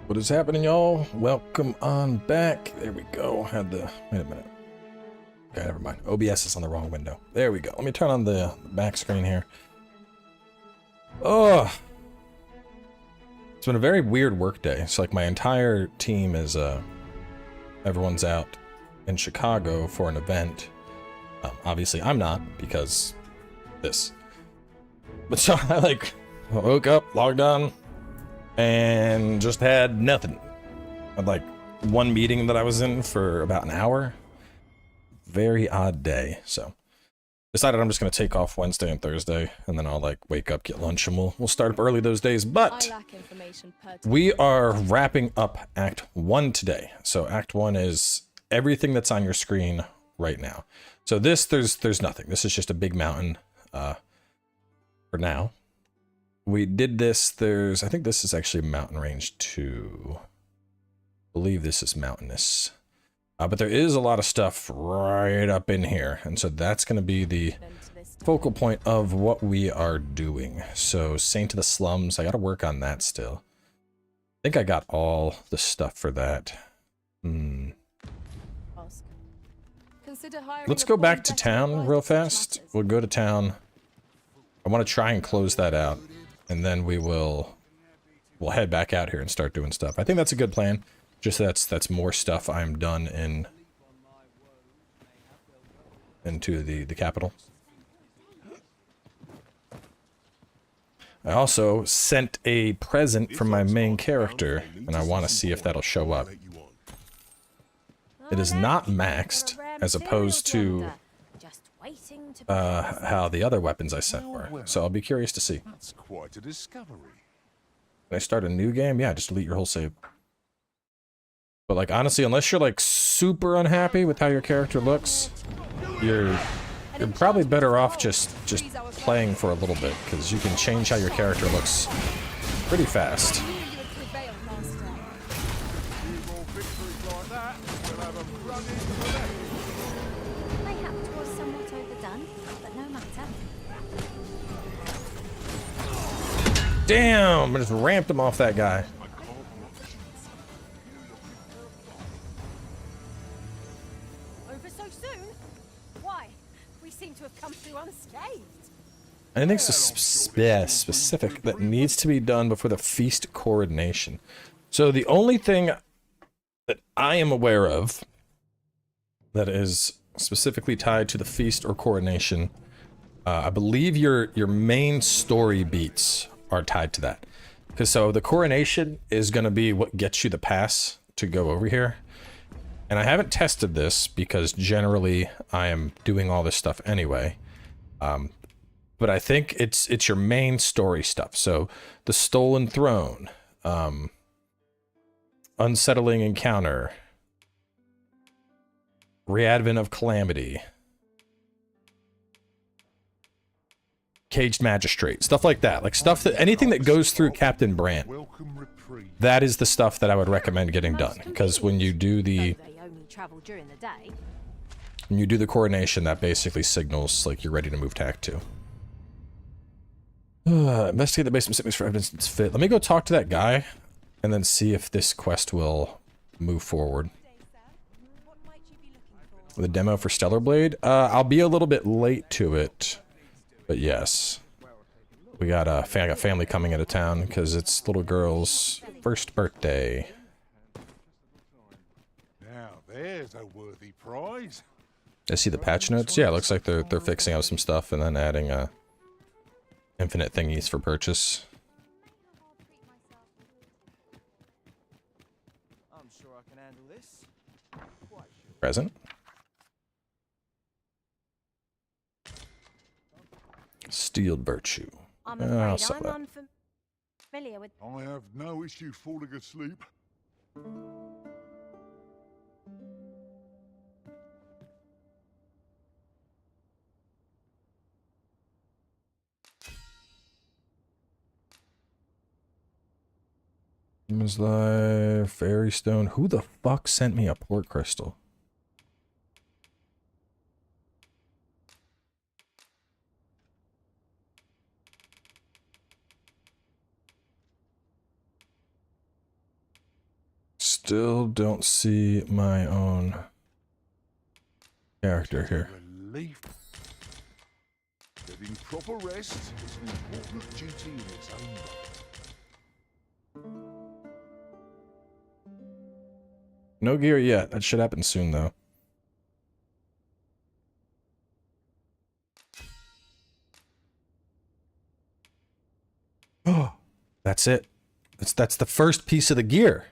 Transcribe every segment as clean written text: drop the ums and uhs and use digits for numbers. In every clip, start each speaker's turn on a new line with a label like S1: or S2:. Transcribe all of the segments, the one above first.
S1: What is happening, y'all? Welcome on back. There we go. Had the... Wait a minute. Okay, never mind. OBS is on the wrong window. There we go. Let me turn on the back screen here. Oh! It's been a very weird work day. It's like my entire team is, everyone's out in Chicago for an event. Obviously, I'm not, because this. But so I, woke up, logged on, and just had nothing. I had one meeting that I was in for about an hour. Very odd day. So decided I'm just gonna take off Wednesday and Thursday, and then I'll wake up, get lunch, and we'll start up early those days. But we are wrapping up Act 1 today. So Act 1 is everything that's on your screen right now. So this there's nothing. This is just a big mountain for now. We did this, I think this is actually mountain range 2. I believe this is mountainous. But there is a lot of stuff right up in here, and so that's going to be the focal point of what we are doing. So, Saint of the Slums, I got to work on that still. I think I got all the stuff for that. Let's go back to town real fast. We'll go to town. I want to try and close that out. And then we'll head back out here and start doing stuff. I think that's a good plan. Just that's more stuff I'm done into the capital. I also sent a present from my main character, and I want to see if that'll show up. It is not maxed, as opposed to how the other weapons I sent were. So I'll be curious to see.
S2: That's quite a discovery.
S1: Can I start a new game? Yeah, just delete your whole save. But honestly, unless you're super unhappy with how your character looks, you're probably better off just playing for a little bit, because you can change how your character looks pretty fast. Damn! I just ramped him off that guy.
S3: Over so soon? Why? We seem to have come through unscathed.
S1: Anything specific that needs to be done before the feast coronation. So the only thing that I am aware of that is specifically tied to the feast or coronation, I believe your main story beats are tied to that. Because so the coronation is going to be what gets you the pass to go over here. And I haven't tested this because generally I am doing all this stuff anyway. But I think it's your main story stuff. So the stolen throne, unsettling encounter, readvent of calamity, caged magistrate, stuff like that. Stuff that anything that goes through Captain Brant. That is the stuff that I would recommend getting done, because when you do the coronation, that basically signals you're ready to move to Act 2. Investigate the basement sickness for evidence that's fit. Let me go talk to that guy and then see if this quest will move forward. The demo for Stellar Blade? I'll be a little bit late to it. But yes, we got a family coming into town because it's little girl's first birthday.
S2: Now there's a worthy prize.
S1: I see the patch notes. Yeah, it looks like they're fixing up some stuff and then adding infinite thingies for purchase.
S4: I'm sure I can handle this.
S1: Present. Steeled virtue.
S3: I'm afraid
S1: sell
S3: I'm
S1: that.
S3: unfamiliar with.
S2: I have no issue falling asleep.
S1: Demon's Life, Fairy Stone. Who the fuck sent me a port crystal? still don't see my own character here.
S2: Relief. Getting proper rest is an important duty in its own right.
S1: No gear yet. That should happen soon, though. Oh, that's it. That's the first piece of the gear.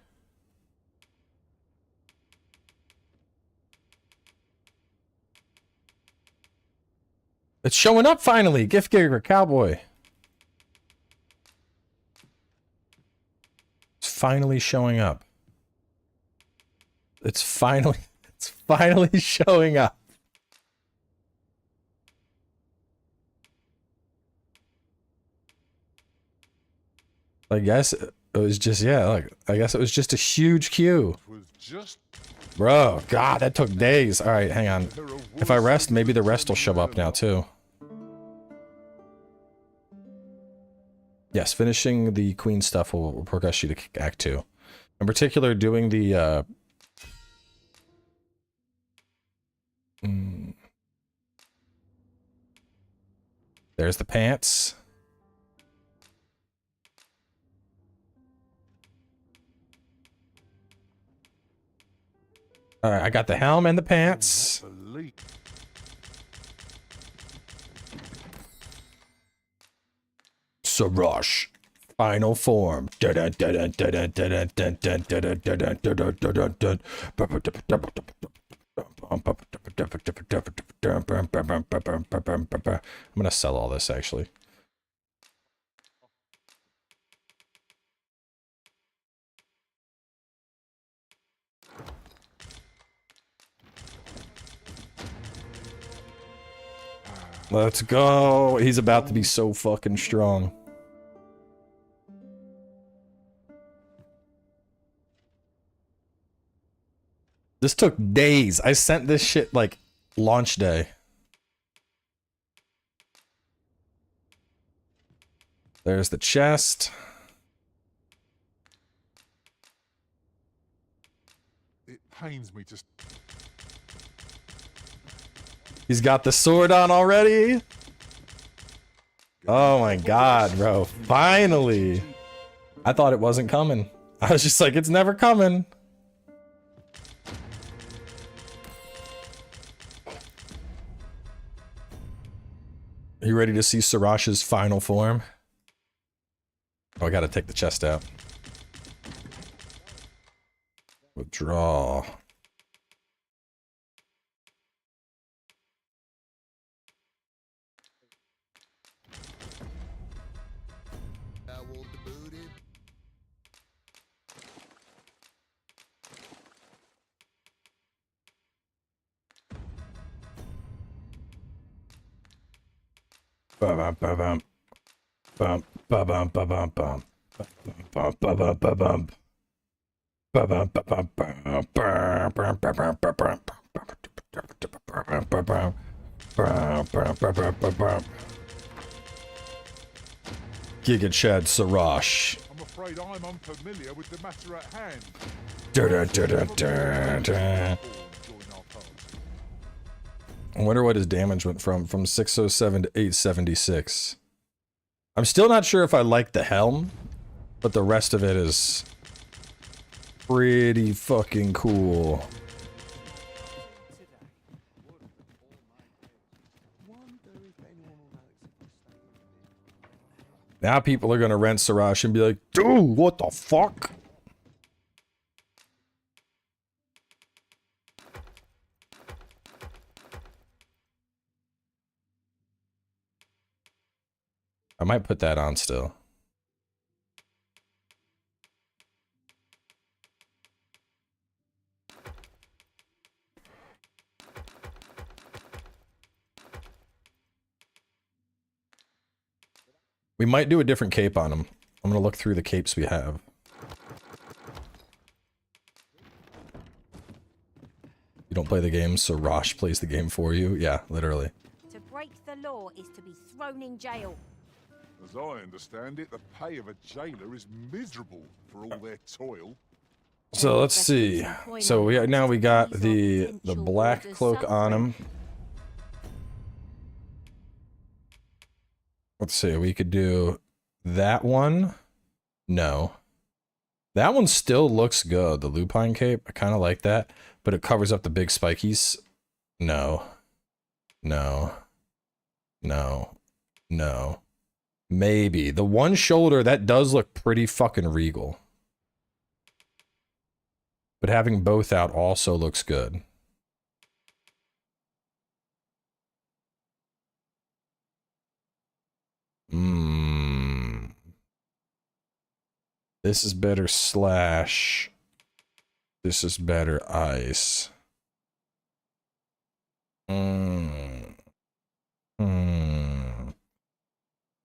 S1: It's showing up finally. Gift gear cowboy. It's finally showing up. It's finally showing up. I guess it was just, yeah, like, I guess it was just a huge queue. Bro, God, that took days. All right, hang on. If I rest, maybe the rest will show up now, too. Yes, finishing the queen stuff will progress you to Act 2. In particular, doing the, there's the pants. All right, I got the helm and the pants. Sash, final form. I'm gonna sell all this actually. Let's go. He's about to be so fucking strong. This took days. I sent this shit like launch day. There's the chest.
S2: It pains me to...
S1: He's got the sword on already. Oh my god, bro. Finally. I thought it wasn't coming. I was just like, it's never coming. Are you ready to see Sarash's final form? Oh, I gotta take the chest out. Withdraw. Bum bum bum bum bum bum bum bum bum bum bum bum Giga Chad Sarash.
S2: I'm afraid I'm unfamiliar with the matter at hand.
S1: I wonder what his damage went from 607 to 876. I'm still not sure if I like the helm, but the rest of it is pretty fucking cool. Now people are gonna rent Sarash and be like, dude, what the fuck? I might put that on still. We might do a different cape on him. I'm gonna look through the capes we have. You don't play the game, so Rosh plays the game for you? Yeah, literally.
S3: To break the law is to be thrown in jail.
S2: As I understand it, the pay of a jailer is miserable for all their toil.
S1: So let's see. So now we got the black cloak on him. Let's see. We could do that one. No. That one still looks good. The lupine cape. I kind of like that, but it covers up the big spikies. No. No. No. No. Maybe. The one shoulder, that does look pretty fucking regal. But having both out also looks good. This is better Slash. This is better Ice.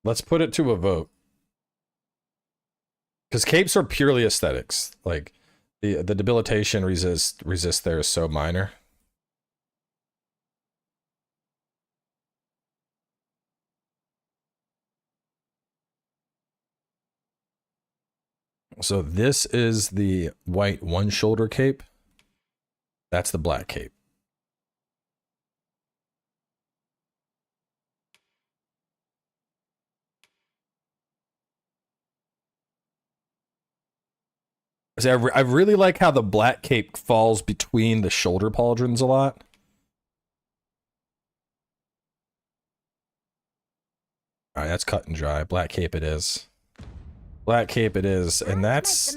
S1: Let's put it to a vote. Because capes are purely aesthetics. Like, the debilitation resist there is so minor. So this is the white one shoulder cape. That's the black cape. See, I really like how the black cape falls between the shoulder pauldrons a lot. Alright, that's cut and dry. Black cape it is. Black cape it is, and that's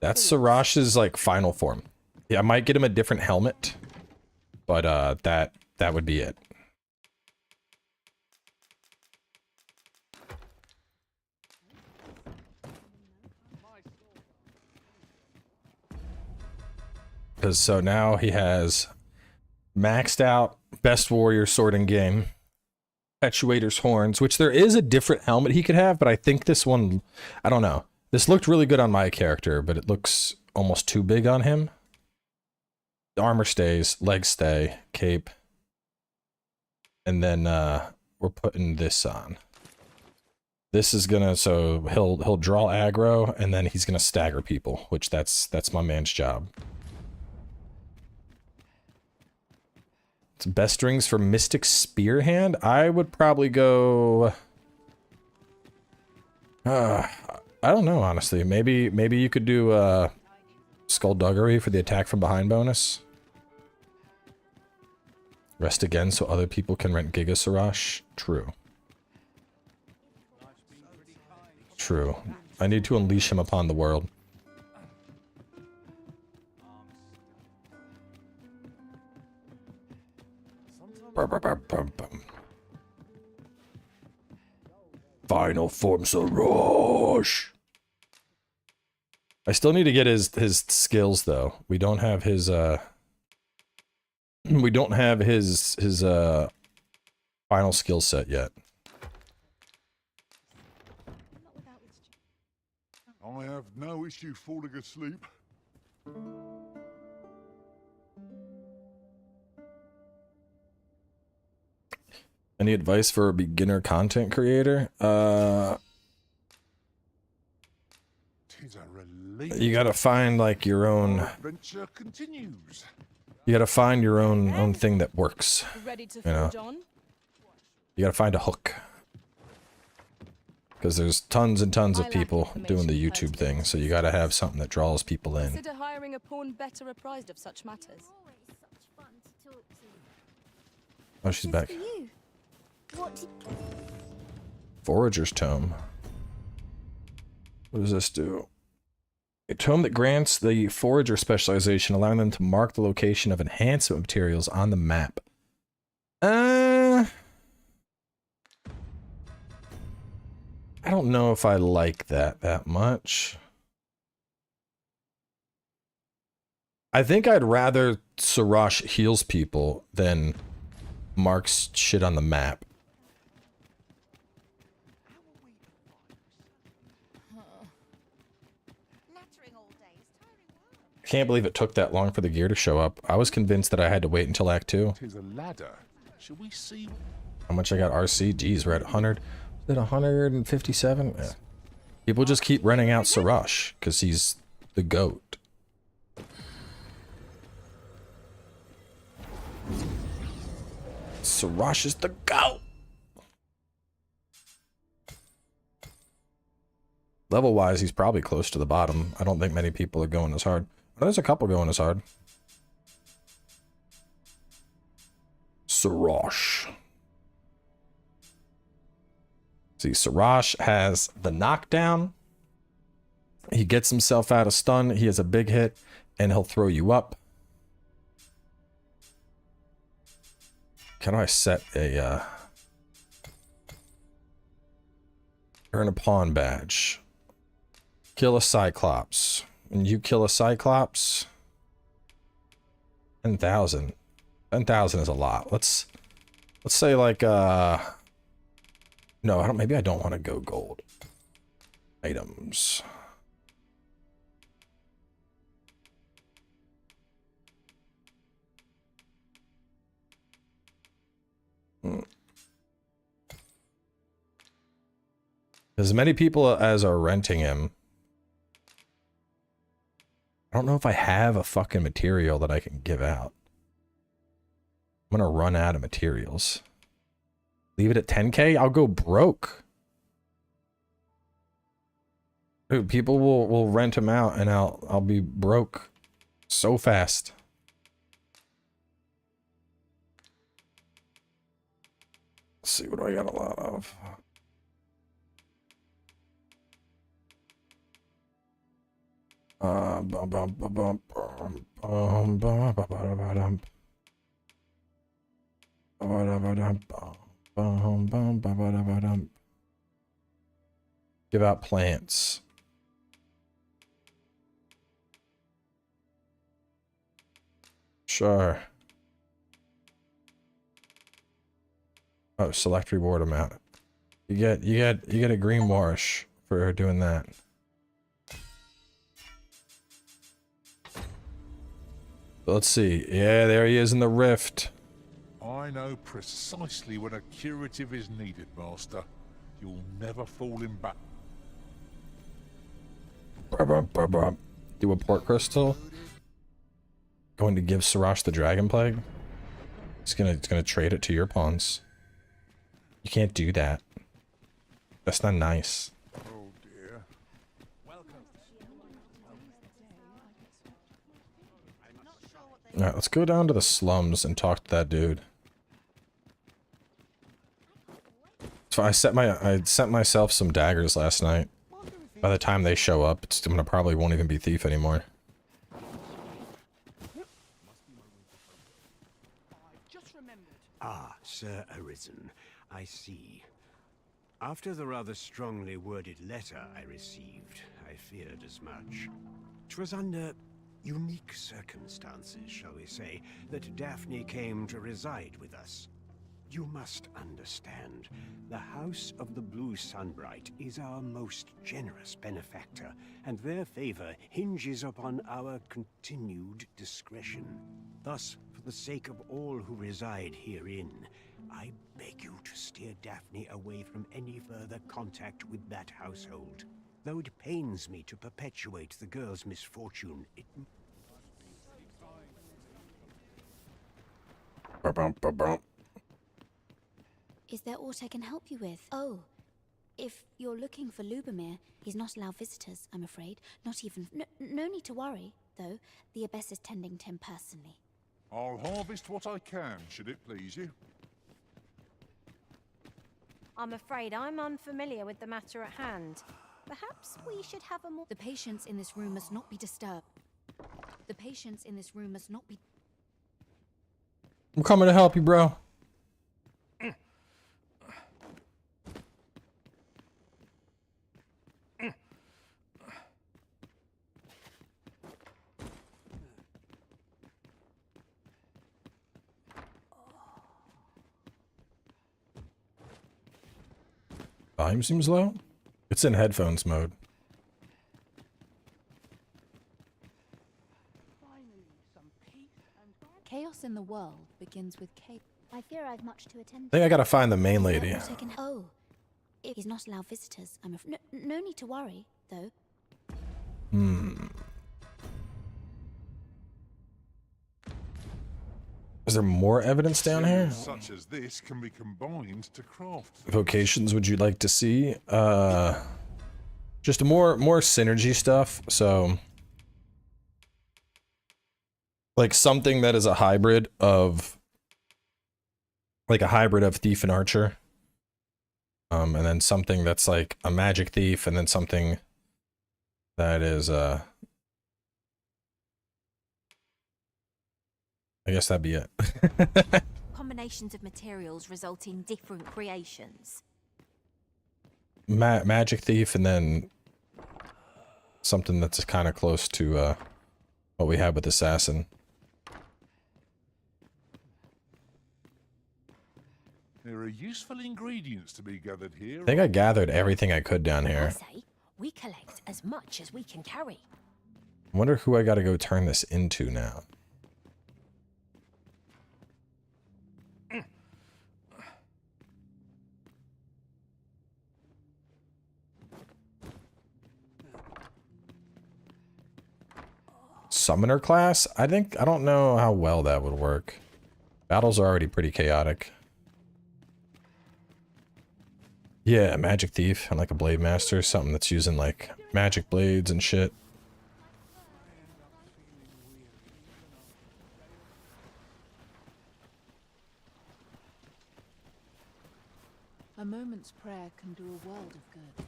S1: Sarash's like final form. Yeah, I might get him a different helmet, but that would be it. Because so now he has maxed out best warrior sword in game. Perpetuator's horns, which there is a different helmet he could have, but I think this one, I don't know. This looked really good on my character, but it looks almost too big on him. The armor stays, legs stay, cape. And then we're putting this on. This is gonna, so he'll draw aggro, and then he's gonna stagger people, which that's my man's job. It's best strings for Mystic Spearhand. I would probably go. I don't know, honestly. Maybe you could do Skullduggery for the attack from behind bonus. Rest again so other people can rent Giga Sarash. True. True. I need to unleash him upon the world. Final form Sarash. I still need to get his skills though. We don't have his final skill set yet.
S2: I have no issue falling asleep.
S1: Any advice for a beginner content creator? You gotta find like your own.
S2: Adventure continues.
S1: You gotta find your own thing that works. You know. You gotta find a hook. Because there's tons and tons of people doing the YouTube thing, so you gotta have something that draws people in.
S3: Consider hiring a pawn better apprised of such matters.
S1: Oh, she's back. Forager's Tome. What does this do? A tome that grants the Forager specialization, allowing them to mark the location of enhancement materials on the map. I don't know if I like that much. I think I'd rather Sarash heals people than marks shit on the map. I can't believe it took that long for the gear to show up. I was convinced that I had to wait until Act 2.
S2: Tis a ladder. Shall we see
S1: How much I got RC? Geez, we're at 100. Is it 157? Yeah. People just keep renting out Sarash because he's the GOAT. Sash is the go. Level wise, he's probably close to the bottom. I don't think many people are going as hard. There's a couple going as hard. Sash. See, Sash has the knockdown. He gets himself out of stun. He has a big hit, and he'll throw you up. Can I set a earn a pawn badge? Kill a Cyclops. When you kill a Cyclops, 10,000. 10,000 is a lot. Let's say like no, I don't. Maybe I don't want to go gold. Items. As many people as are renting him. I don't know if I have a fucking material that I can give out. I'm gonna run out of materials. Leave it at 10K? I'll go broke. Dude, people will rent him out and I'll be broke so fast. Let's see, what do I got a lot of? Give out plants. Sure. Oh, select reward amount. You get a green wash for doing that. Let's see. Yeah, there he is in the rift.
S2: I know precisely when a curative is needed, Master. You'll never fall in back.
S1: Do a port crystal. Going to give Sash the dragon plague. It's gonna trade it to your pawns. You can't do that. That's not nice.
S2: Oh dear.
S1: Alright, let's go down to the slums and talk to that dude. So I sent myself some daggers last night. By the time they show up, it's gonna probably won't even be thief anymore.
S5: Ah, Sir Arisen, I see. After the rather strongly worded letter I received, I feared as much. 'Twas under unique circumstances, shall we say, that Daphne came to reside with us. You must understand, the House of the Blue Sunbright is our most generous benefactor, and their favor hinges upon our continued discretion. Thus, for the sake of all who reside herein, I beg you to steer Daphne away from any further contact with that household. Though it pains me to perpetuate the girl's misfortune, it...
S6: Is there aught I can help you with? Oh, if you're looking for Lubomir, he's not allowed visitors, I'm afraid. Not even... No need to worry, though. The abbess is tending to him personally.
S2: I'll harvest what I can, should it please you.
S3: I'm afraid I'm unfamiliar with the matter at hand. Perhaps we should have a more...
S6: The patients in this room must not be disturbed. The patients in this room must not be...
S1: I'm coming to help you, bro. Volume seems low. It's in headphones mode.
S6: Chaos in the world begins with chaos.
S7: I fear I've much to attend
S1: I think I gotta find the main
S6: Is there
S1: lady.
S6: aught I can... Oh, if he's not allowed visitors, I'm afraid... No need to worry, though.
S1: Is there more evidence down here?
S2: Such as this can be combined to craft.
S1: Vocations would you like to see? Just more synergy stuff. So like something that is a hybrid of thief and archer. And then something that's like a magic thief, and then something that is I guess that'd be it.
S3: Combinations of materials result in different creations.
S1: Magic thief, and then something that's kind of close to what we had with assassin.
S2: There are useful ingredients to be gathered here.
S1: I think I gathered everything I could down
S3: I
S1: here.
S3: say we collect as much as we can carry.
S1: I wonder who I gotta go turn this into now. Summoner class? I don't know how well that would work. Battles are already pretty chaotic. Yeah, magic thief and like a blade master, something that's using like magic blades and shit.
S7: A moment's prayer can do a world of good.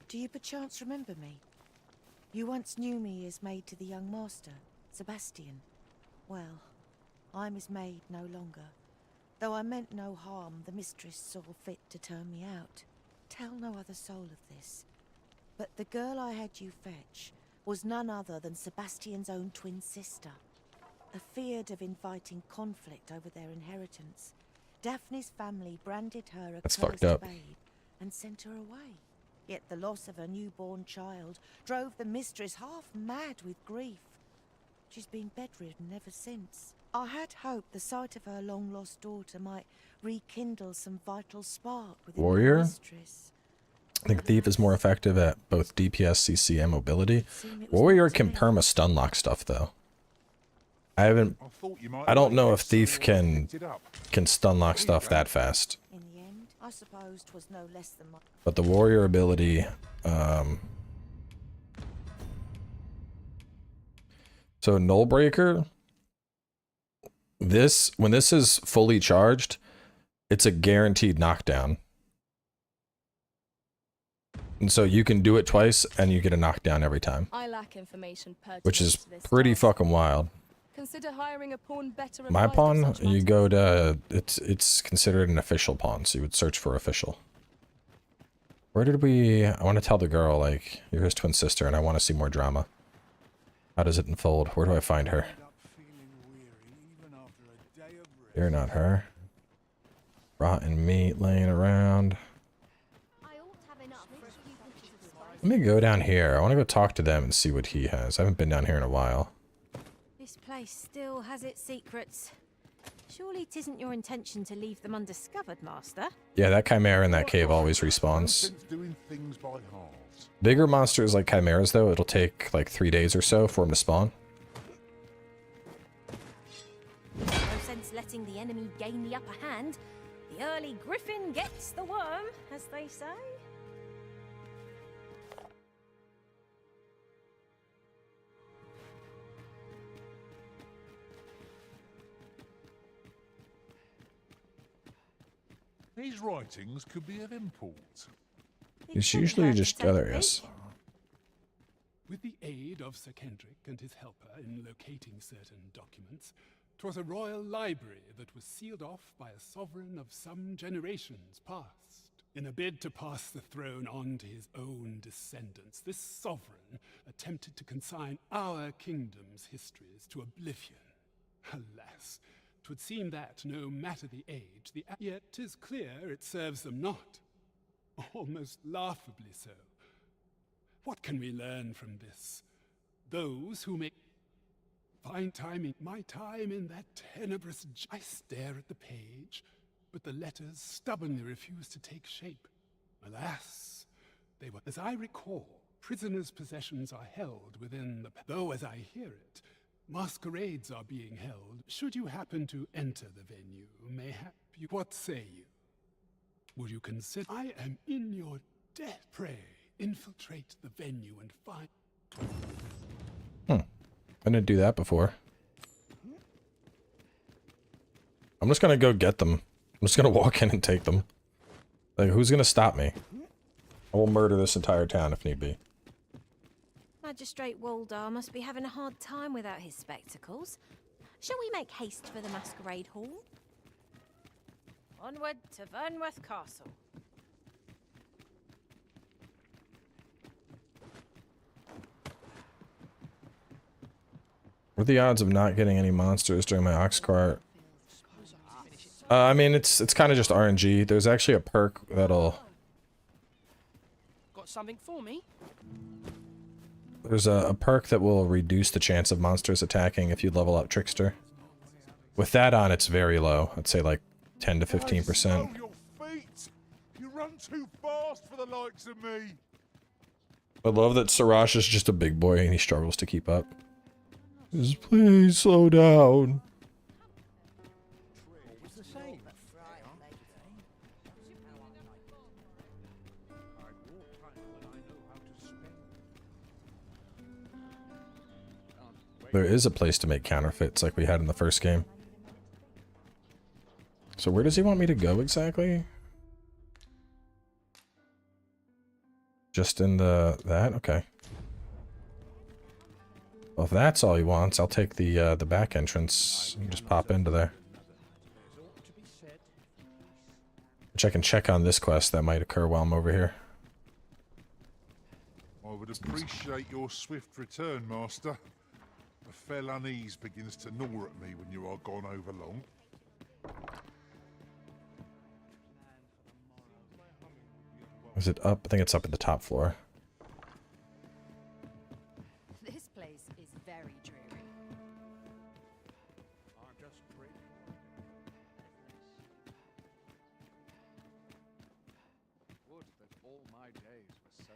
S8: Do you perchance remember me? You once knew me as maid to the young master, Sebastian. Well, I'm his maid no longer. Though I meant no harm, the mistress saw fit to turn me out. Tell no other soul of this. But the girl I had you fetch was none other than Sebastian's own twin sister. Afeared of inviting conflict over their inheritance, Daphne's family branded her a
S1: That's
S8: cursed
S1: fucked up.
S8: babe and sent her away. Yet the loss of her newborn child drove the mistress half mad with grief. She's been bedridden ever since. I had hoped the sight of her long-lost daughter might rekindle some vital spark within
S1: Warrior?
S8: the mistress.
S1: I think thief is more effective at both DPS, CC, and mobility. Warrior can perma stun lock stuff though. I don't know if thief can stun lock stuff that fast.
S8: In the end, I suppose 'twas no less than my...
S1: But the warrior ability, so Null Breaker, when this is fully charged, it's a guaranteed knockdown. And so you can do it twice and you get a knockdown every time,
S7: I lack information pertinent
S1: which is
S7: to this
S1: pretty
S7: task.
S1: fucking wild.
S7: Consider hiring a pawn better
S1: My
S7: advised of
S1: pawn,
S7: such
S1: you
S7: matters.
S1: go to, it's considered an official pawn, so you would search for official. Where did we, I want to tell the girl, like, you're his twin sister and I want to see more drama. How does it unfold? Where do I find her? You're not her. Rotten meat laying around. Let me go down here. I want to go talk to them and see what he has. I haven't been down here in a while.
S3: This place still has its secrets. Surely 'tisn't your intention to leave them undiscovered, Master?
S1: Yeah, that chimera in that cave always respawns.
S2: Sense doing things by halves.
S1: Bigger monsters like chimeras, though, it'll take like 3 days or so for them to spawn.
S3: No sense letting the enemy gain the upper hand. The early griffin gets the worm, as they say.
S2: These writings could be of import.
S1: It's usually just other, yes.
S9: With the aid of Sir Kendrick and his helper in locating certain documents, 'twas a royal library that was sealed off by a sovereign of some generations past. In a bid to pass the throne on to his own descendants, this sovereign attempted to consign our kingdom's histories to oblivion. Alas, 'twould seem that, no matter the age, yet 'tis clear it serves them not. Almost laughably so. What can we learn from this? Those who make fine timing, my time in that tenebrous... I stare at the page, but the letters stubbornly refuse to take shape. Alas, they were, as I recall, prisoners' possessions are held within the... Though, as I hear it, Masquerades are being held. Should you happen to enter the venue, mayhap you... What say you? Would you consider... I am in your debt. Pray, infiltrate the venue and find...
S1: I didn't do that before. I'm just gonna go get them. I'm just gonna walk in and take them. Like, who's gonna stop me? I will murder this entire town if need be.
S3: Magistrate Waldar must be having a hard time without his spectacles. Shall we make haste for the masquerade hall? Onward to Vernworth Castle.
S1: What are the odds of not getting any monsters during my ox cart? I mean, it's kind of just RNG. There's actually a perk that'll...
S4: Got something for me?
S1: There's a perk that will reduce the chance of monsters attacking if you level up Trickster. With that on, it's very low. I'd say like 10 to 15%.
S2: Your feet! You run too fast for the likes of me!
S1: I love that Sarash is just a big boy and he struggles to keep up. Just please slow down. There is a place to make counterfeits like we had in the first game. So where does he want me to go exactly? Just in that? Okay. Well, if that's all he wants, I'll take the back entrance and just pop into there. Which I can check on this quest that might occur while I'm over here.
S2: I would appreciate your swift return, Master. A fell unease begins to gnaw at me when you are gone over long.
S1: Is it up? I think it's up at the top floor.
S3: This place is very dreary.
S4: Would that all my days were so...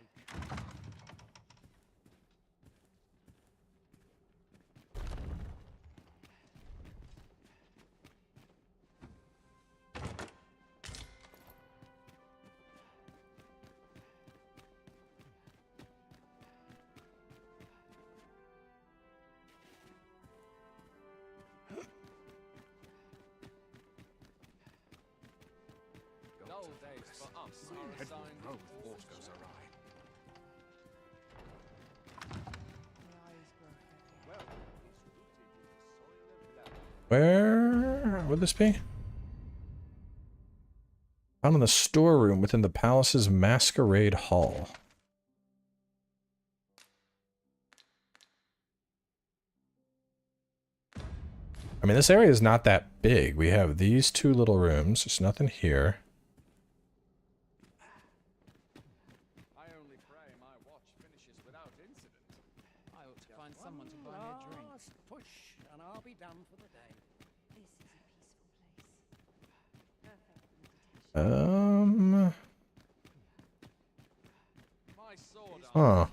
S4: Dull days for us are assigned...
S5: Oh, what goes awry?
S1: Where would this be? Found in the storeroom within the palace's masquerade hall. I mean, this area is not that big. We have these two little rooms. There's nothing here.
S4: I only pray my watch finishes without incident. I ought to find someone to buy me a drink.
S5: Push, and I'll be done for the day.
S3: This is a peaceful place. Perfect for meditation.
S4: My sword
S1: Huh.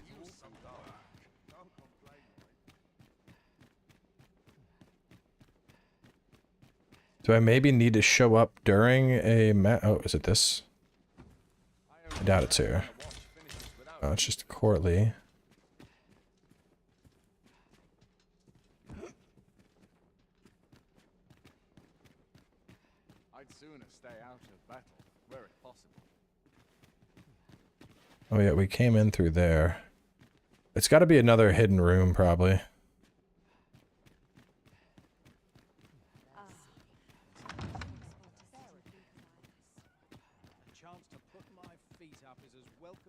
S1: Do I maybe need to show up during a oh, is it this? I doubt it's here. Oh, it's just Courtly.
S4: I'd sooner stay out of battle, were it possible.
S1: Oh yeah, we came in through there. It's got to be another hidden room, probably.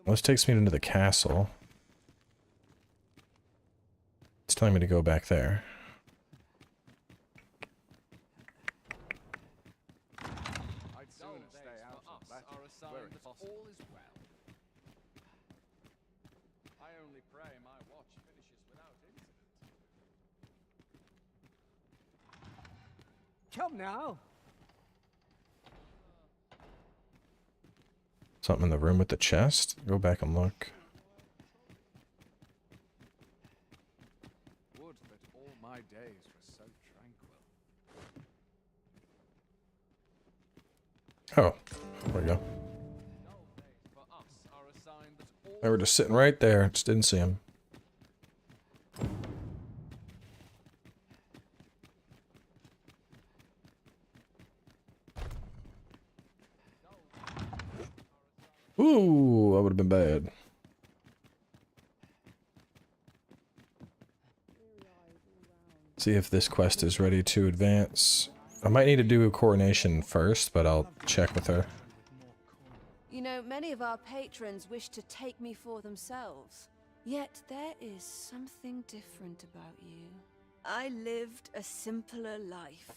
S1: This takes me into the castle. It's telling me to go back there.
S4: I'd sooner stay out of battle, were it possible. All is well. I only pray my watch finishes without incident.
S5: Come now.
S1: Something in the room with the chest? Go back and look.
S4: would that all my days were so tranquil.
S1: Oh, there we go.
S4: Dull days for us are a sign that all
S1: They were just sitting right there. Just didn't see him. Ooh, that would have been bad. See if this quest is ready to advance. I might need to do a coronation first, but I'll check with her.
S10: You know, many of our patrons wish to take me for themselves. Yet there is something different about you. I lived a simpler life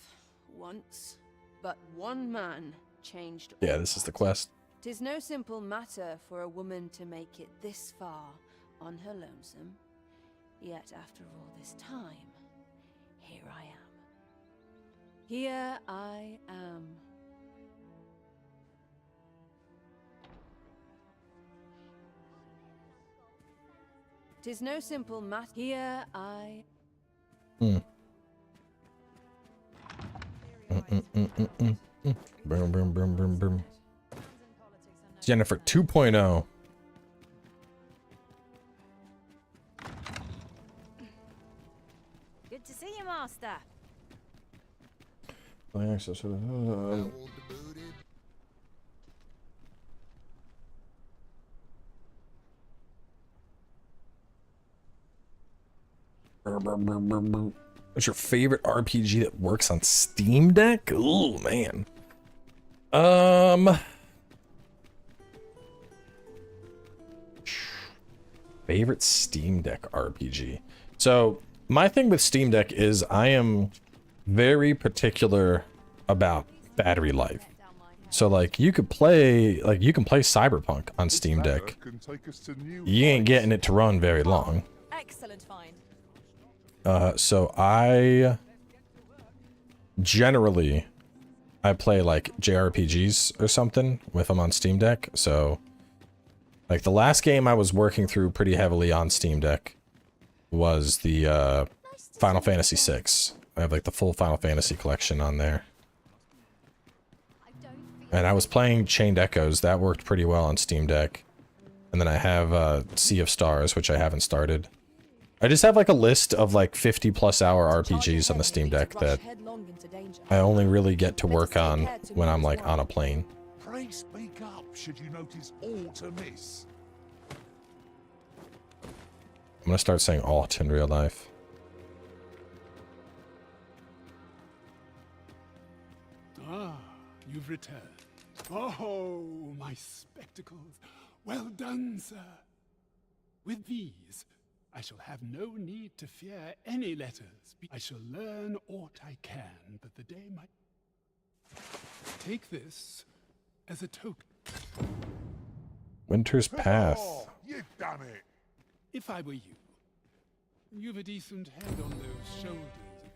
S10: once, but one man changed all
S1: Yeah, this is the
S10: that.
S1: quest.
S10: 'Tis no simple matter for a woman to make it this far on her lonesome. Yet after all this time, here I am. Here I am. 'Tis no simple matter. Here I...
S1: Boom, boom, boom, boom, boom. Jennifer 2.0.
S3: Good to see you, Master.
S1: What's your favorite RPG that works on Steam Deck? Oh man. Favorite Steam Deck RPG. So my thing with Steam Deck is I am very particular about battery life. So like you can play Cyberpunk on Steam Deck. You ain't getting it to run very long.
S10: Excellent find.
S1: So I generally play like JRPGs or something with them on Steam Deck. So like the last game I was working through pretty heavily on Steam Deck was the Final Fantasy VI. I have like the full Final Fantasy collection on there. And I was playing Chained Echoes. That worked pretty well on Steam Deck. And then I have Sea of Stars, which I haven't started. I just have like a list of like 50+ hour RPGs on the Steam Deck that I only really get to work on when I'm like on a plane.
S2: Pray speak up should you notice aught amiss.
S1: I'm gonna start saying alt in real life.
S9: Ah, you've returned. Oh, my spectacles. Well done, sir. With these, I shall have no need to fear any letters. I shall learn aught I can that the day might... Take this as a token.
S1: Winter's Path.
S2: Oh, you've done it.
S9: If I were you, you've a decent head on those shoulders.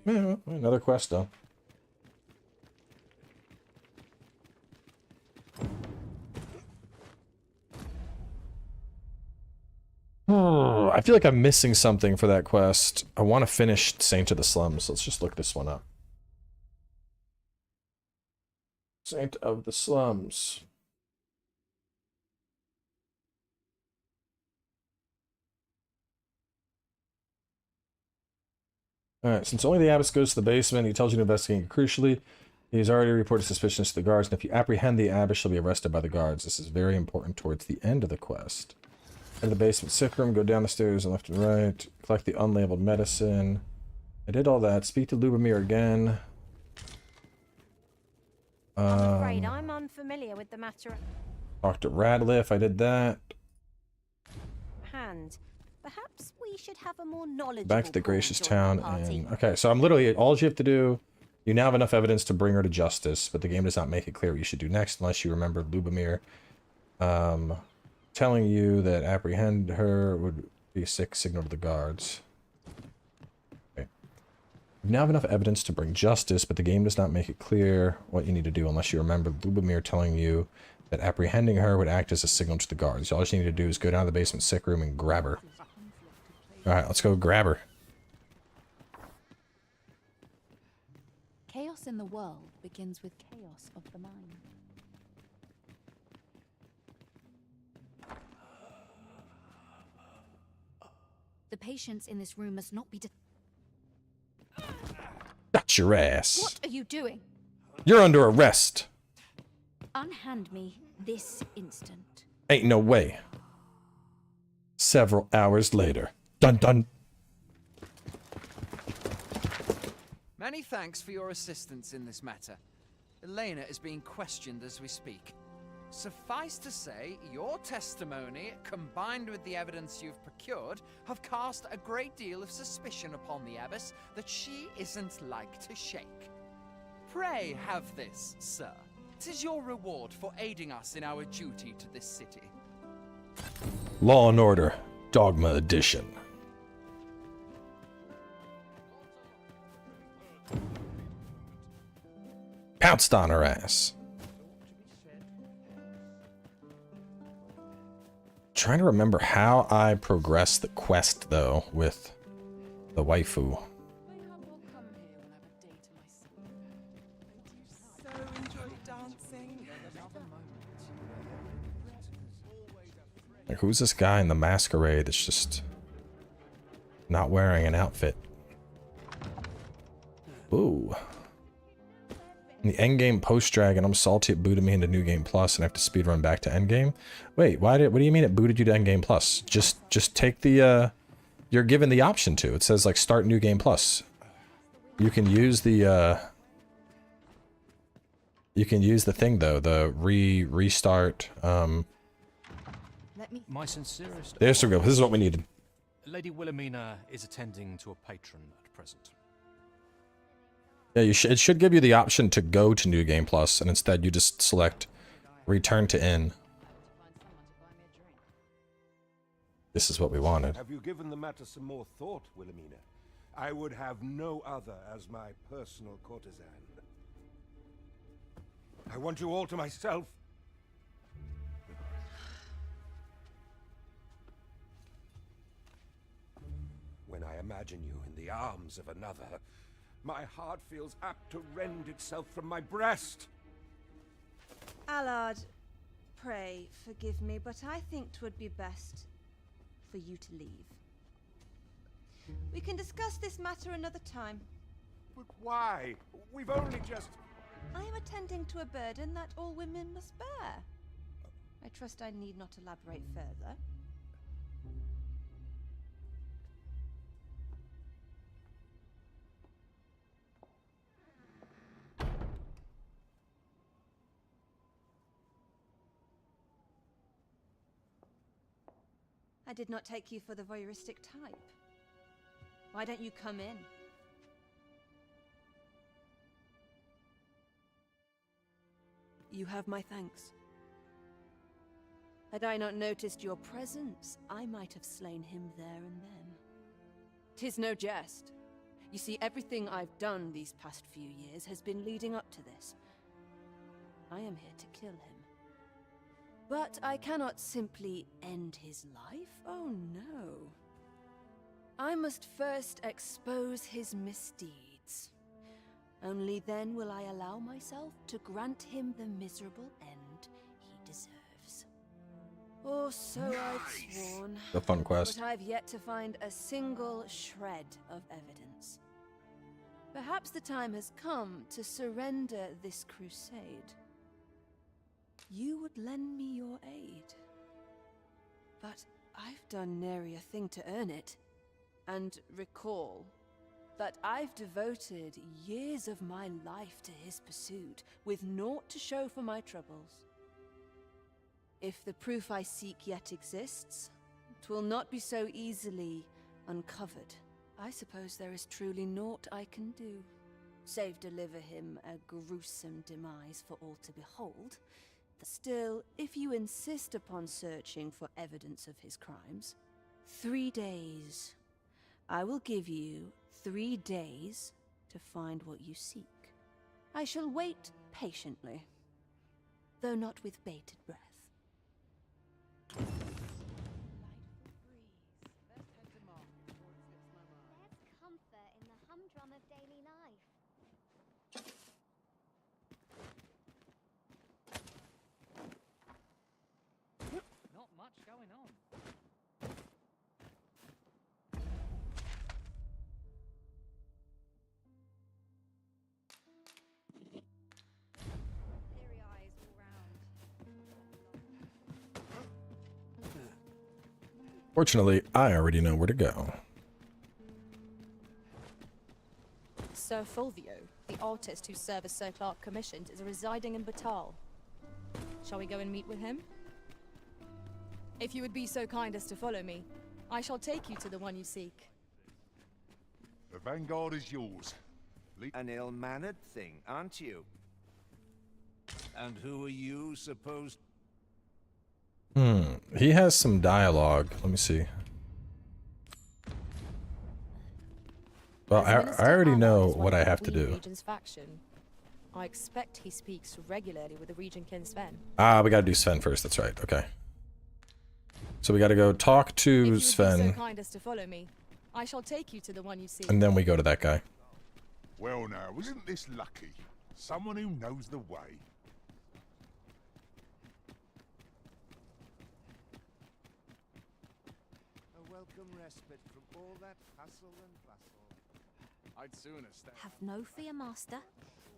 S1: Yeah, another quest though. I feel like I'm missing something for that quest. I want to finish Saint of the Slums. Let's just look this one up. Saint of the Slums. Alright, since only the abbess goes to the basement, he tells you to investigate crucially. He has already reported suspicions to the guards, and if you apprehend the abbess, she'll be arrested by the guards. This is very important towards the end of the quest. In the basement sick room, go down the stairs and left and right. Collect the unlabeled medicine. I did all that. Speak to Lubomir again.
S3: I'm afraid I'm unfamiliar with the matter
S1: Talk to Radliff. I did that.
S3: at hand. Perhaps we should have a more knowledgeable
S1: Back to the
S3: pawn
S1: gracious
S3: join the
S1: town.
S3: party.
S1: And okay, so I'm literally all you have to do. You now have enough evidence to bring her to justice, but the game does not make it clear what you should do next unless you remember Lubomir telling you that apprehend her would be a sick signal to the guards. Okay. You now have enough evidence to bring justice, but the game does not make it clear what you need to do unless you remember Lubomir telling you that apprehending her would act as a signal to the guards. All you need to do is go down to the basement sick room and grab her. Alright, let's go grab her.
S7: world begins with chaos of the mind.
S6: The patients in this room must not be.
S1: Got your ass.
S6: What are you doing?
S1: You're under arrest.
S6: Unhand me this instant.
S1: Ain't no way. Several hours later. Dun dun.
S4: Many thanks for your assistance in this matter. Elena is being questioned as we speak. Suffice to say, your testimony, combined with the evidence you've procured, have cast a great deal of suspicion upon the abbess that she isn't like to shake. Pray have this, sir. 'Tis your reward for aiding us in our duty to this city.
S1: Law and Order, Dogma Edition. Pounced on her ass. Trying to remember how I progressed the quest though with the waifu. Like, who's this guy in the masquerade that's just not wearing an outfit? Ooh. In the endgame post-dragon, I'm salty it booted me into New Game Plus and I have to speedrun back to endgame. Wait, what do you mean it booted you to endgame plus? Just take the you're given the option to. It says like start New Game Plus. You can use the thing though, the restart
S11: My sincerest.
S1: There we go. This is what we needed.
S11: Lady Wilhelmina is attending to a patron at present.
S1: Yeah, it should give you the option to go to New Game Plus, and instead you just select Return to Inn. This is what we wanted.
S5: Have you given the matter some more thought, Wilhelmina? I would have no other as my personal courtesan. I want you all to myself. When I imagine you in the arms of another, my heart feels apt to rend itself from my breast.
S10: Allard, pray forgive me, but I think 'twould be best for you to leave. We can discuss this matter another time.
S5: But why? We've only just...
S10: I am attending to a burden that all women must bear. I trust I need not elaborate further. I did not take you for the voyeuristic type. Why don't you come in? You have my thanks. Had I not noticed your presence, I might have slain him there and then. 'Tis no jest. You see, everything I've done these past few years has been leading up to this. I am here to kill him. But I cannot simply end his life. Oh no. I must first expose his misdeeds. Only then will I allow myself to grant him the miserable end he deserves. Or so I've sworn.
S1: The fun quest.
S10: But I've yet to find a single shred of evidence. Perhaps the time has come to surrender this crusade. You would lend me your aid. But I've done nary a thing to earn it. And recall that I've devoted years of my life to his pursuit, with naught to show for my troubles. If the proof I seek yet exists, 'twill not be so easily uncovered. I suppose there is truly naught I can do, save deliver him a gruesome demise for all to behold. Still, if you insist upon searching for evidence of his crimes, 3 days. I will give you 3 days to find what you seek. I shall wait patiently, though not with bated breath.
S12: There's comfort in the humdrum of daily life.
S1: Fortunately, I already know where to go.
S12: Sir Fulvio, the artist whose service Sir Clark commissioned, is residing in Batal. Shall we go and meet with him? If you would be so kind as to follow me, I shall take you to the one you seek.
S2: The vanguard is yours.
S5: An ill-mannered thing, aren't you? And who are you supposed...
S1: He has some dialogue. Let me see. Well, I already know what I have to do.
S12: I expect he speaks regularly with the Regent King Sven.
S1: Ah, we gotta do Sven first, that's right, okay. So we gotta go talk to Sven.
S12: If you would be so kind as to follow me, I shall take you to the one you seek.
S1: And then we go to that guy.
S2: Well now, isn't this lucky? Someone who knows the way.
S5: A welcome respite from all that hustle and bustle.
S4: I'd sooner stay.
S3: Have no fear, Master.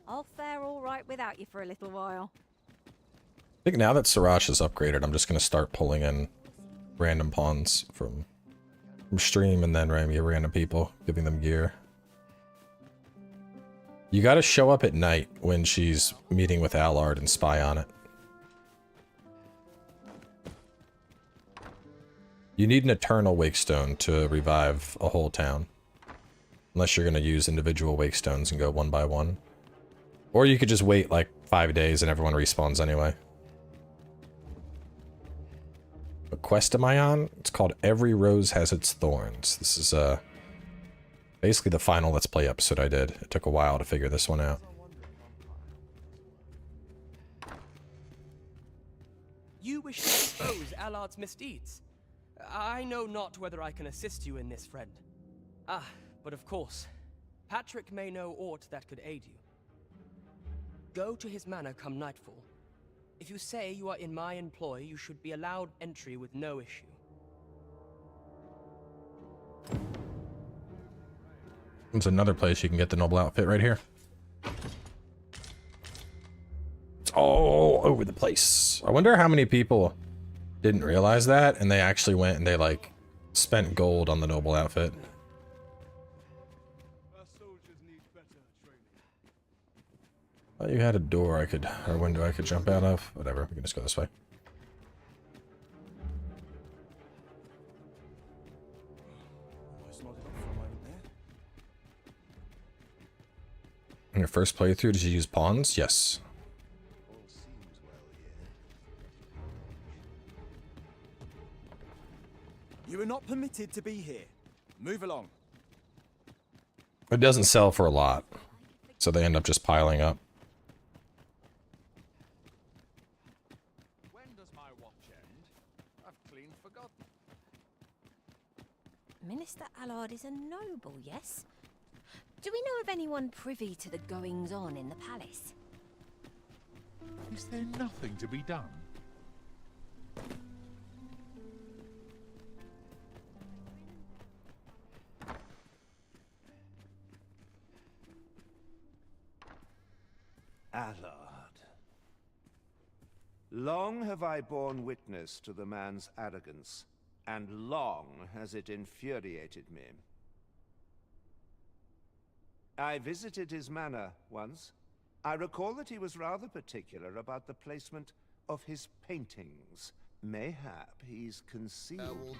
S3: I'll fare all right without you for a little while.
S1: I think now that Siraj is upgraded, I'm just gonna start pulling in random pawns from stream and then random people, giving them gear. You gotta show up at night when she's meeting with Allard and spy on it. You need an eternal wakestone to revive a whole town. Unless you're gonna use individual wakestones and go one by one. Or you could just wait like 5 days and everyone respawns anyway. What quest am I on? It's called Every Rose Has Its Thorns. This is basically the final Let's Play episode I did. It took a while to figure this one out.
S13: You wish to expose Allard's misdeeds. I know not whether I can assist you in this, friend. Ah, but of course, Patrick may know aught that could aid you. Go to his manor come nightfall. If you say you are in my employ, you should be allowed entry with no issue.
S1: There's another place you can get the noble outfit right here. It's all over the place. I wonder how many people didn't realize that and they actually went and they like spent gold on the noble outfit. Thought you had a door I could, or window I could jump out of. Whatever, we can just go this way. In your first playthrough, did you use pawns? Yes.
S14: You are not permitted to be here. Move along.
S1: It doesn't sell for a lot, so they end up just piling up.
S4: When does my watch end? I've clean forgotten.
S3: Minister Allard is a noble, yes? Do we know of anyone privy to the goings-on in the palace?
S2: Is there nothing to be done?
S5: Allard. Long have I borne witness to the man's arrogance, and long has it infuriated me. I visited his manor once. I recall that he was rather particular about the placement of his paintings. Mayhap he's concealed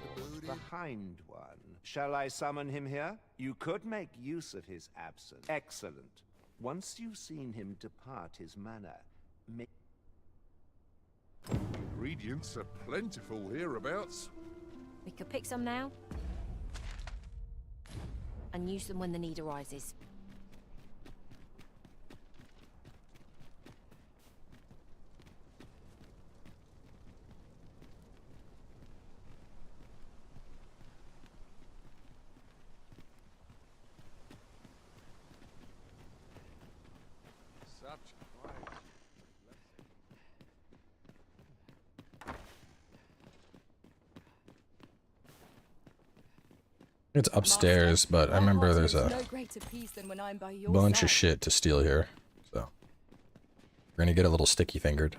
S5: behind one. Shall I summon him here? You could make use of his absence. Excellent. Once you've seen him depart his manor,
S2: Ingredients are plentiful hereabouts.
S3: We could pick some now and use them when the need arises.
S1: It's upstairs, but I remember there's a bunch of shit to steal here, so we're gonna get a little sticky fingered.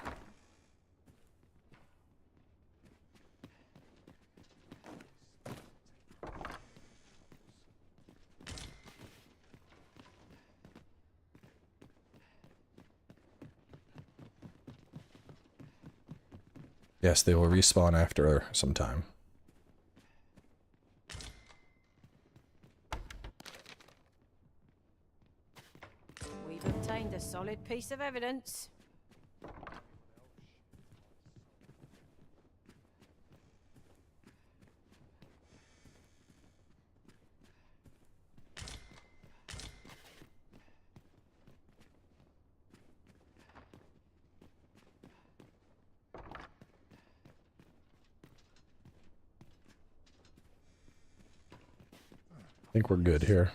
S1: Yes, they will respawn after some time.
S3: We've obtained a solid piece of evidence.
S1: I think we're good here.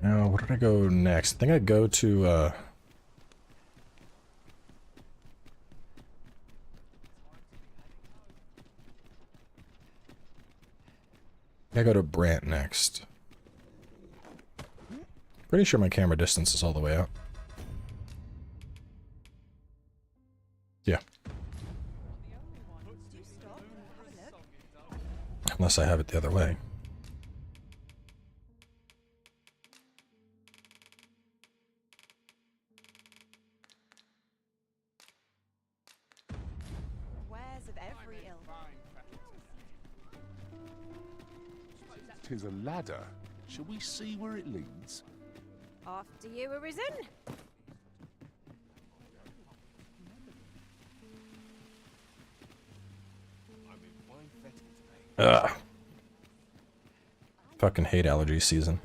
S1: Now, where did I go next? I think I'd go to, I go to Brant next. Pretty sure my camera distance is all the way out. Yeah. Unless I have it the other way.
S2: Tis a ladder. Shall we see where it leads?
S3: After you, Arisen.
S1: Ugh. Fucking hate allergy season.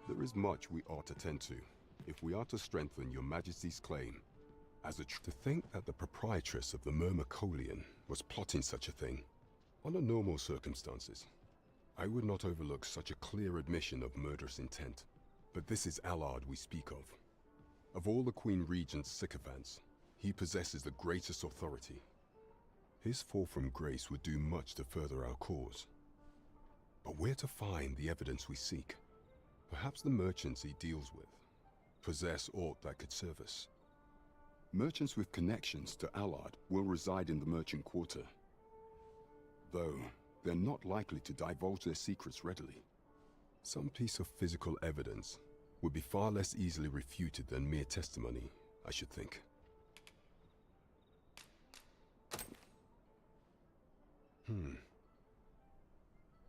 S15: There is much we ought to tend to, if we are to strengthen your Majesty's claim. To think that the proprietress of the Myrmecolian was plotting such a thing, under normal circumstances, I would not overlook such a clear admission of murderous intent. But this is Allard we speak of. Of all the Queen Regent's sycophants, he possesses the greatest authority. His fall from grace would do much to further our cause. But where to find the evidence we seek? Perhaps the merchants he deals with possess aught that could serve us. Merchants with connections to Allard will reside in the merchant quarter, though they're not likely to divulge their secrets readily. Some piece of physical evidence would be far less easily refuted than mere testimony, I should think.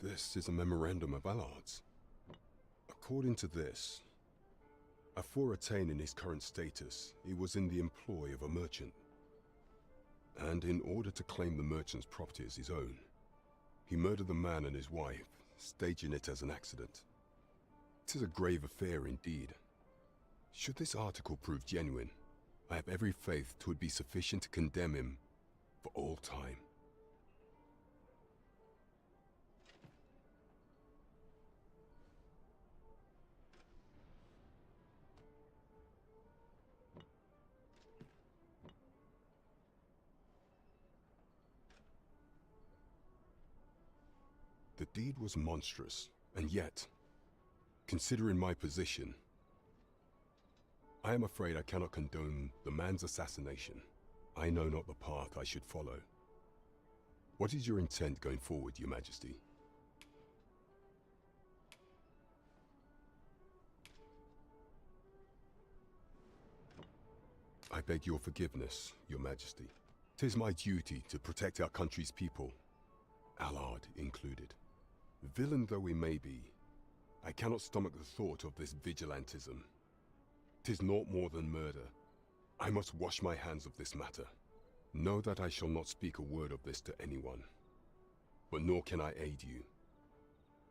S15: This is a memorandum of Allard's. According to this, afore attaining his current status, he was in the employ of a merchant. And in order to claim the merchant's property as his own, he murdered the man and his wife, staging it as an accident. 'Tis a grave affair indeed. Should this article prove genuine, I have every faith 'twould be sufficient to condemn him for all time. The deed was monstrous, and yet, considering my position, I am afraid I cannot condone the man's assassination. I know not the path I should follow. What is your intent going forward, Your Majesty? I beg your forgiveness, Your Majesty. 'Tis my duty to protect our country's people, Allard included. Villain though we may be, I cannot stomach the thought of this vigilantism. 'Tis naught more than murder. I must wash my hands of this matter. Know that I shall not speak a word of this to anyone, but nor can I aid you.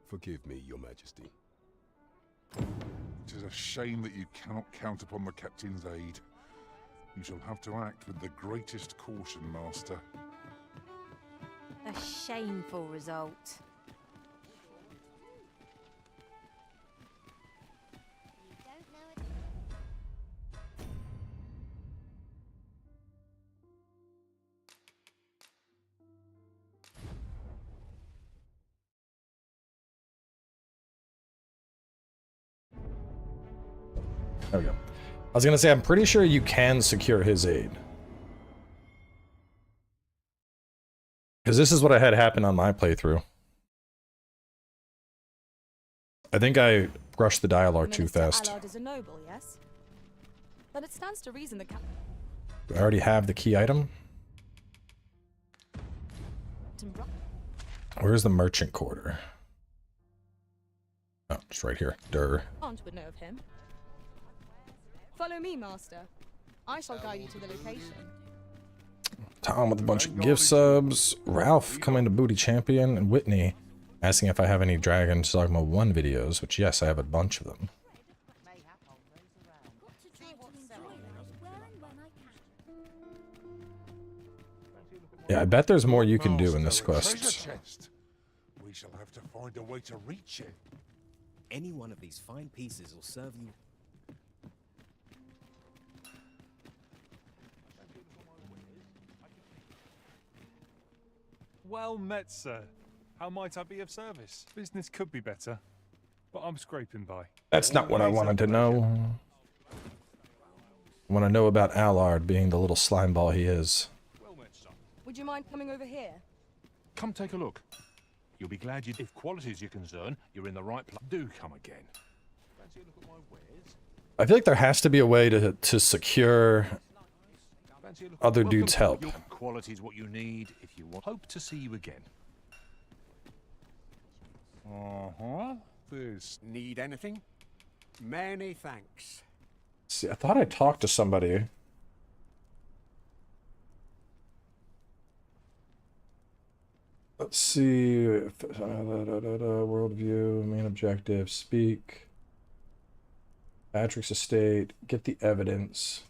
S15: Forgive me, Your Majesty.
S2: It is a shame that you cannot count upon the captain's aid. You shall have to act with the greatest caution, Master.
S3: A shameful result.
S1: There we go. I was gonna say, I'm pretty sure you can secure his aid. Because this is what I had happen on my playthrough. I think I rushed the dialogue too fast.
S12: Allard is a noble, yes? But it stands to reason that
S1: Do I already have the key item? Where's the merchant quarter? Oh, it's right here. Durr.
S12: Aunt would know of him. Follow me, master. I shall guide you to the location.
S1: Tom with a bunch of gift subs. Ralph coming to Booty Champion. And Whitney asking if I have any Dragon Dogma 1 videos, which yes, I have a bunch of them. Yeah, I bet there's more you can do in this quest.
S2: We shall have to find a way to reach it.
S14: Any one of these fine pieces will serve you.
S16: Well met, sir. How might I be of service? Business could be better, but I'm scraping by.
S1: That's not what I wanted to know. I want to know about Allard being the little slime ball he is.
S12: Would you mind coming over here?
S16: Come take a look. You'll be glad you... If quality's your concern, you're in the right place. Do come again. Fancy a look at my wares?
S1: I feel like there has to be a way to secure other dudes' help.
S16: Quality's what you need if you want. Hope to see you again.
S2: This.
S5: Need anything? Many thanks.
S1: See, I thought I talked to somebody. Let's see. Worldview, main objective, speak. Patrick's estate, get the evidence.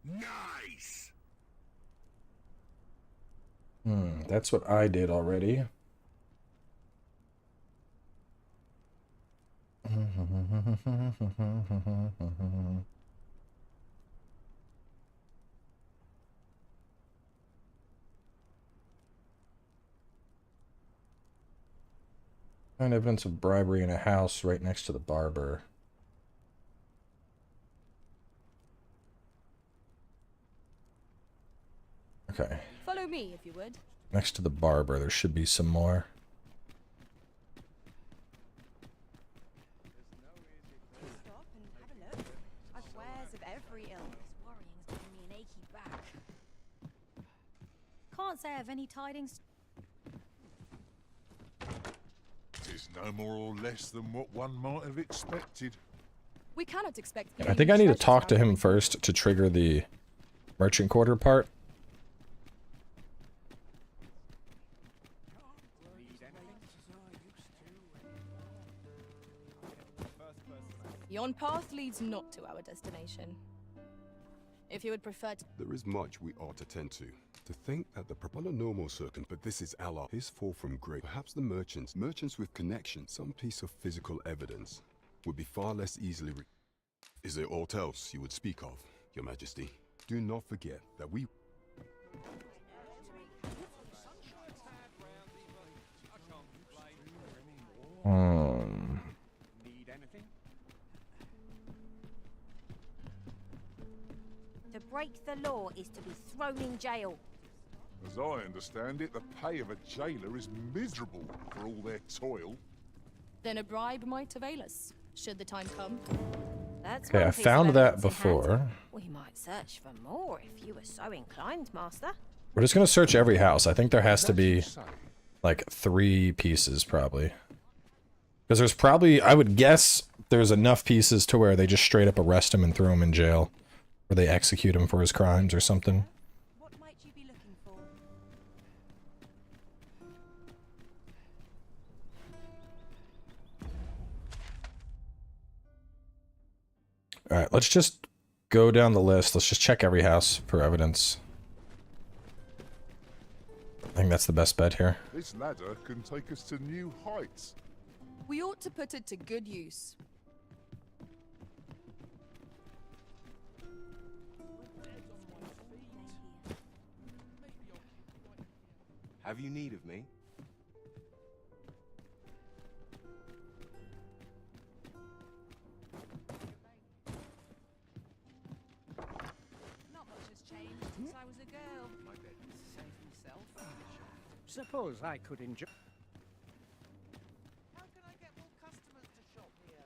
S2: Nice.
S1: That's what I did already. Find evidence of bribery in a house right next to the barber. Okay.
S12: Follow me, if you would.
S1: Next to the barber, there should be some more.
S3: Stop and have a look. I've wares of every ilk. Worrying's giving me an achy back. Can't say I've any tidings.
S2: It's no more or less than what one might have expected.
S12: We cannot expect.
S1: I think I need to talk to him first to trigger the merchant quarter part.
S12: Yon path leads not to our destination. If you would prefer to...
S15: There is much we ought to tend to. To think that the normal circuit, but this is Allard. His fall from great. Perhaps the merchants with connections, some piece of physical evidence, would be far less easily. Is there aught else you would speak of, Your Majesty? Do not forget that we.
S5: Need anything?
S3: To break the law is to be thrown in jail.
S2: As I understand it, the pay of a jailer is miserable for all their toil.
S12: Then a bribe might avail us, should the time come.
S3: That's
S1: Okay,
S3: one
S1: I
S3: piece of
S1: found that
S3: evidence in
S1: before.
S3: hand. We might search for more if you were so inclined, Master.
S1: We're just gonna search every house. I think there has to be like 3 pieces probably. Because there's probably, I would guess there's enough pieces to where they just straight up arrest him and throw him in jail. Or they execute him for his crimes or something.
S3: What might you be looking for?
S1: Alright, let's just go down the list. Let's just check every house for evidence. I think that's the best bet here.
S2: This ladder can take us to new heights.
S12: We ought to put it to good use.
S15: Have you need of me?
S10: Not much has changed since I was a girl. Save myself.
S17: Suppose I could enjoy.
S10: How can I get more customers to shop here?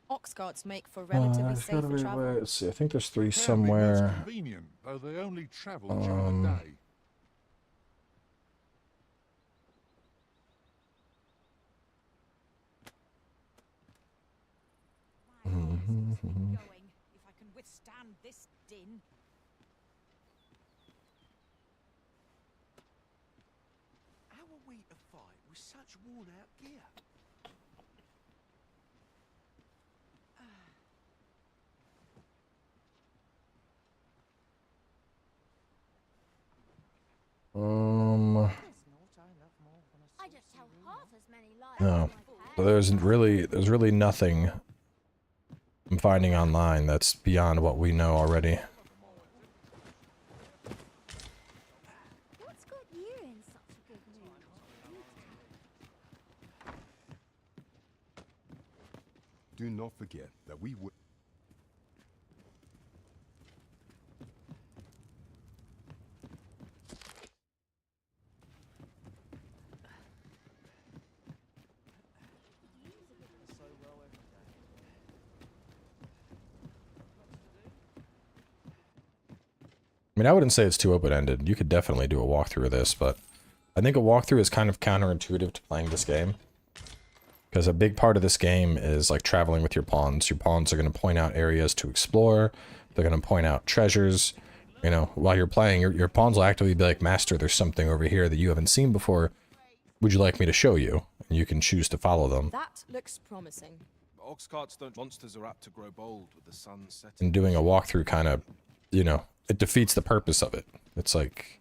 S12: Ox carts make for relatively
S1: There's gotta
S12: safer
S1: be a
S12: travel.
S1: way. Let's see. I think there's 3
S2: Apparently that's
S1: somewhere.
S2: convenient, though they only travel during the day.
S3: Going, if I can withstand this din.
S5: How are we to fight with such worn-out gear?
S3: I just tell half as many lies.
S1: No. So there's really nothing I'm finding online that's beyond what we know already.
S6: What's got you in such a good mood?
S15: Do not forget that we would.
S1: I mean, I wouldn't say it's too open-ended. You could definitely do a walkthrough of this, but I think a walkthrough is kind of counterintuitive to playing this game. Because a big part of this game is like traveling with your pawns. Your pawns are going to point out areas to explore. They're going to point out treasures. You know, while you're playing, your pawns will actively be like, Master, there's something over here that you haven't seen before. Would you like me to show you? And you can choose to follow them.
S12: That looks promising.
S14: Ox carts don't. Monsters are apt to grow bold with the sun setting.
S1: And doing a walkthrough kind of, you know, it defeats the purpose of it. It's like,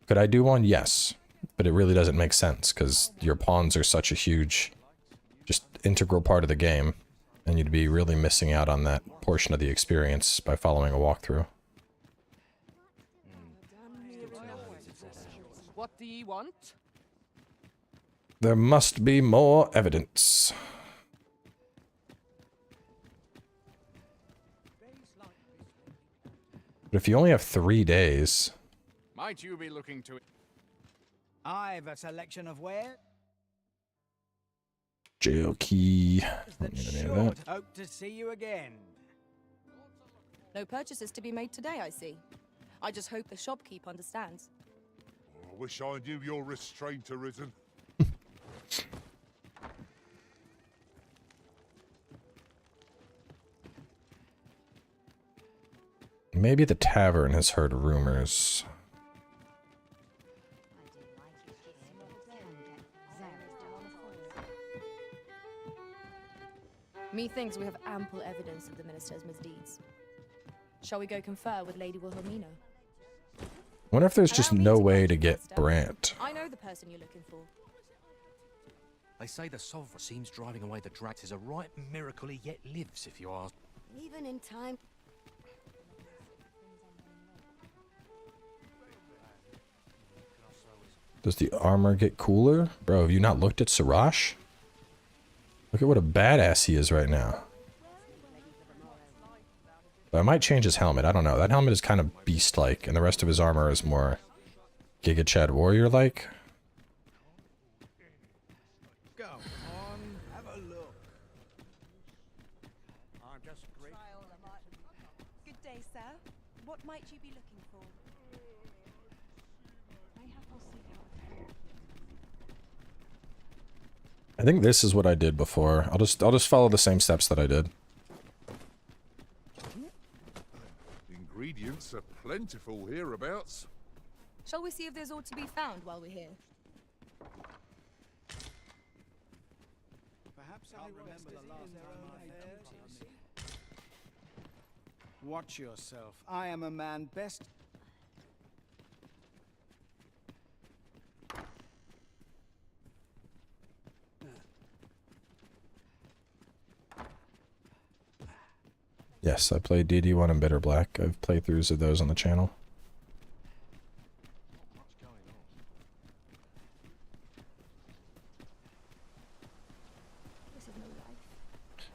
S1: could I do one? Yes. But it really doesn't make sense because your pawns are such a huge, just integral part of the game. And you'd be really missing out on that portion of the experience by following a walkthrough.
S13: What do ye want?
S1: There must be more evidence. But if you only have 3 days...
S14: Might you be looking to...
S17: I've a selection of where.
S1: Jail key. Don't need any of that.
S17: Hope to see you again.
S12: No purchases to be made today, I see. I just hope the shopkeep understands.
S2: I wish I knew your restraint, Arisen.
S1: Maybe the tavern has heard rumors.
S12: Methinks we have ample evidence of the minister's misdeeds. Shall we go confer with Lady Wilhelmina?
S1: Wonder if there's just no way to get Brant.
S12: I know the person you're looking for.
S11: They say the Sovereign seems driving away the drags is a right miracle he yet lives, if you ask.
S10: Even in time.
S1: Does the armor get cooler? Bro, have you not looked at Sarash? Look at what a badass he is right now. But I might change his helmet. I don't know. That helmet is kind of beast-like, and the rest of his armor is more Giga Chad Warrior-like.
S17: Go on, have a look. I'm just grateful.
S10: Good day, sir. What might you be looking for?
S1: I think this is what I did before. I'll just follow the same steps that I did.
S2: Ingredients are plentiful hereabouts.
S12: Shall we see if there's aught to be found while we're here?
S17: Perhaps I remember the last time I fared. Watch yourself. I am a man best.
S1: Yes, I played DD1 and Bitter Black. I've playthroughs of those on the channel.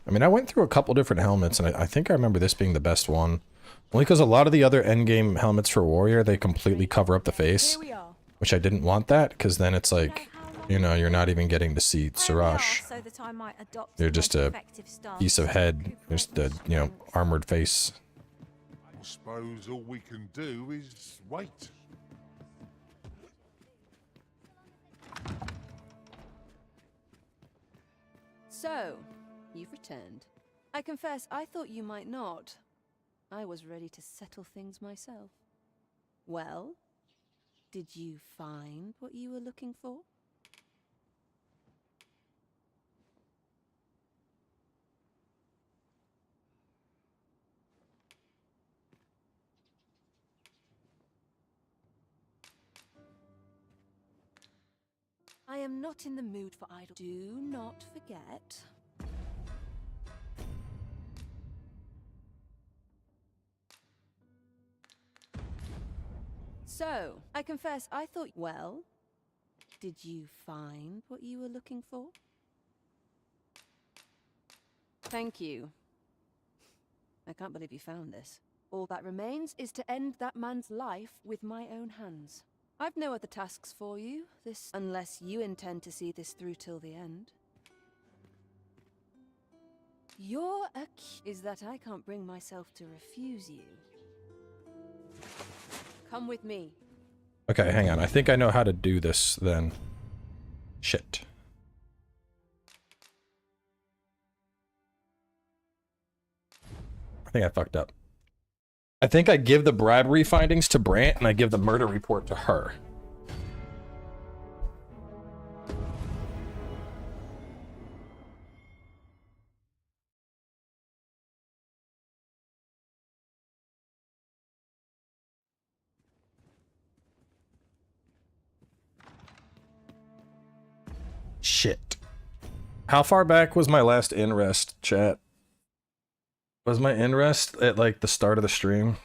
S1: I mean, I went through a couple different helmets, and I think I remember this being the best one. Only because a lot of the other endgame helmets for Warrior, they completely cover up the face. Which I didn't want that, because then it's like, you know, you're not even getting to see Sash. You're just a piece of head, just a, you know, armored face.
S2: I suppose all we can do is wait.
S10: So, you've returned. I confess, I thought you might not. I was ready to settle things myself. Well, did you find what you were looking for? I am not in the mood for idle. Do not forget. So, I confess, I thought... Well, did you find what you were looking for? Thank you. I can't believe you found this. All that remains is to end that man's life with my own hands. I've no other tasks for you, unless you intend to see this through till the end. You're a... is that I can't bring myself to refuse you. Come with me.
S1: Okay, hang on. I think I know how to do this then. Shit. I think I fucked up. I think I give the bribery findings to Brant and I give the murder report to her. Shit. How far back was my last in-rest, chat? Was my in-rest at, like, the start of the stream?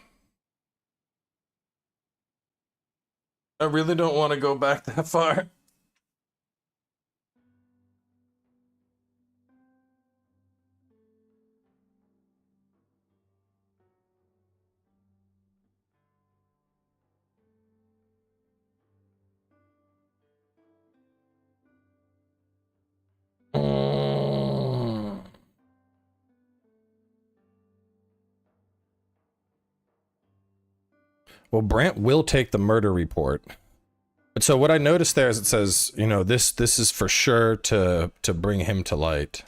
S1: I really don't want to go back that far. Well, Brant will take the murder report. But so what I noticed there is it says, you know, this is for sure to bring him to light.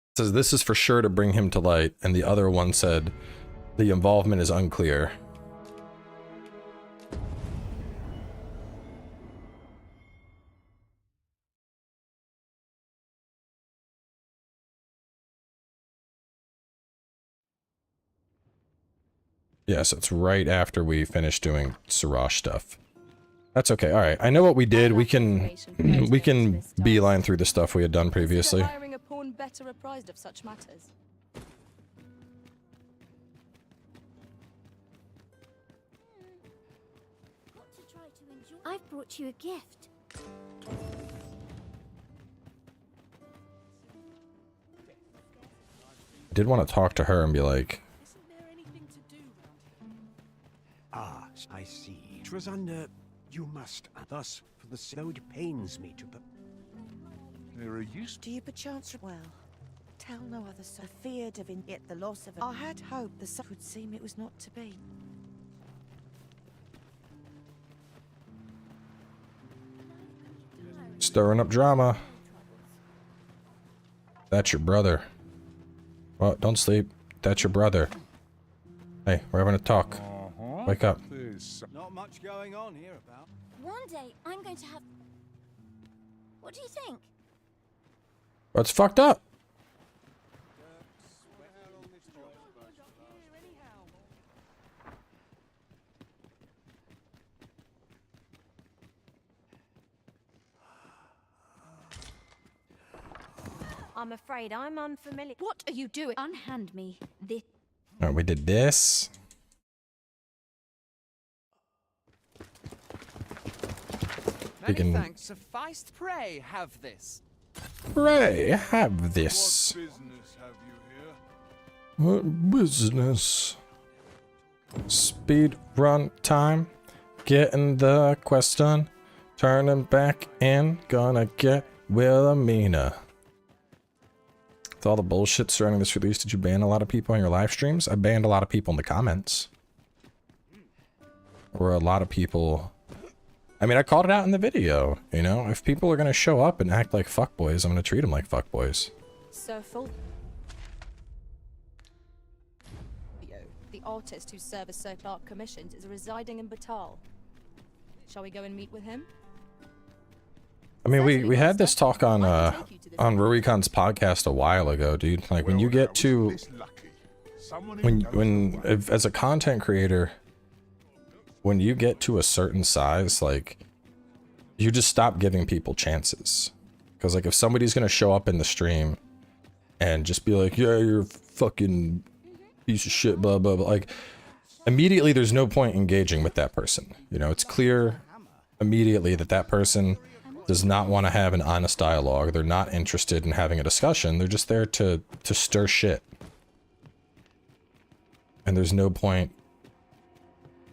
S1: It says this is for sure to bring him to light, and the other one said the involvement is unclear. Yes, it's right after we finish doing Sash stuff. That's okay. All right, I know what we did. We can beeline through the stuff we had done previously.
S12: Hiring a pawn better apprised of such matters.
S6: I've brought you a gift.
S1: I did want to talk to her and be like,
S5: Ah, I see. Trasanda, you must. Thus, for the slow, it pains me to.
S2: There are use.
S8: Do you perchance? Well, tell no other. So feared of yet the loss of. I had hoped the sun would seem it was not to be.
S1: stirring up drama. That's your brother. Well, don't sleep. That's your brother. Hey, we're having a talk. Wake up.
S17: Not much going on here about.
S6: One day I'm going to have. What do you think?
S1: What's fucked up?
S3: I'm afraid I'm unfamiliar.
S6: What are you doing? Unhand me this.
S1: All right, we did this.
S4: Many thanks. Suffice pray have this.
S1: Pray have this. What business? Speed run time. Getting the quest done. Turning back in. Gonna get Wilhelmina. With all the bullshit surrounding this release, did you ban a lot of people on your live streams? I banned a lot of people in the comments. Or a lot of people... I mean, I called it out in the video, you know? If people are gonna show up and act like fuckboys, I'm gonna treat them like fuckboys.
S12: So full. The artist whose service Sir Clark commissioned is residing in Batal. Shall we go and meet with him?
S1: I mean, we had this talk on Rurikon's podcast a while ago, dude. Like, when you get to... as a content creator... When you get to a certain size, like, you just stop giving people chances. Because, like, if somebody's gonna show up in the stream and just be like, yeah, you're a fucking piece of shit, blah, blah, blah, like, immediately there's no point engaging with that person. You know, it's clear immediately that that person does not want to have an honest dialogue. They're not interested in having a discussion. They're just there to stir shit. And there's no point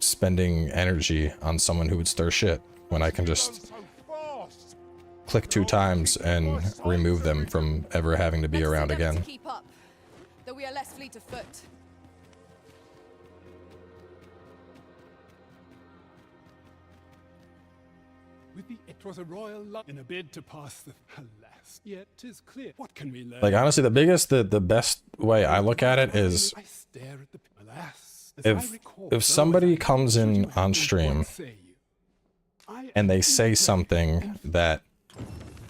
S1: spending energy on someone who would stir shit when I can just click 2 times and remove them from ever having to be around again.
S12: Keep up, though we are less fleet of foot.
S9: It was a royal in a bid to pass the... Alas, yet 'tis clear. What can we learn?
S1: Like, honestly, the best way I look at it is...
S9: I stare at the... Alas.
S1: If somebody comes in on stream and they say something that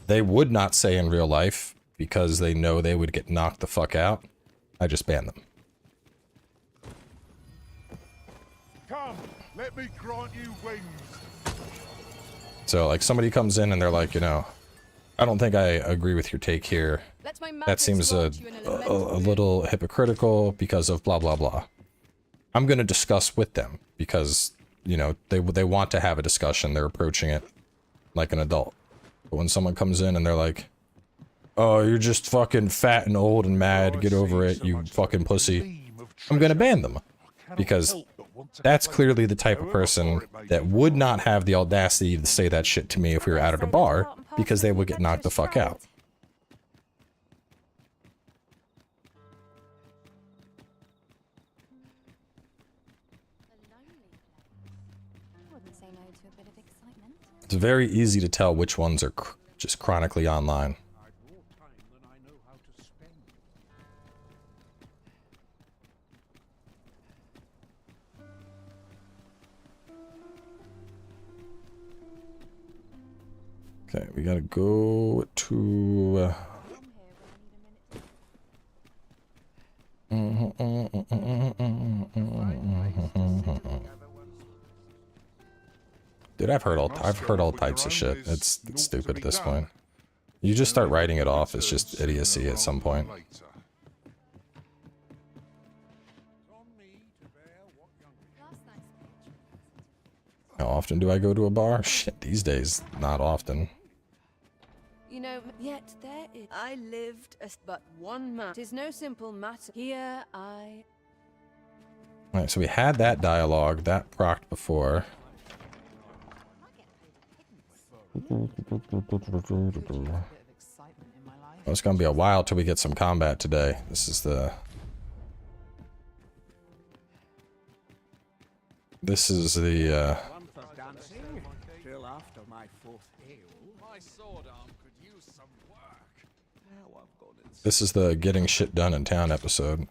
S1: they would not say in real life because they know they would get knocked the fuck out, I just ban them.
S2: Come, let me grant you wings.
S1: So, like, somebody comes in and they're like, you know, I don't think I agree with your take here. That seems a little hypocritical because of blah blah blah. I'm going to discuss with them because, you know, they want to have a discussion. They're approaching it like an adult. But when someone comes in and they're like, oh, you're just fucking fat and old and mad, get over it, you fucking pussy, I'm going to ban them. Because that's clearly the type of person that would not have the audacity to say that shit to me if we were out at a bar, because they would get knocked the fuck out. It's very easy to tell which ones are just chronically online. Okay, we gotta go to... Dude, I've heard all types of shit. It's stupid at this point. You just start writing it off as just idiocy at some point. How often do I go to a bar? Shit, these days, not often.
S10: You know, yet there is... I lived as but one man. 'Tis no simple matter. Here I...
S1: Alright, so we had that dialogue, that procced before. Well, it's gonna be a while till we get some combat today. This is the... This is the getting shit done in town episode.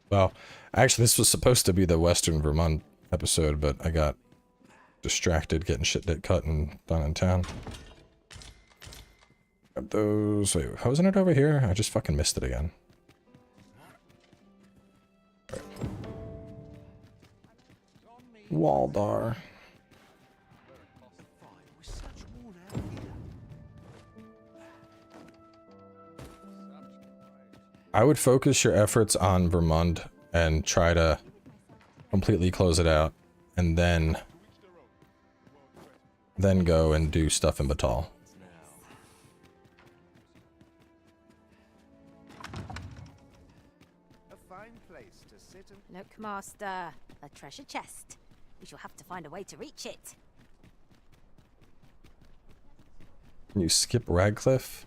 S1: Well, actually this was supposed to be the Western Vermund episode, but I got distracted getting shit cut and done in town. Grab those. Wait, wasn't it over here? I just fucking missed it again. Right. Waldar. I would focus your efforts on Vermund and try to completely close it out, and then go and do stuff in Batal.
S17: A fine place to sit and
S3: Look, Master, a treasure chest. We shall have to find a way to reach it.
S1: Can you skip Radcliffe?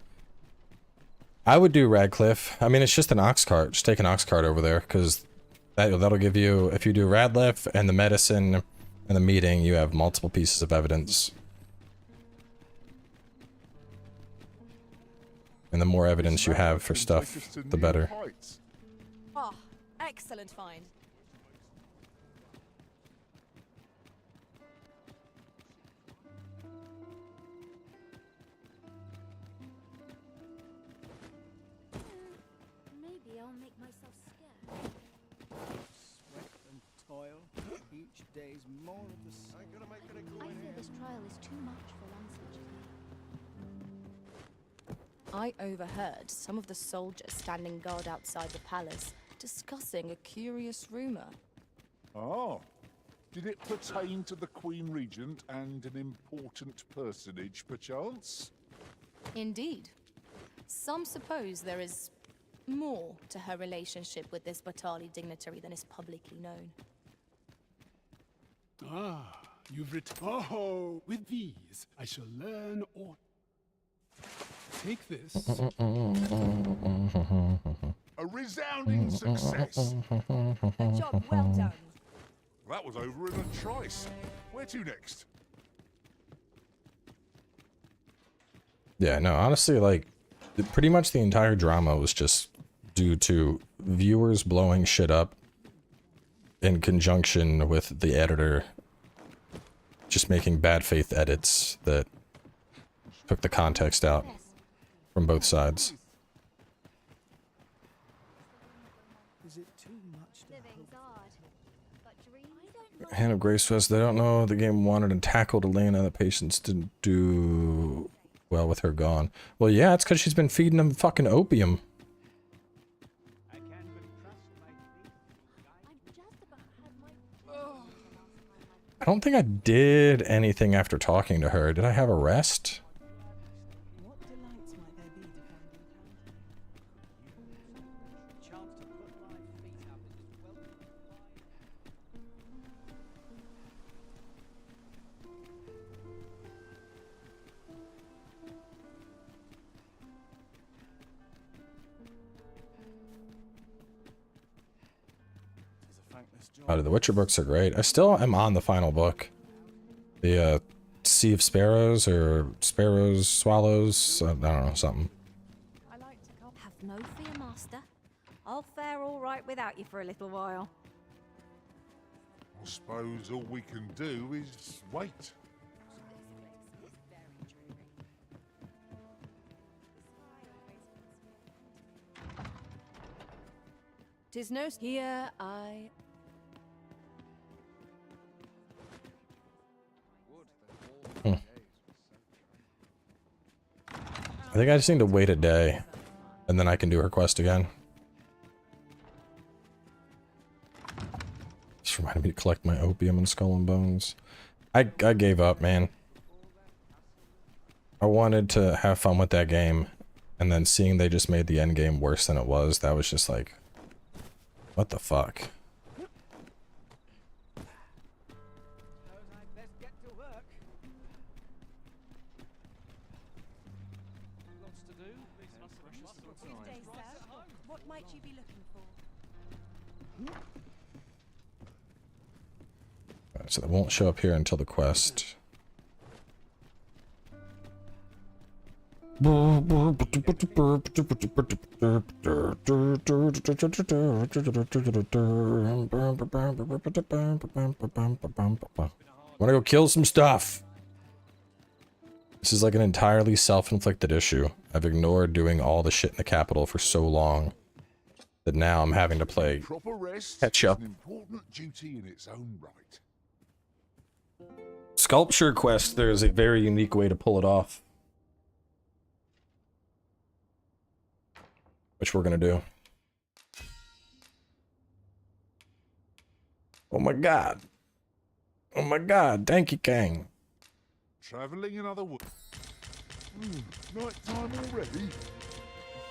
S1: I would do Radcliffe. I mean, it's just an ox cart. Just take an ox cart over there, because that'll give you, if you do Radcliffe and the medicine and the meeting, you have multiple pieces of evidence. And the more evidence you have for stuff, the better.
S12: Oh, excellent find.
S6: Maybe I'll make myself scarce.
S17: sweat and toil. Each day's more of the same. I'm gonna make it a go
S6: I fear this trial is too much for one such as me.
S12: I overheard some of the soldiers standing guard outside the palace discussing a curious rumor.
S2: Oh. Did it pertain to the Queen Regent and an important personage, perchance?
S12: Indeed. Some suppose there is more to her relationship with this Batali dignitary than is publicly known.
S9: Ah, you've written. Oh, with these, I shall learn or take this.
S2: A resounding success.
S12: A job well done.
S2: That was over in a trice. Where to next?
S1: Yeah, no, honestly, like, pretty much the entire drama was just due to viewers blowing shit up in conjunction with the editor just making bad faith edits that took the context out from both sides.
S17: Is it too much to
S1: Hand of Grace says they don't know the game wanted and tackled Elena. The patients didn't do well with her gone. Well, yeah, it's because she's been feeding them fucking opium. I don't think I did anything after talking to her. Did I have a rest?
S17: What delights might there be to find in chance to put my feet up is welcome.
S1: Oh, the Witcher books are great. I still am on the final book. The Sea of Sparrows, or Sparrows, Swallows, I don't know, something.
S3: Have no fear, Master. I'll fare all right without you for a little while.
S2: I suppose all we can do is wait.
S10: Tis no here I.
S1: I think I just need to wait a day, and then I can do her quest again. Just reminded me to collect my opium and skull and bones. I gave up, man. I wanted to have fun with that game, and then seeing they just made the end game worse than it was, that was just like, what the fuck?
S10: What might you be looking for?
S1: So that won't show up here until the quest. Wanna go kill some stuff. This is like an entirely self-inflicted issue. I've ignored doing all the shit in the capital for so long that now I'm having to play catch up.
S2: An important duty in its own right.
S1: Sculpture quest, there is a very unique way to pull it off, which we're gonna do. Oh my god. Oh my god, Danky Kang.
S2: Traveling in other words. Night time already?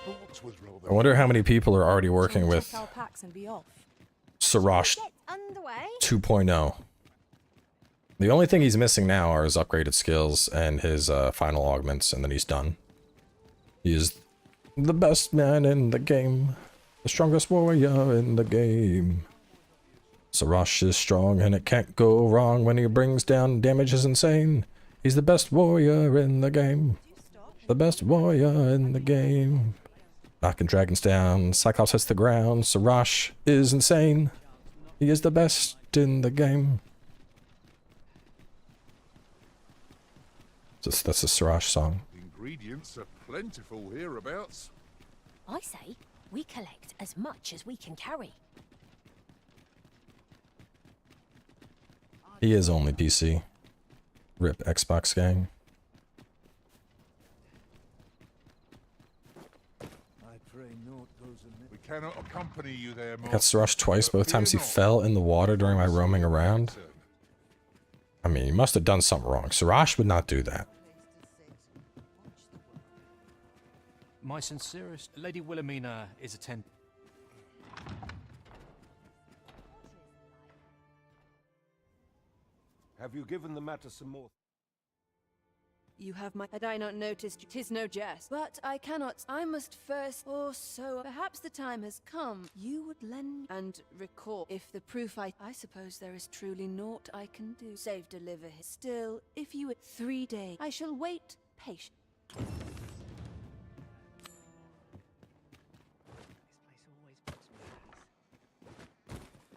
S2: Thought was rather.
S1: I wonder how many people are already working with
S12: Check our packs and be off.
S1: Sarash
S3: Underway.
S1: 2.0. The only thing he's missing now are his upgraded skills and his final augments, and then he's done. He is the best man in the game. The strongest warrior in the game. Sarash is strong and it can't go wrong. When he brings down damage is insane. He's the best warrior in the game. The best warrior in the game. Knocking dragons down. Cyclops hits the ground. Sarash is insane. He is the best in the game. That's a Sarash song.
S2: Ingredients are plentiful hereabouts.
S3: I say we collect as much as we can carry.
S1: He is only PC. RIP Xbox gang.
S2: We cannot accompany you there,
S1: I got Sarash twice, both times he fell in the water during my roaming around. I mean, he must have done something wrong. Sarash would not do that.
S11: My sincerest, Lady Wilhelmina is attend.
S5: Have you given the matter some more?
S10: You have my... Had I not noticed, 'tis no jest. But I cannot... I must first... Or so... Perhaps the time has come. You would lend... And recall... If the proof I suppose there is truly naught I can do. Save deliver his... Still, if you... 3 days... I shall wait patient.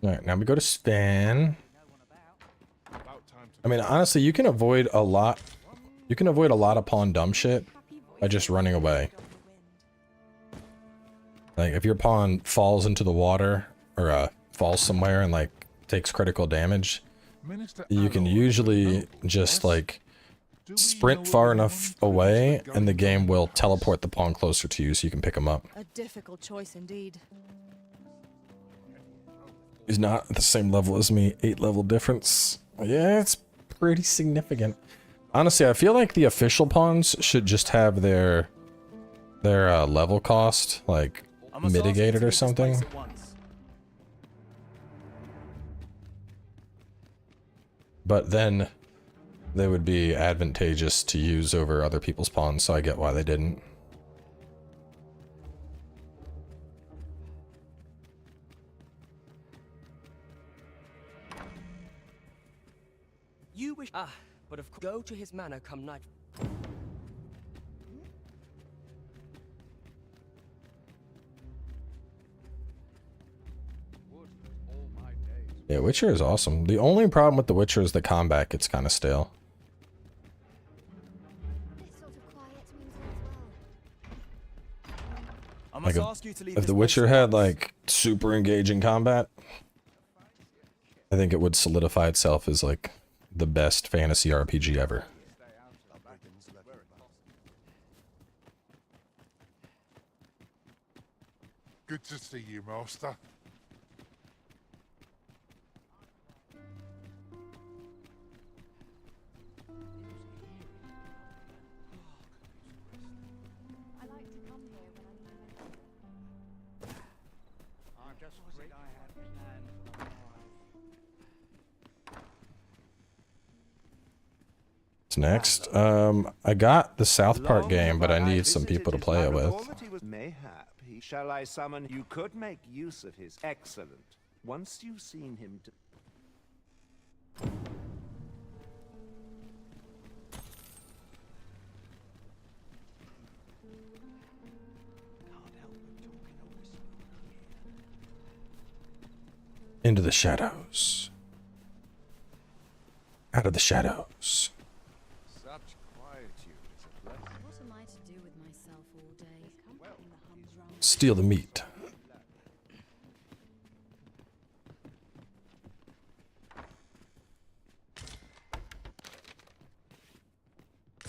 S1: Alright, now we go to Span. I mean, honestly, you can avoid a lot. You can avoid a lot of pawn dumb shit by just running away. Like, if your pawn falls into the water, or falls somewhere and, like, takes critical damage, you can usually just, like, sprint far enough away, and the game will teleport the pawn closer to you so you can pick him up.
S12: A difficult choice indeed.
S1: He's not at the same level as me. 8 level difference. Yeah, it's pretty significant. Honestly, I feel like the official pawns should just have their level cost, like, mitigated or something. But then they would be advantageous to use over other people's pawns, so I get why they didn't.
S13: You wish... Ah, but of course... Go to his manor come night...
S1: Yeah, Witcher is awesome. The only problem with The Witcher is the combat gets kind of stale. Like if The Witcher had like super engaging combat, I think it would solidify itself as like the best fantasy RPG ever.
S2: Good to see you, Master.
S1: What's next? I got the South Park game, but I need some people to play it with.
S18: Mayhap, shall I summon? You could make use of his excellent. Once you've seen him.
S1: Into the shadows. Out of the shadows.
S18: Such quietude is a blessing.
S19: What am I to do with myself all day?
S1: Steal the meat.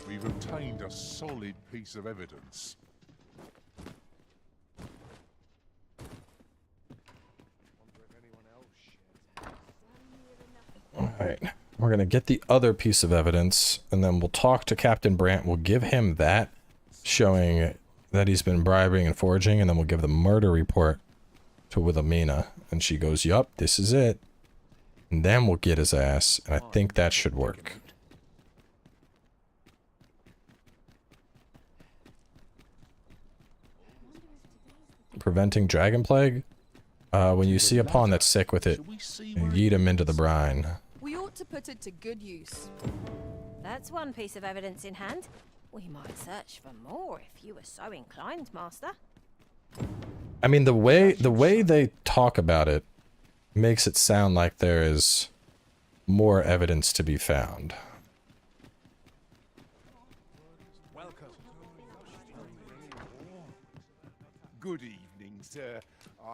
S2: We've obtained a solid piece of evidence.
S1: Alright, we're gonna get the other piece of evidence, and then we'll talk to Captain Brandt. We'll give him that, showing that he's been bribing and forging, and then we'll give the murder report to Wilhelmina. And she goes, yup, this is it. And then we'll get his ass, and I think that should work. Preventing dragon plague? When you see a pawn that's sick with it, yeet him into the brine.
S12: We ought to put it to good use.
S3: That's one piece of evidence in hand. We might search for more if you were so inclined, Master.
S1: I mean, the way they talk about it makes it sound like there is more evidence to be found.
S2: Good evening, sir.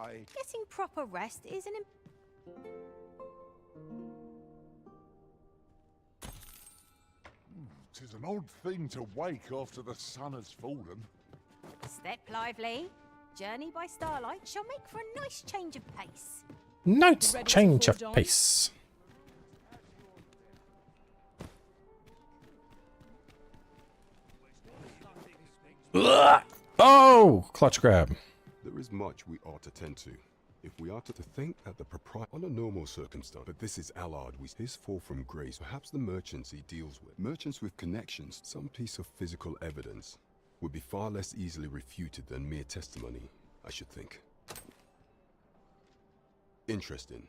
S3: Getting proper rest is an
S2: Tis an odd thing to wake after the sun has fallen.
S3: Step lively. Journey by starlight shall make for a nice change of pace.
S1: Nice change of pace. Ugh! Oh! Clutch grab.
S15: There is much we ought to tend to. If we are to think that the proprietor on a normal circumstance, but this is Allard with his fall from grace, perhaps the merchants he deals with. Merchants with connections, some piece of physical evidence, would be far less easily refuted than mere testimony, I should think. Interesting.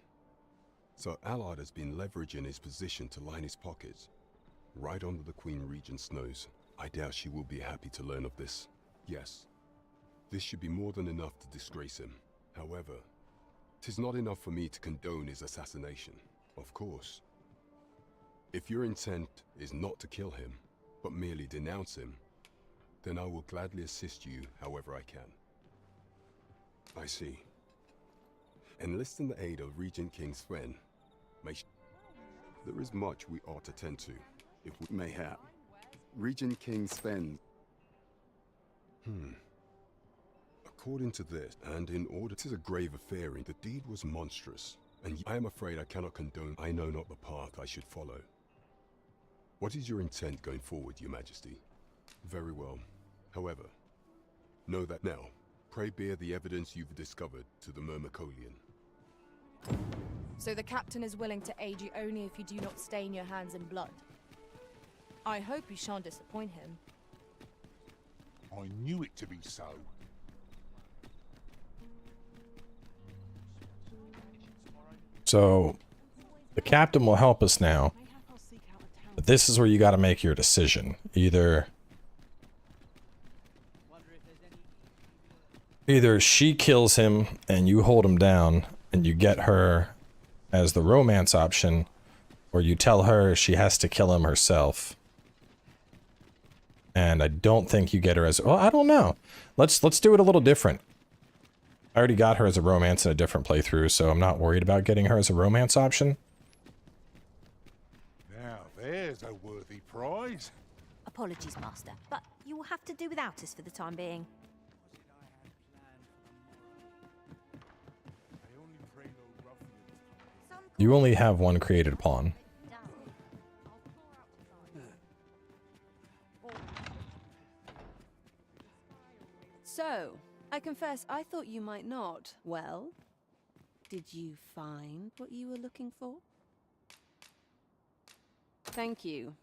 S15: So Allard has been leveraging his position to line his pockets, right under the Queen Regent's nose. I doubt she will be happy to learn of this. Yes, this should be more than enough to disgrace him. However, 'tis not enough for me to condone his assassination, of course. If your intent is not to kill him, but merely denounce him, then I will gladly assist you however I can. I see. Enlisting the aid of Regent King's friend, there is much we ought to tend to, if we mayhap. Regent King Sven. According to this, and in order, 'tis a grave affair, the deed was monstrous, and I am afraid I cannot condone. I know not the path I should follow. What is your intent going forward, your majesty? Very well. However, know that now. Pray bear the evidence you've discovered to the Myrmicolian.
S12: So the captain is willing to aid you only if you do not stain your hands in blood. I hope you shan't disappoint him.
S2: I knew it to be so.
S1: So, the captain will help us now. But this is where you gotta make your decision. Either she kills him and you hold him down and you get her as the romance option, or you tell her she has to kill him herself. And I don't think you get her as, well, I don't know. Let's do it a little different. I already got her as a romance in a different playthrough, so I'm not worried about getting her as a romance option.
S2: Now there's a worthy prize.
S3: Apologies, Master, but you will have to do without us for the time being.
S1: You only have one created pawn.
S10: So, I confess I thought you might not. Well, did you find what you were looking for? Thank you.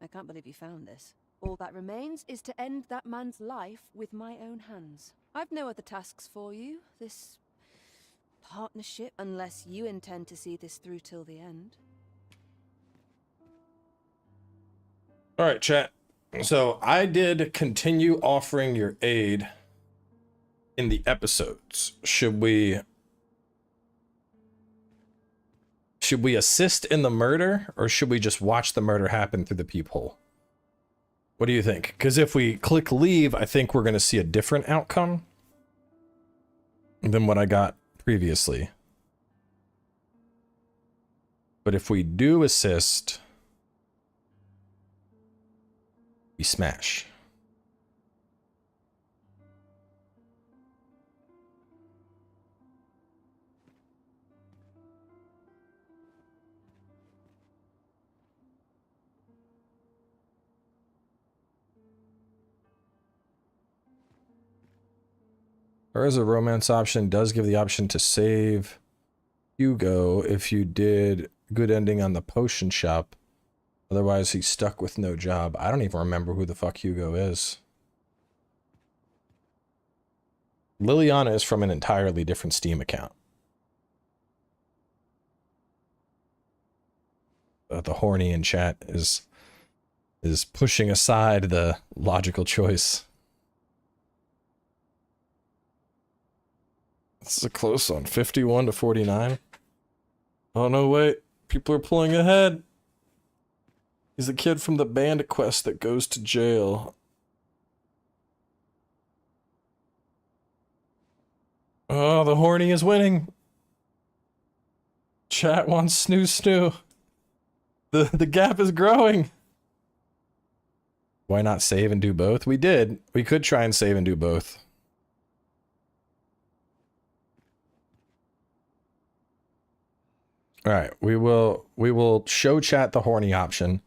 S10: I can't believe you found this. All that remains is to end that man's life with my own hands. I've no other tasks for you. This partnership, unless you intend to see this through till the end.
S1: Alright, chat. So, I did continue offering your aid in the episodes. Should we assist in the murder, or should we just watch the murder happen through the peephole? What do you think? Because if we click leave, I think we're going to see a different outcome than what I got previously. But if we do assist, we smash. There is a romance option. Does give the option to save Hugo if you did good ending on the potion shop. Otherwise, he's stuck with no job. I don't even remember who the fuck Hugo is. Liliana is from an entirely different Steam account. The horny in chat is pushing aside the logical choice. This is a close one. 51 to 49. Oh no, wait. People are pulling ahead. He's a kid from the bandit quest that goes to jail. Oh, the horny is winning. Chat wants snoo snoo. The gap is growing. Why not save and do both? We did. We could try and save and do both. All right, we will show chat the horny option,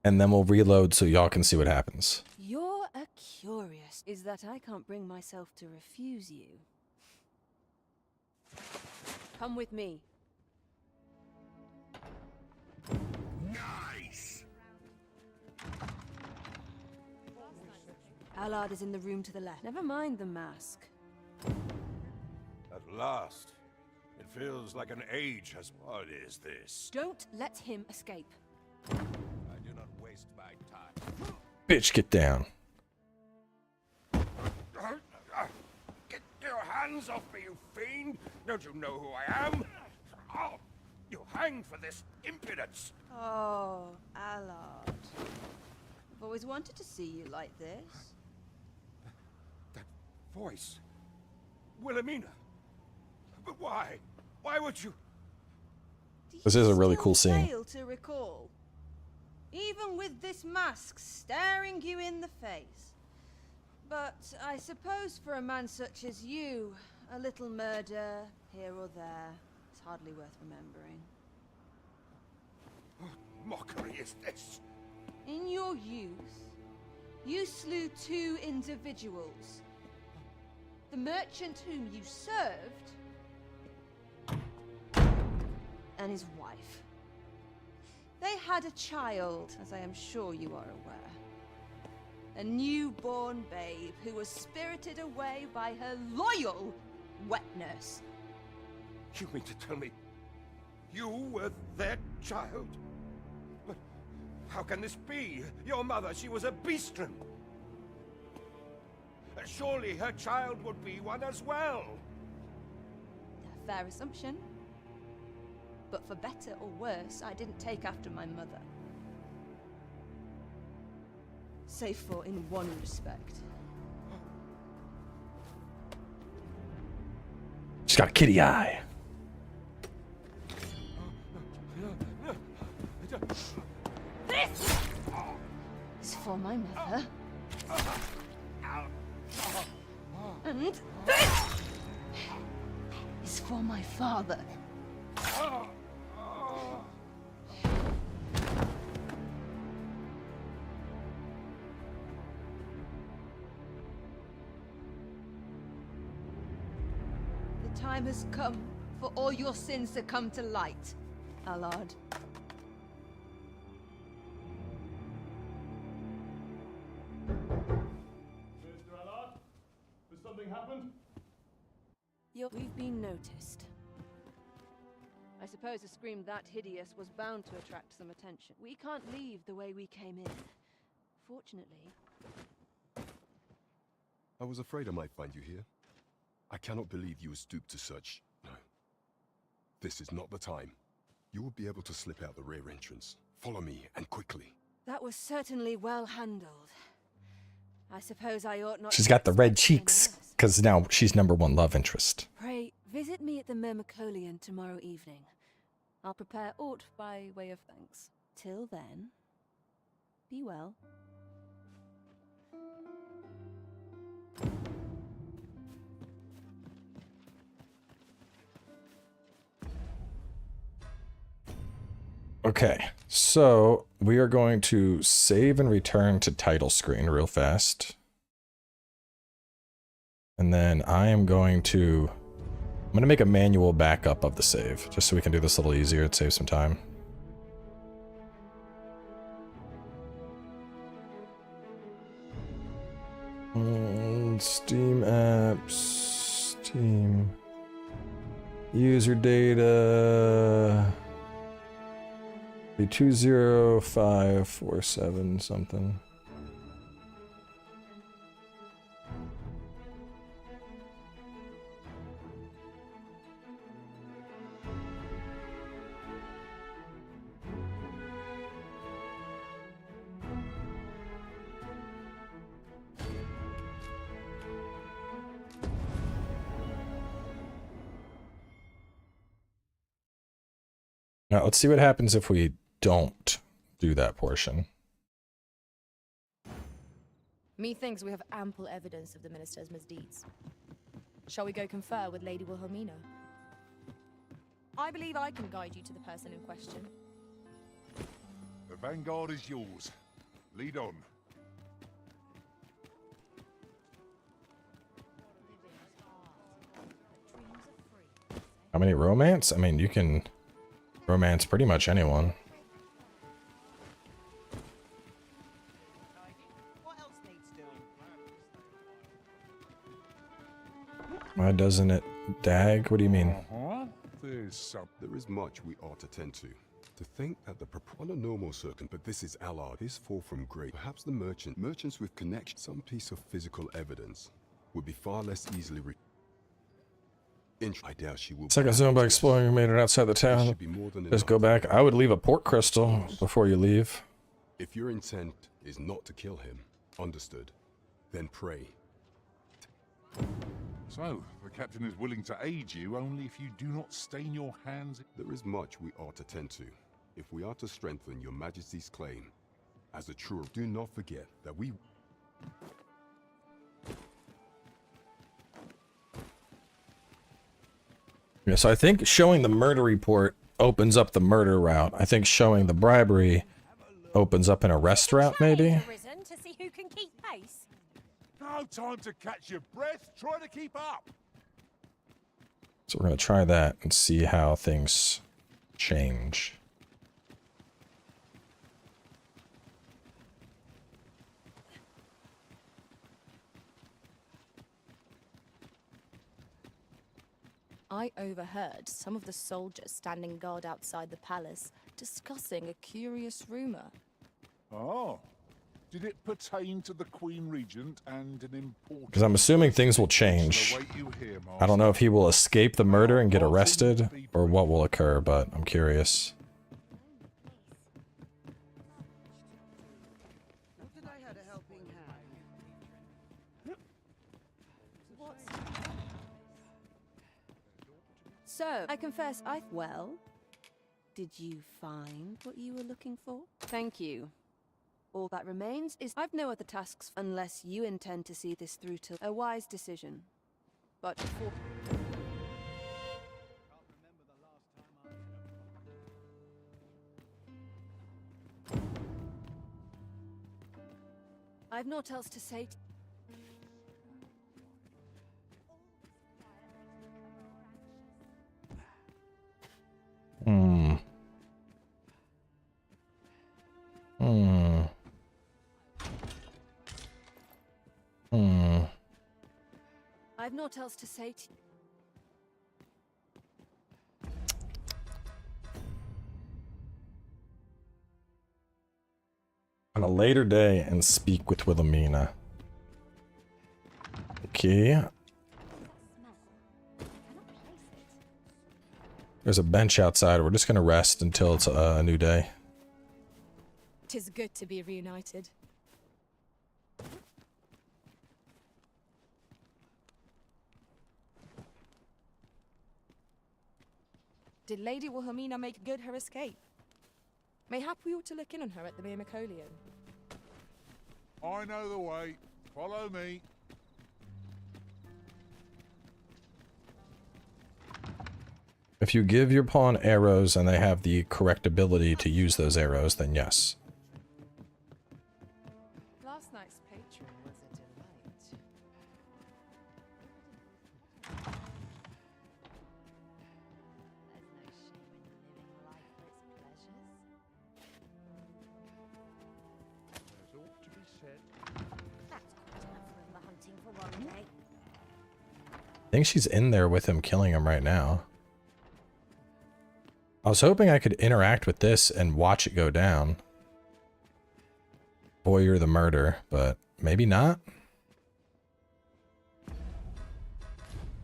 S1: and then we'll reload so y'all can see what happens.
S10: You're a curious. Is that I can't bring myself to refuse you. Come with me.
S5: Nice!
S10: Allard is in the room to the left. Never mind the mask.
S5: At last. It feels like an age has... What is this?
S10: Don't let him escape.
S5: I do not waste my time.
S1: Bitch, get down.
S5: Get your hands off me, you fiend! Don't you know who I am? Oh, you hang for this impudence!
S10: Oh, Allard. I've always wanted to see you like this.
S5: That voice. Wilhelmina. But why? Why would you?
S1: This is a really cool scene.
S10: Fail to recall. Even with this mask staring you in the face. But I suppose for a man such as you, a little murder here or there is hardly worth remembering.
S5: What mockery is this?
S10: In your youth, you slew 2 individuals. The merchant whom you served and his wife. They had a child, as I am sure you are aware. A newborn babe who was spirited away by her loyal wet nurse.
S5: You mean to tell me you were their child? But how can this be? Your mother, she was a beastren. Surely her child would be one as well.
S10: A fair assumption. But for better or worse, I didn't take after my mother. Save for in one respect.
S1: She's got a kitty eye.
S10: This is for my mother. And this is for my father. The time has come for all your sins to come to light, Allard.
S20: Mr. Allard, has something happened?
S10: We've been noticed. I suppose a scream that hideous was bound to attract some attention. We can't leave the way we came in. Fortunately.
S15: I was afraid I might find you here. I cannot believe you would stoop to such... No. This is not the time. You will be able to slip out the rear entrance. Follow me, and quickly.
S10: That was certainly well handled. I suppose I ought not...
S1: She's got the red cheeks, because now she's #1 love interest.
S10: Pray, visit me at the Myrmicolian tomorrow evening. I'll prepare aught by way of thanks. Till then, be well.
S1: Okay, so we are going to save and return to title screen real fast. And then I'm going to make a manual backup of the save, just so we can do this a little easier. It saves some time. Steam apps, Steam, user data, be 20547 something. Now, let's see what happens if we don't do that portion.
S12: Methinks we have ample evidence of the minister's misdeeds. Shall we go confer with Lady Wilhelmina? I believe I can guide you to the person in question.
S2: The vanguard is yours. Lead on.
S1: How many romance? I mean, you can romance pretty much anyone. Why doesn't it dag? What do you mean?
S15: There is much we ought to tend to. To think that the on a normal circuit, but this is Allard, is far from great. Perhaps the merchants with connection, some piece of physical evidence, would be far less easily I doubt she will.
S1: Second zone by exploring, you made it outside the town. Just go back. I would leave a port crystal before you leave.
S15: If your intent is not to kill him, understood, then pray.
S2: So, the captain is willing to aid you only if you do not stain your hands.
S15: There is much we ought to tend to. If we are to strengthen your majesty's claim, as a true, do not forget that we...
S1: Yeah, so I think showing the murder report opens up the murder route. I think showing the bribery opens up an arrest route, maybe?
S3: Arisen to see who can keep pace.
S2: No time to catch your breath. Try to keep up.
S1: So we're going to try that and see how things change.
S12: I overheard some of the soldiers standing guard outside the palace discussing a curious rumor.
S2: Oh. Did it pertain to the Queen Regent and an important...
S1: Because I'm assuming things will change. I don't know if he will escape the murder and get arrested, or what will occur, but I'm curious.
S10: So, I confess well, did you find what you were looking for? Thank you. All that remains is I've no other tasks unless you intend to see this through to a wise decision. But before... I've naught else to say. I've naught else to say to you.
S1: On a later day and speak with Wilhelmina. Okay. There's a bench outside. We're just gonna rest until it's a new day.
S12: 'Tis good to be reunited. Did Lady Wilhelmina make good her escape? Mayhap we ought to look in on her at the Myrmicolian.
S2: I know the way. Follow me.
S1: If you give your pawn arrows and they have the correct ability to use those arrows, then yes.
S7: Last night's patron was a delight.
S3: the hunting for one day.
S1: I think she's in there with him, killing him right now. I was hoping I could interact with this and watch it go down. Voyeur the murder, but maybe not.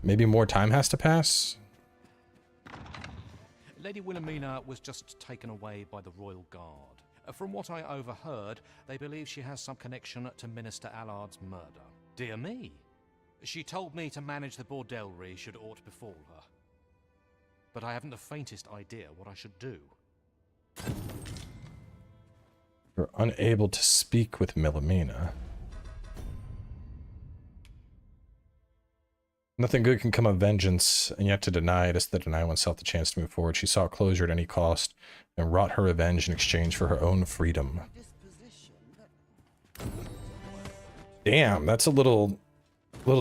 S1: Maybe more time has to pass?
S11: Lady Wilhelmina was just taken away by the Royal Guard. From what I overheard, they believe she has some connection to Minister Allard's murder. Dear me. She told me to manage the bordelry should aught befall her. But I haven't the faintest idea what I should do.
S1: You're unable to speak with Wilhelmina. Nothing good can come of vengeance, and yet to deny it is to deny oneself the chance to move forward. She sought closure at any cost, and wrought her revenge in exchange for her own freedom. Damn, that's a little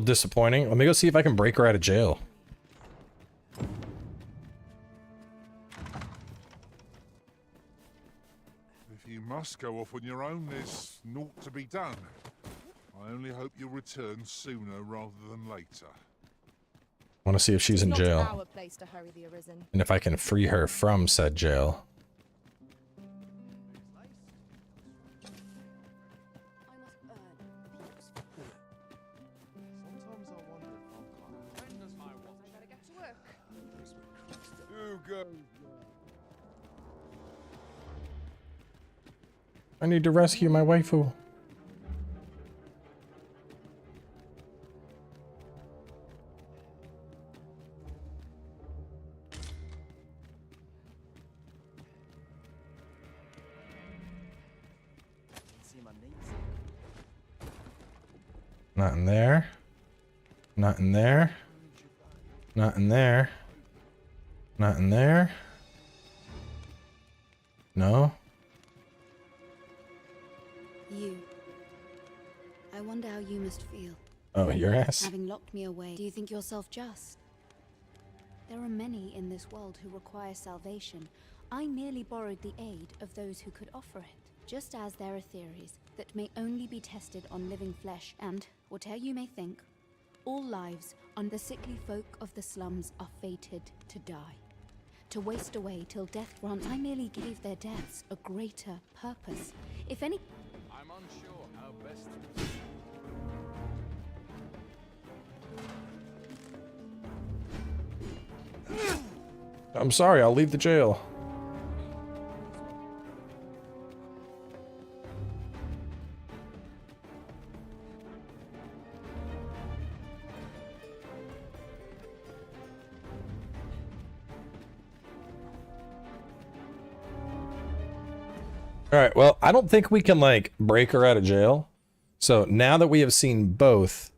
S1: disappointing. Let me go see if I can break her out of jail.
S2: If you must go off on your own, there's naught to be done. I only hope you'll return sooner rather than later.
S1: I want to see if she's in
S12: Not
S1: jail.
S12: our place to hurry the Arisen.
S1: And if I can free her from said jail. I need to rescue my waifu. Not in there. Not in there. Not in there. Not in there. No.
S6: You. I wonder how you must feel.
S1: Oh, your ass?
S6: Having locked me away, do you think yourself just? There are many in this world who require salvation. I merely borrowed the aid of those who could offer it. Just as there are theories that may only be tested on living flesh, and, whatever you may think, all lives on the sickly folk of the slums are fated to die. To waste away till death grants, I merely gave their deaths a greater purpose. If any...
S4: I'm unsure how best to...
S1: I'm sorry, I'll leave the jail. Alright, well, I don't think we can, like, break her out of jail. So, now that we have seen both,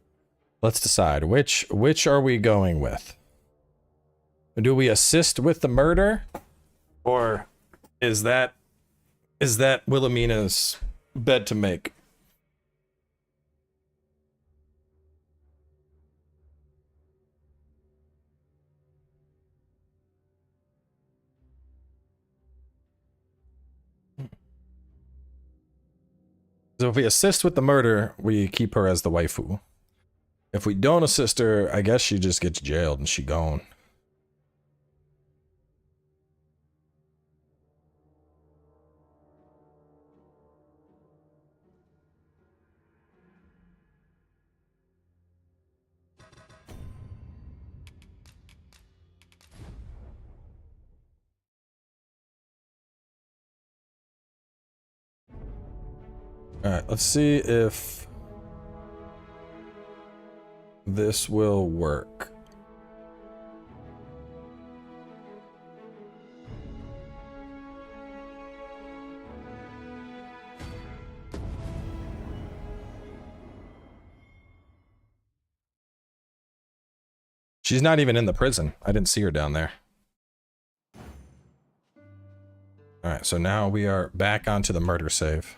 S1: let's decide. Which are we going with? Do we assist with the murder? Or is that Wilhelmina's bed to make? So if we assist with the murder, we keep her as the waifu. If we don't assist her, I guess she just gets jailed and she gone. Alright, let's see if this will work. She's not even in the prison. I didn't see her down there. Alright, so now we are back onto the murder save.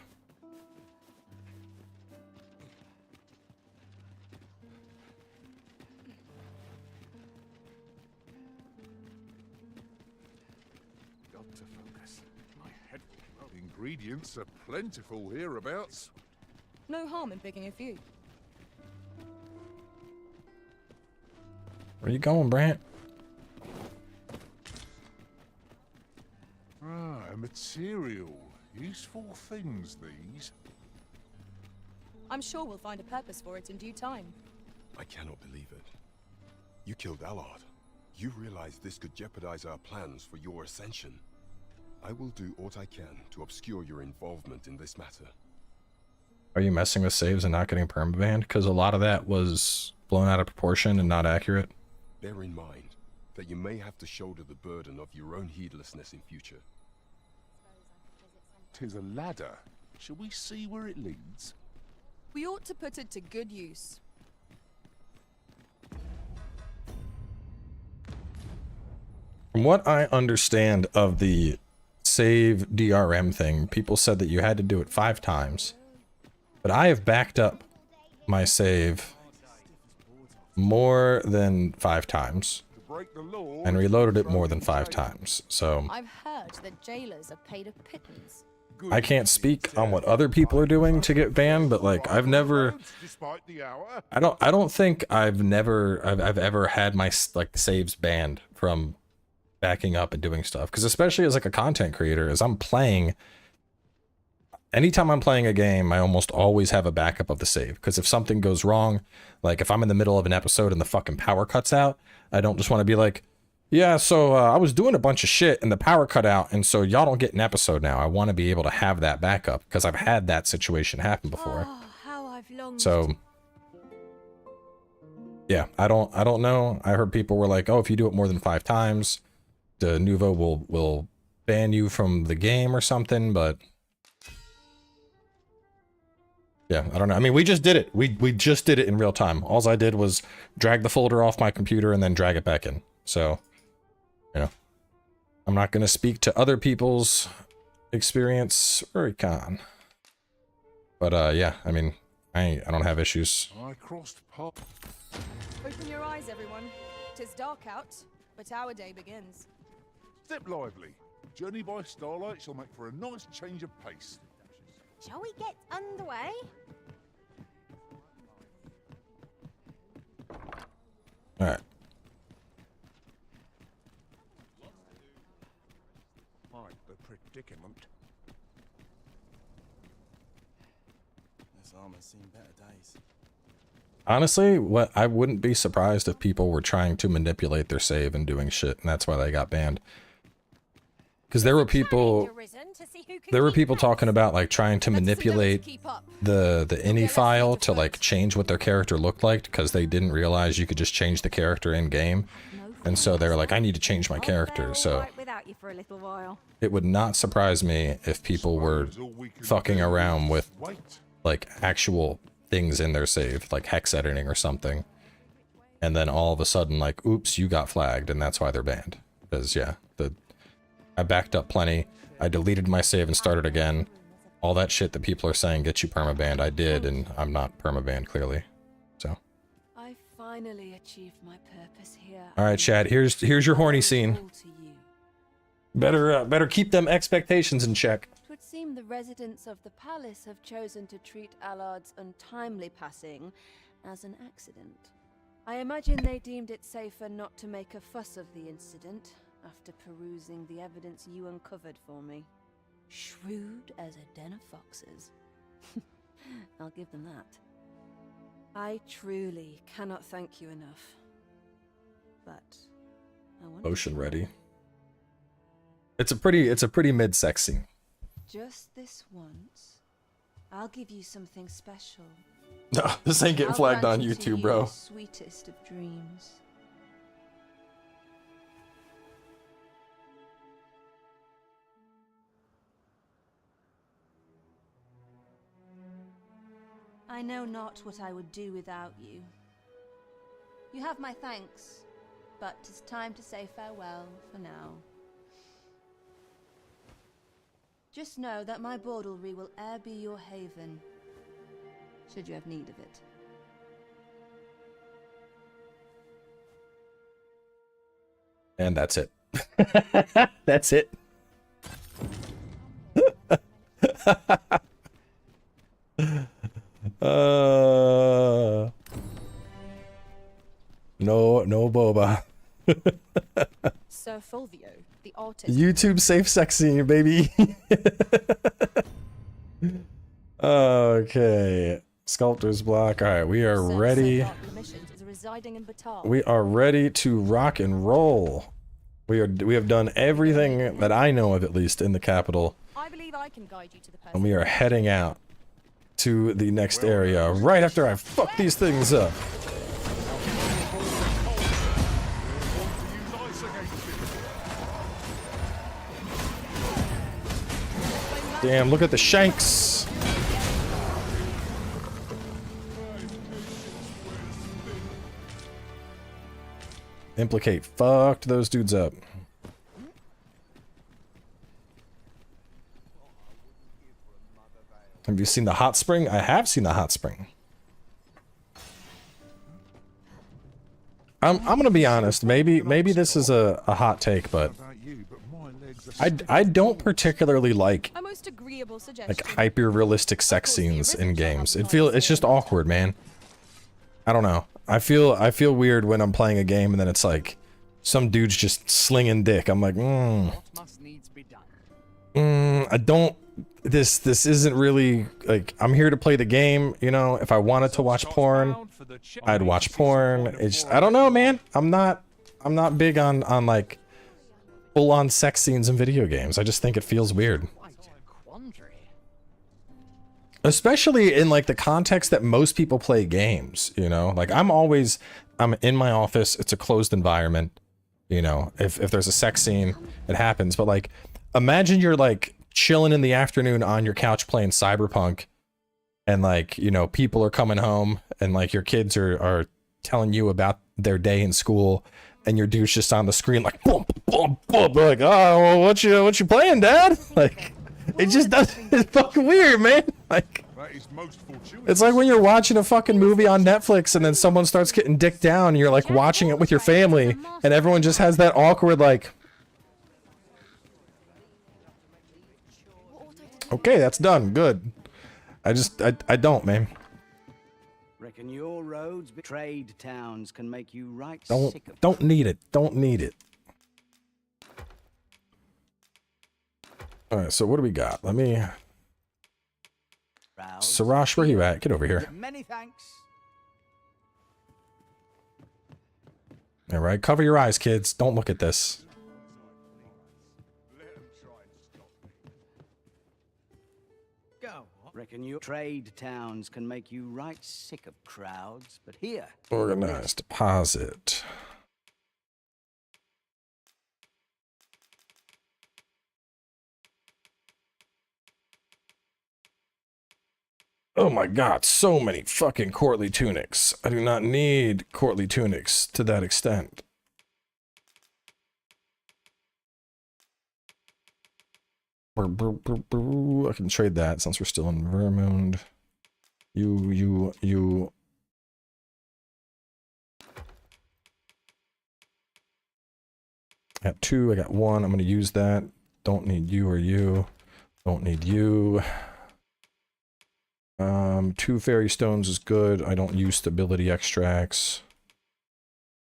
S2: Ingredients are plentiful hereabouts.
S12: No harm in picking a few.
S1: Where you going, Brant?
S2: Ah, a material. Useful things, these.
S12: I'm sure we'll find a purpose for it in due time.
S15: I cannot believe it. You killed Allard. You realize this could jeopardize our plans for your ascension. I will do what I can to obscure your involvement in this matter.
S1: Are you messing with saves and not getting permabanned? Because a lot of that was blown out of proportion and not accurate.
S15: Bear in mind that you may have to shoulder the burden of your own heedlessness in future.
S2: 'Tis a ladder. Shall we see where it leads?
S12: We ought to put it to good use.
S1: From what I understand of the save DRM thing, people said that you had to do it 5 times. But I have backed up my save more than 5 times and reloaded it more than 5 times. So
S12: I've heard that jailers are paid a pittance.
S1: I can't speak on what other people are doing to get banned, but like I've never, I don't think I've ever had my like saves banned from backing up and doing stuff. Because especially as like a content creator, as I'm playing, anytime I'm playing a game, I almost always have a backup of the save. Because if something goes wrong, like if I'm in the middle of an episode and the fucking power cuts out, I don't just want to be like, yeah, so I was doing a bunch of shit and the power cut out, and so y'all don't get an episode now. I want to be able to have that backup because I've had that situation happen before.
S3: Oh, how I've longed.
S1: So yeah, I don't know. I heard people were like, oh, if you do it more than 5 times, the Nuvo will ban you from the game or something, but yeah, I don't know. I mean, we just did it. We just did it in real time. All I did was drag the folder off my computer and then drag it back in. So, you know, I'm not going to speak to other people's experience or econ. But yeah, I mean, I don't have issues.
S2: I crossed paths.
S12: Open your eyes, everyone. 'Tis dark out, but our day begins.
S2: Step lively. Journey by starlight shall make for a nice change of pace.
S3: Shall we get underway?
S1: All right.
S14: Quite the predicament.
S17: This armor's seen better days.
S1: Honestly, what I wouldn't be surprised if people were trying to manipulate their save and doing shit, and that's why they got banned. Because there were people talking about like trying to manipulate the ini file to like change what their character looked like because they didn't realize you could just change the character in game, and so they were like, I need to change my character. So
S3: Without you for a little while.
S1: it would not surprise me if people were fucking around with like actual things in their save, like hex editing or something, and then all of a sudden like, oops, you got flagged, and that's why they're banned. Because yeah, I backed up plenty. I deleted my save and started again. All that shit that people are saying gets you permabanned, I did, and I'm not permabanned clearly. So.
S10: I finally achieved my purpose here.
S1: All right, Chad. Here's your horny scene. Better keep them expectations in check.
S10: It would seem the residents of the palace have chosen to treat Allard's untimely passing as an accident. I imagine they deemed it safer not to make a fuss of the incident after perusing the evidence you uncovered for me. Shrewd as a den of foxes. I'll give them that. I truly cannot thank you enough. But I want
S1: Potion ready. It's a pretty mid-sex scene.
S10: just this once, I'll give you something special.
S1: No, this ain't getting flagged on YouTube, bro.
S10: Sweetest of dreams. I know not what I would do without you. You have my thanks, but 'tis time to say farewell for now. Just know that my bordlery will e'er be your haven, should you have need of it.
S1: And that's it. That's it. No boba.
S12: Sir Fulvio, the artist.
S1: YouTube safe sex scene, baby. Okay. Sculptor's block. Alright, we are ready. We are ready to rock and roll. We have done everything that I know of, at least, in the capital.
S12: I believe I can guide you to the person.
S1: And we are heading out to the next area right after I fuck these things up. Damn, look at the shanks. Implicate fucked those dudes up. Have you seen the hot spring? I have seen the hot spring. I'm gonna be honest, maybe this is a hot take, but I don't particularly like hyper realistic sex scenes in games. It's just awkward, man. I don't know. I feel weird when I'm playing a game and then it's like some dude's just slinging dick. I'm like, I don't. This isn't really like, I'm here to play the game, you know. If I wanted to watch porn, I'd watch porn. It's just, I don't know, man. I'm not big on like full-on sex scenes in video games. I just think it feels weird. Especially in like the context that most people play games, you know? Like I'm in my office, it's a closed environment, you know. If there's a sex scene, it happens. But like, imagine you're like chilling in the afternoon on your couch playing Cyberpunk and like, you know, people are coming home and like your kids are telling you about their day in school and your dude's just on the screen like boom, boom, boom. They're like, oh, well, what you playing, Dad? Like, it just does. It's fucking weird, man. Like, it's like when you're watching a fucking movie on Netflix and then someone starts getting dicked down and you're like watching it with your family and everyone just has that awkward like, okay, that's done, good. I don't, man.
S17: Reckon your roads, trade towns can make you right sick of
S1: don't need it. Don't need it. All right, so what do we got? Let me. Sash, where you at? Get over here.
S17: Many thanks.
S1: All right, cover your eyes, kids. Don't look at this.
S17: Go. Reckon your trade towns can make you right sick of crowds, but here.
S1: Organized deposit. Oh my god, so many fucking courtly tunics. I do not need courtly tunics to that extent. I can trade that since we're still in Vermund. You. I got 2, I got 1. I'm gonna use that. Don't need you or you. Don't need you. 2 fairy stones is good. I don't use stability extracts.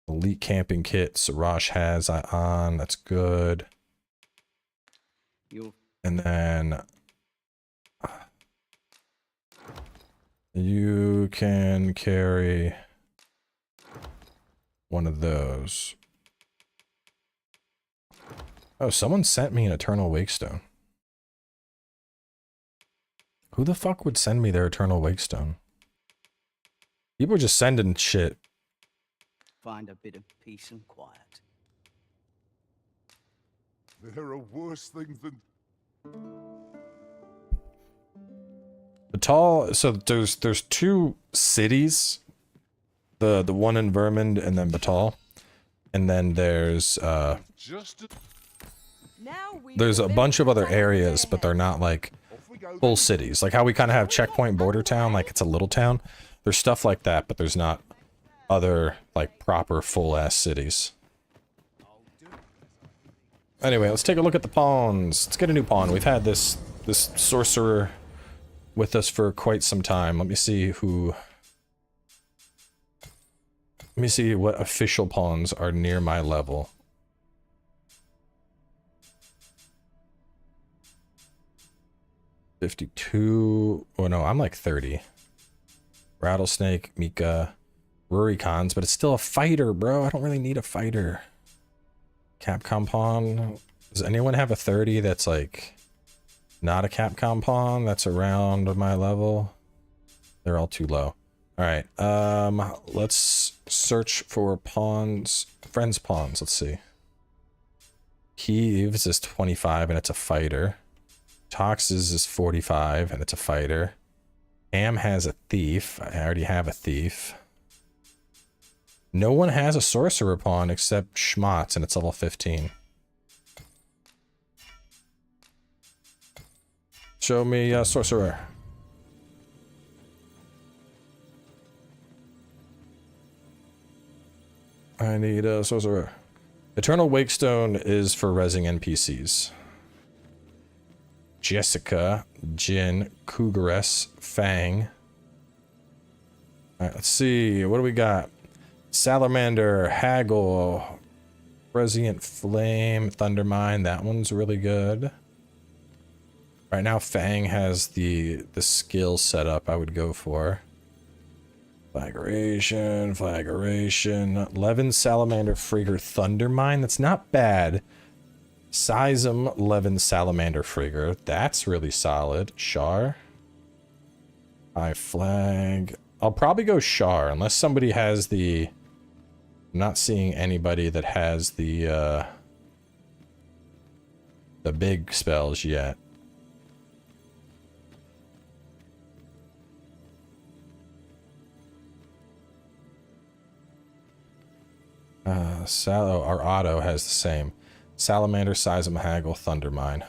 S1: Elite camping kit, Sash has on. That's good. And then you can carry one of those. Oh, someone sent me an Eternal Wakestone. Who the fuck would send me their Eternal Wakestone? People are just sending shit.
S17: Find a bit of peace and quiet.
S2: There are worse things than...
S1: Batal, so there's 2 cities. The one in Vermund and then Batal. And then there's a bunch of other areas, but they're not like full cities. Like how we kind of have Checkpoint Border Town, like it's a little town. There's stuff like that, but there's not other like proper full-ass cities. Anyway, let's take a look at the pawns. Let's get a new pawn. We've had this sorcerer with us for quite some time. Let me see who... Let me see what official pawns are near my level. $52... Oh no, I'm like 30. Rattlesnake, Mika, Rurikons, but it's still a fighter, bro. I don't really need a fighter. Capcom pawn. Does anyone have a 30 that's like not a Capcom pawn that's around my level? They're all too low. Alright, let's search for pawns. Friends pawns, let's see. Heaves is 25 and it's a fighter. Toxes is 45 and it's a fighter. Am has a thief. I already have a thief. No one has a sorcerer pawn except Schmatz, and it's level 15. Show me a sorcerer. I need a sorcerer. Eternal Wakestone is for rezzing NPCs. Jessica, Jin, Cougaress, Fang. Alright, let's see. What do we got? Salamander, Haggle, Prescient Flame, Thundermine. That one's really good. Right now, Fang has the skill setup I would go for. Flagration, Flagration. Levin, Salamander, Frigger, Thundermine. That's not bad. Seism, Levin, Salamander, Frigger. That's really solid. Char. High Flag. I'll probably go Char, unless somebody has the... I'm not seeing anybody that has the big spells yet. Our Otto has the same. Salamander, Seism, Haggle, Thundermine.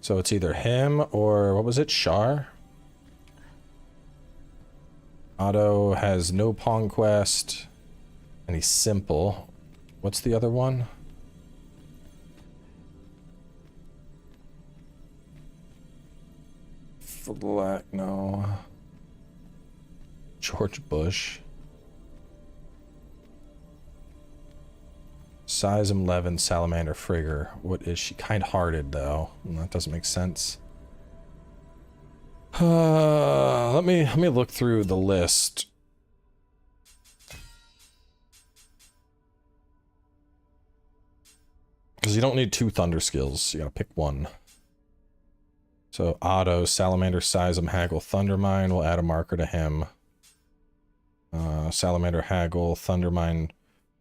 S1: So it's either him or, what was it, Char? Otto has no pawn quest, and he's simple. What's the other one? No. George Bush. Seism, Levin, Salamander, Frigger. What is she? Kind-hearted, though. That doesn't make sense. Let me look through the list. Because you don't need 2 thunder skills. You gotta pick one. So Otto, Salamander, Seism, Haggle, Thundermine. We'll add a marker to him. Salamander, Haggle, Thundermine,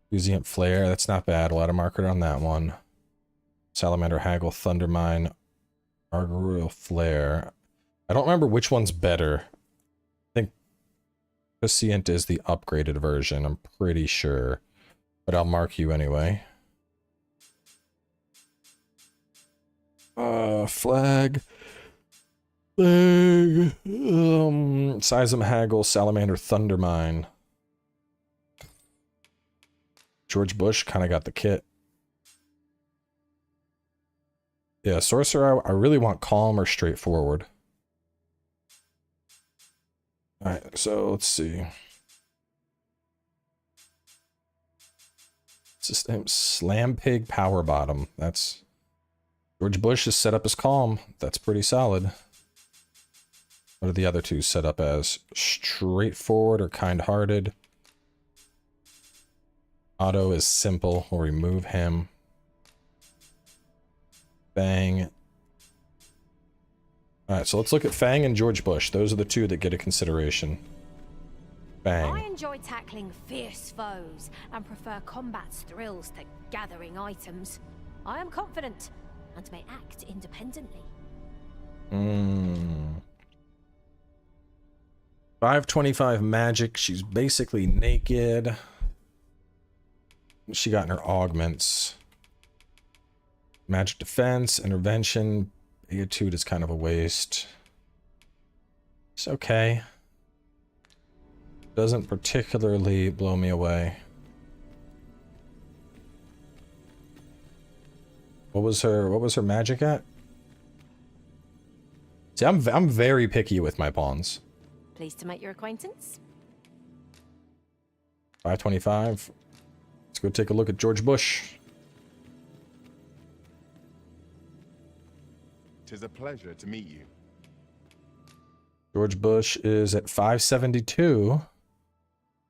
S1: Fusient Flare. That's not bad. We'll add a marker on that one. Salamander, Haggle, Thundermine, Argorial Flare. I don't remember which one's better. I think Fusient is the upgraded version. I'm pretty sure. But I'll mark you anyway. Flag. Seism, Haggle, Salamander, Thundermine. George Bush kind of got the kit. Yeah, Sorcerer, I really want Calm or Straightforward. Alright, so let's see. System Slam Pig Power Bottom. That's... George Bush is set up as Calm. That's pretty solid. What are the other two set up as? Straightforward or Kind-hearted? Otto is simple. We'll remove him. Fang. Alright, so let's look at Fang and George Bush. Those are the two that get a consideration. Fang.
S3: I enjoy tackling fierce foes and prefer combat's thrills to gathering items. I am confident and may act independently.
S1: 525 magic. She's basically naked. She got in her augments. Magic defense, intervention, beatitude is kind of a waste. It's okay. Doesn't particularly blow me away. What was her magic at? See, I'm very picky with my pawns.
S3: Pleased to make your acquaintance.
S1: 525. Let's go take a look at George Bush.
S21: 'Tis a pleasure to meet you.
S1: George Bush is at 572.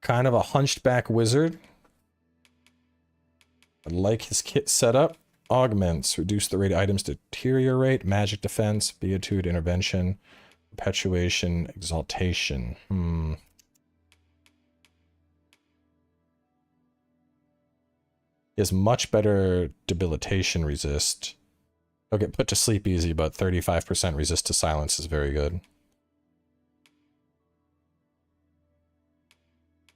S1: Kind of a hunched back wizard. I like his kit setup. Augments. Reduce the rate of items to deteriorate. Magic defense. Beatitude. Intervention. Perpetuation. Exaltation. He has much better debilitation resist. He'll get put to sleep easy, but 35% resist to silence is very good.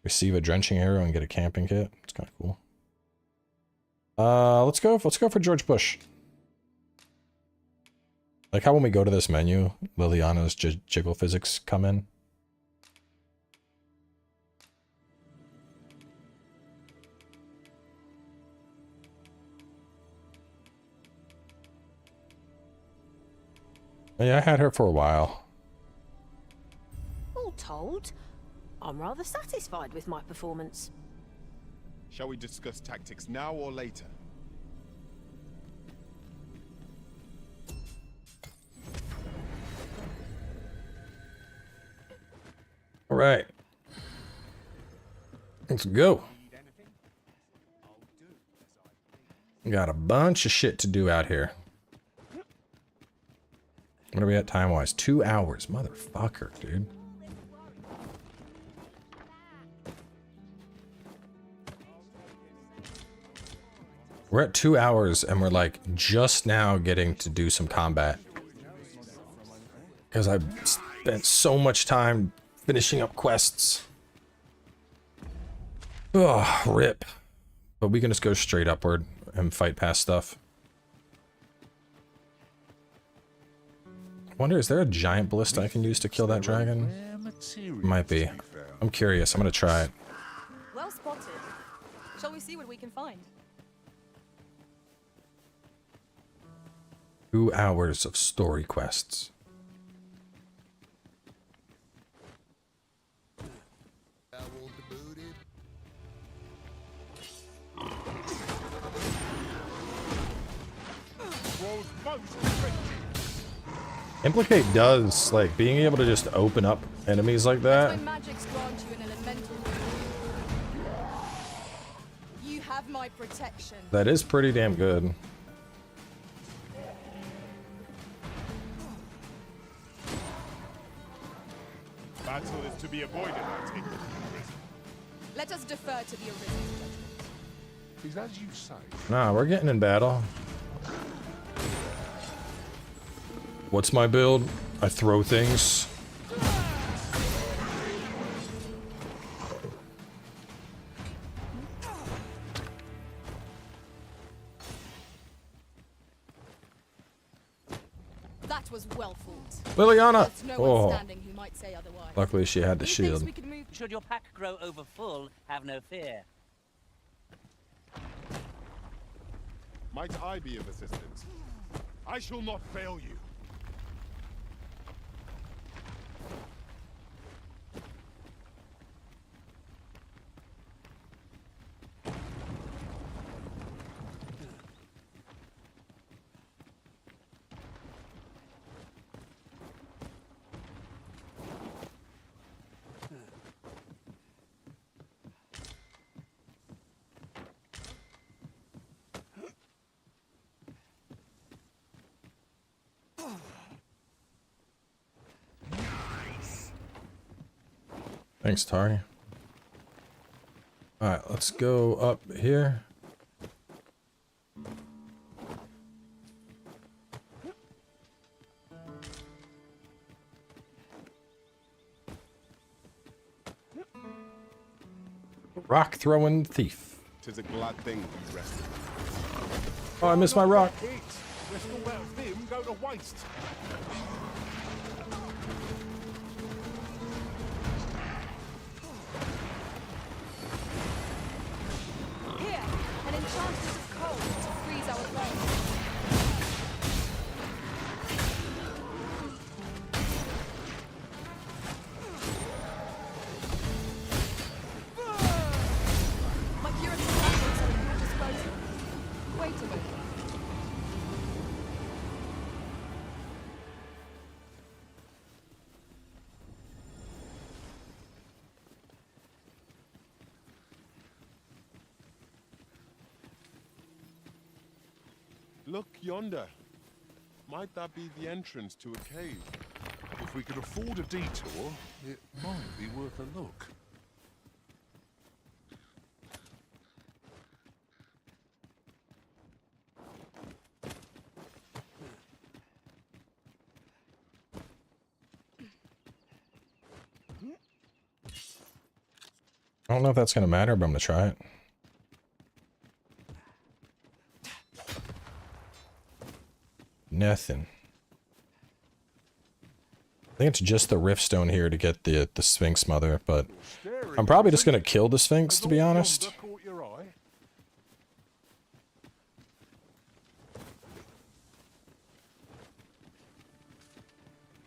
S1: Receive a drenching arrow and get a camping kit. It's kind of cool. Let's go for George Bush. Like how when we go to this menu, Liliana's jiggle physics come in. Yeah, I had her for a while.
S3: All told, I'm rather satisfied with my performance.
S21: Shall we discuss tactics now or later?
S1: All right. Let's go. Got a bunch of shit to do out here. What are we at time-wise? 2 hours. Motherfucker, dude. We're at 2 hours and we're like just now getting to do some combat. Because I've spent so much time finishing up quests. Oh, rip. But we can just go straight upward and fight past stuff. I wonder, is there a giant ballista I can use to kill that dragon? Might be. I'm curious. I'm gonna try it.
S12: Well spotted. Shall we see what we can find?
S1: 2 hours of story quests. Implicate does, like, being able to just open up enemies like that.
S12: You have my protection.
S1: That is pretty damn good.
S21: Battle is to be avoided, I take it.
S12: Let us defer to the Arisen judgment.
S2: Is as you say.
S1: Nah, we're getting in battle. What's my build? I throw things.
S12: That was well fought.
S1: Liliana!
S12: There's no
S1: Oh.
S12: one standing who might say otherwise.
S1: Luckily she had the shield.
S22: Should your pack grow over full, have no fear.
S21: Might I be of assistance? I shall not fail you.
S1: Thanks, Tari. Alright, let's go up here. Rock throwing thief.
S21: 'Tis a glad thing we rested.
S1: Oh, I missed my rock.
S21: Let's go out of him, go to waste.
S12: Here, an enchantment of cold to freeze our foes.
S21: Look yonder. Might that be the entrance to a cave?
S2: If we could afford a detour, it might be worth a look.
S1: I don't know if that's gonna matter, but I'm gonna try it. Nothing. I think it's just the rift stone here to get the Sphinx mother, but I'm probably just gonna kill the Sphinx, to be honest.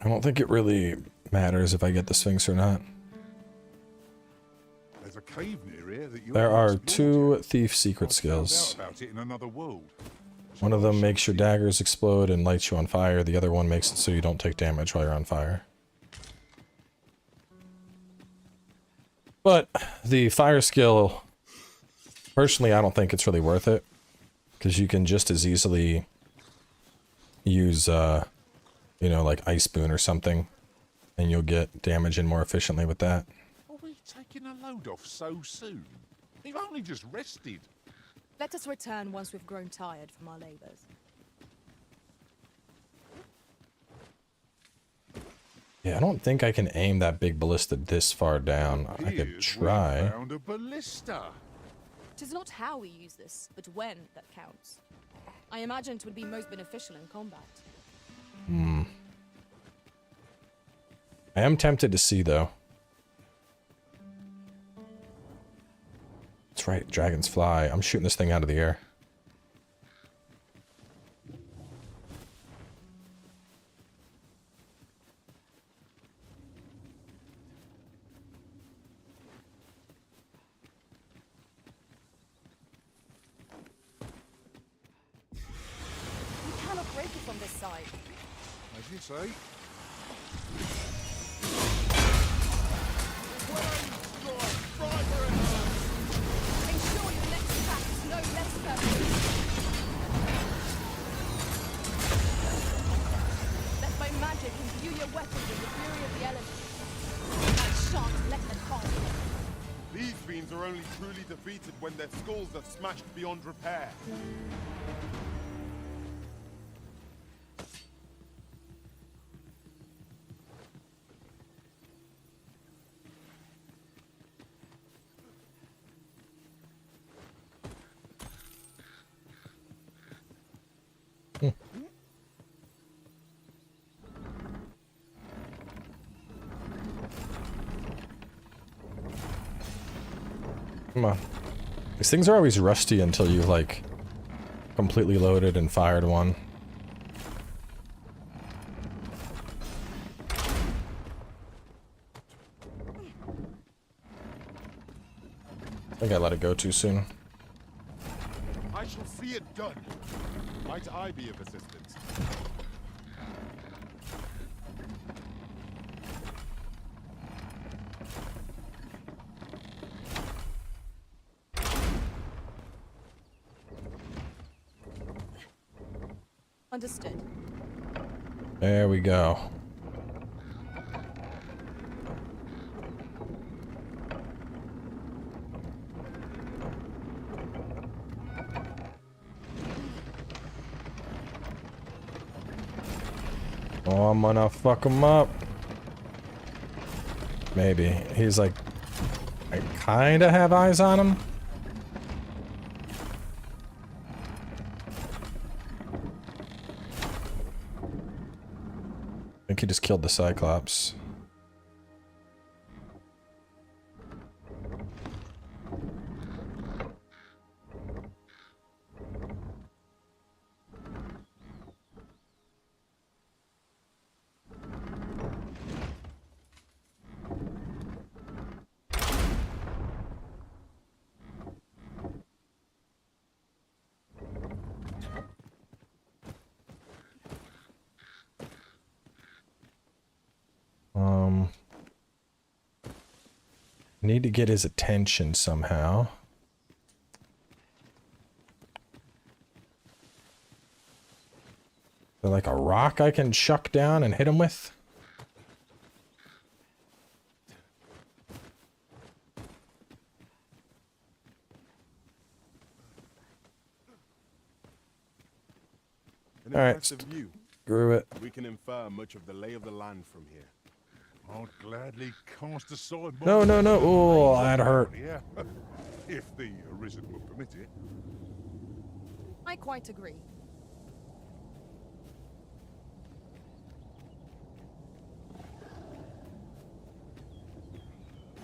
S1: I don't think it really matters if I get the Sphinx or not.
S2: There's a cave near here that you
S1: There
S2: haven't
S1: are
S2: explored
S1: 2
S2: yet.
S1: thief secret
S2: I found
S1: skills.
S2: out about it in another world.
S1: One of them makes your daggers explode and lights you on fire. The other one makes it so you don't take damage while you're on fire. But the fire skill, personally, I don't think it's really worth it. Because you can just as easily use, you know, like Ice Boon or something. And you'll get damage in more efficiently with that.
S2: Are we taking a load off so soon? We've only just rested.
S12: Let us return once we've grown tired from our labors.
S1: Yeah, I don't think I can aim that big ballista this far down. I could try.
S2: We found a ballista.
S12: It is not how we use this, but when that counts. I imagine it would be most beneficial in combat.
S1: Hmm. I am tempted to see, though. That's right, dragons fly. I'm shooting this thing out of the air.
S12: We cannot break it from this side.
S2: As you say.
S12: Ensure your next attack is no less perfect. Let my magic imbue your weapons with the fury of the elements. I shan't let them fall.
S21: These fiends are only truly defeated when their skulls are smashed beyond repair.
S1: Come on. These things are always rusty until you've, like, completely loaded and fired one. I think I let it go too soon.
S21: I shall see it done. Might I be of assistance?
S12: Understood.
S1: There we go. Oh, I'm gonna fuck him up. Maybe. He's like... I kinda have eyes on him. I think he just killed the Cyclops. Need to get his attention somehow. there like a rock I can chuck down and hit him with?
S21: An
S1: All right,
S21: impressive view.
S1: screw it.
S21: We can infer much of the lay of the land from here.
S2: I'd gladly cast aside my...
S1: No, no, no. Oh, that hurt.
S2: Yeah, if the Arisen will permit it.
S12: I quite agree.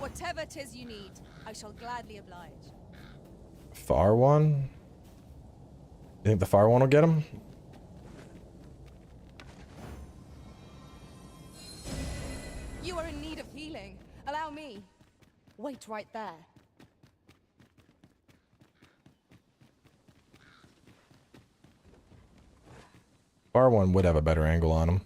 S12: Whatever 'tis you need, I shall gladly oblige.
S1: Far one? You think the far one will get him?
S12: You are in need of healing. Allow me. Wait right there.
S1: Far one would have a better angle on him.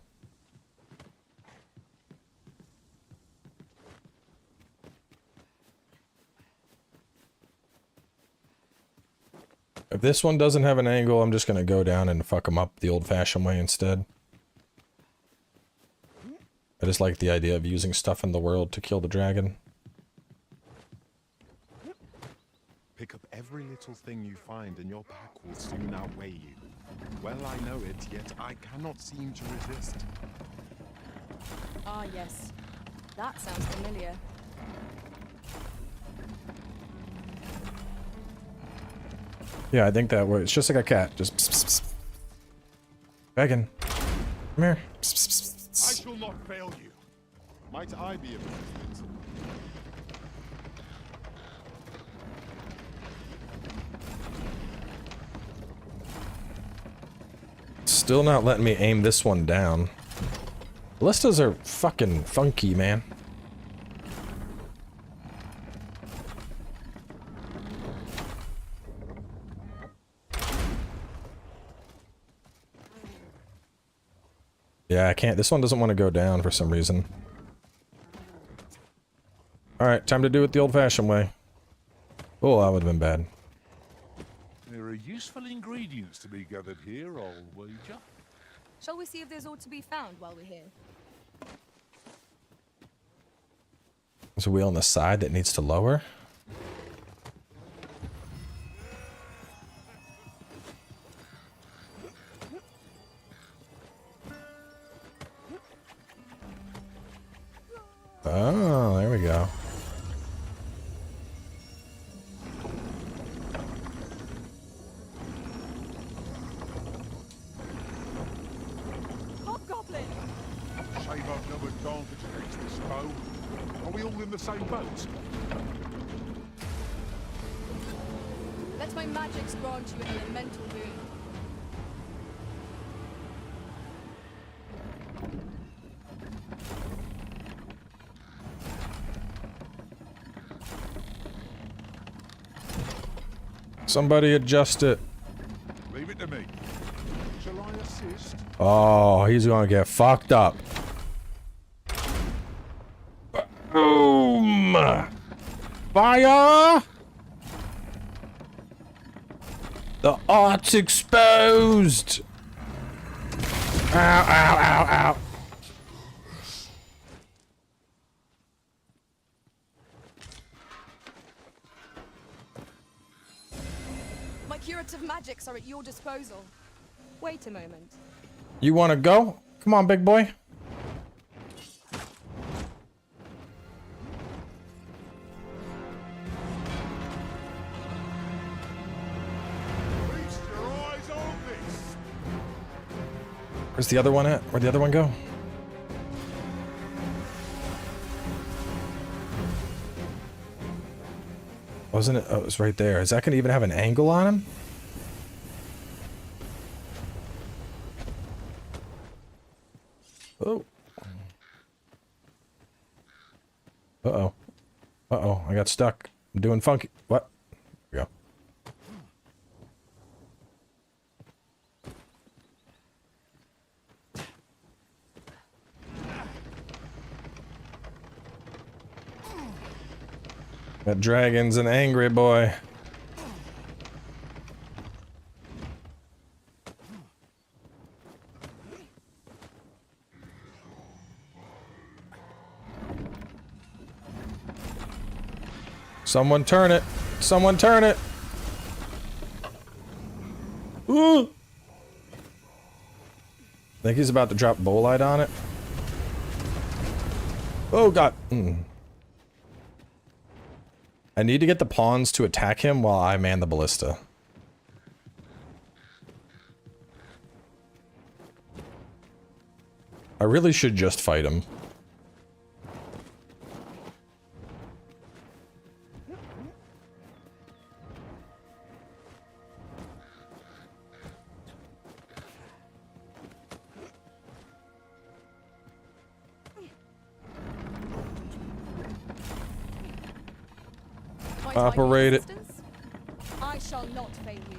S1: If this one doesn't have an angle, I'm just gonna go down and fuck him up the old-fashioned way instead. I just like the idea of using stuff in the world to kill the dragon.
S21: Pick up every little thing you find and your pack will soon outweigh you. Well, I know it, yet I cannot seem to resist.
S12: Ah, yes. That sounds familiar.
S1: Yeah, I think that works. It's just like a cat. Just pss, pss, pss. Dragon. Come here. Pss, pss, pss, pss.
S21: I shall not fail you. Might I be of assistance?
S1: Still not letting me aim this one down. Ballistas are fucking funky, man. Yeah, I can't. This one doesn't want to go down for some reason. Alright, time to do it the old-fashioned way. Oh, that would have been bad.
S2: There are useful ingredients to be gathered here, I'll wager.
S12: Shall we see if there's aught to be found while we're here?
S1: There's a wheel on the side that needs to lower. Oh, there we go.
S12: Hobgoblin!
S2: Shame I've no advantage against this foe. Are we all in the same boat?
S12: Let my magics grant you an elemental boon.
S1: Somebody adjust it.
S2: Leave it to me. Shall I assist?
S1: Oh, he's gonna get fucked up. Boom! Fire! The art's exposed! Ow, ow, ow, ow.
S12: My curative magics are at your disposal. Wait a moment.
S1: You wanna go? Come on, big boy.
S2: Feast your eyes on this.
S1: Where's the other one at? Where'd the other one go? Wasn't it? Oh, it was right there. Is that gonna even have an angle on him? Oh. Uh-oh. Uh-oh, I got stuck. I'm doing funky. What? There we go. That dragon's an angry boy. Someone turn it. Someone turn it. Ooh. I think he's about to drop bolide on it. Oh god. I need to get the pawns to attack him while I man the ballista. I really should just fight him. Operate it.
S12: I shall not fail you.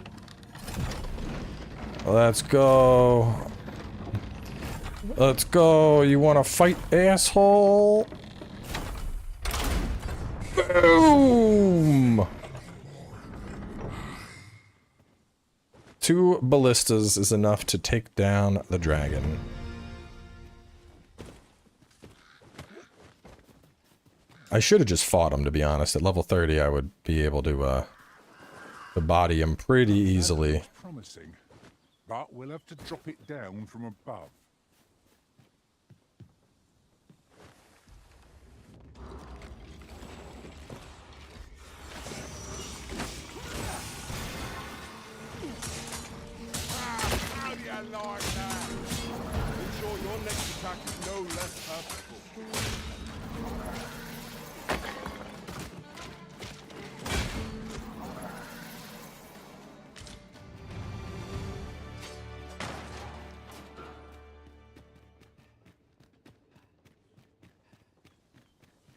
S1: Let's go. Let's go. You want to fight, asshole? Boom! 2 ballistas is enough to take down the dragon. I should have just fought him, to be honest. At level 30, I would be able to body him pretty easily.
S2: Promising, but we'll have to drop it down from above. How do you like that? Ensure your next attack is no less purposeful.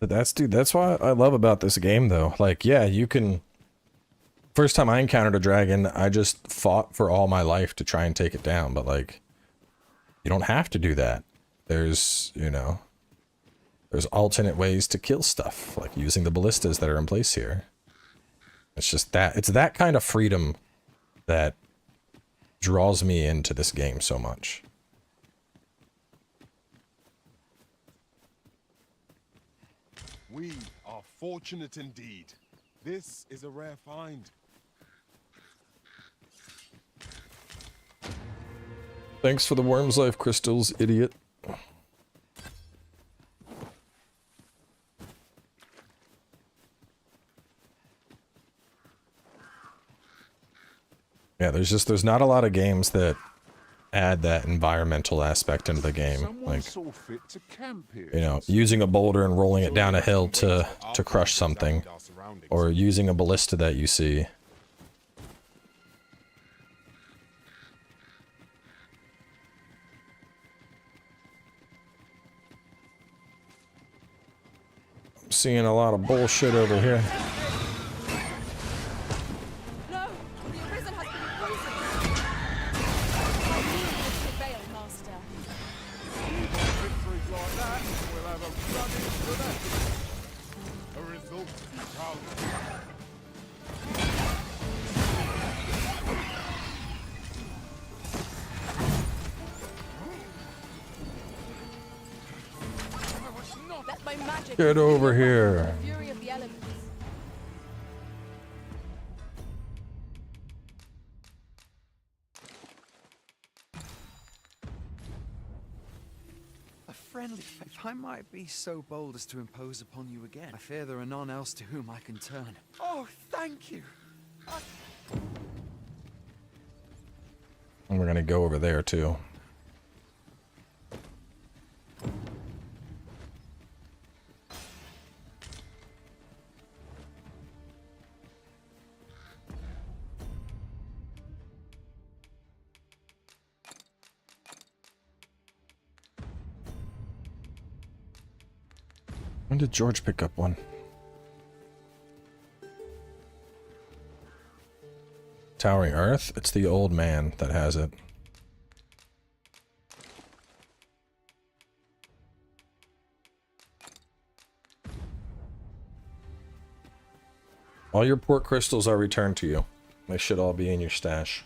S1: That's what I love about this game, though. Like, yeah, you can... First time I encountered a dragon, I just fought for all my life to try and take it down, but, like, you don't have to do that. There's, you know... There's alternate ways to kill stuff, like using the ballistas that are in place here. It's just that... It's that kind of freedom that draws me into this game so much.
S21: We are fortunate indeed. This is a rare find.
S1: Thanks for the worm's life crystals, idiot. Yeah, there's not a lot of games that add that environmental aspect into the game. Like, you know, using a boulder and rolling it down a hill to crush something, or using a ballista that you see. I'm seeing a lot of bullshit over here. Get over here.
S4: A friendly faith. If I might be so bold as to impose upon you again, I fear there are none else to whom I can turn. Oh, thank you.
S1: And we're gonna go over there too. When did George pick up one? Towering Earth? It's the old man that has it. All your port crystals are returned to you. They should all be in your stash.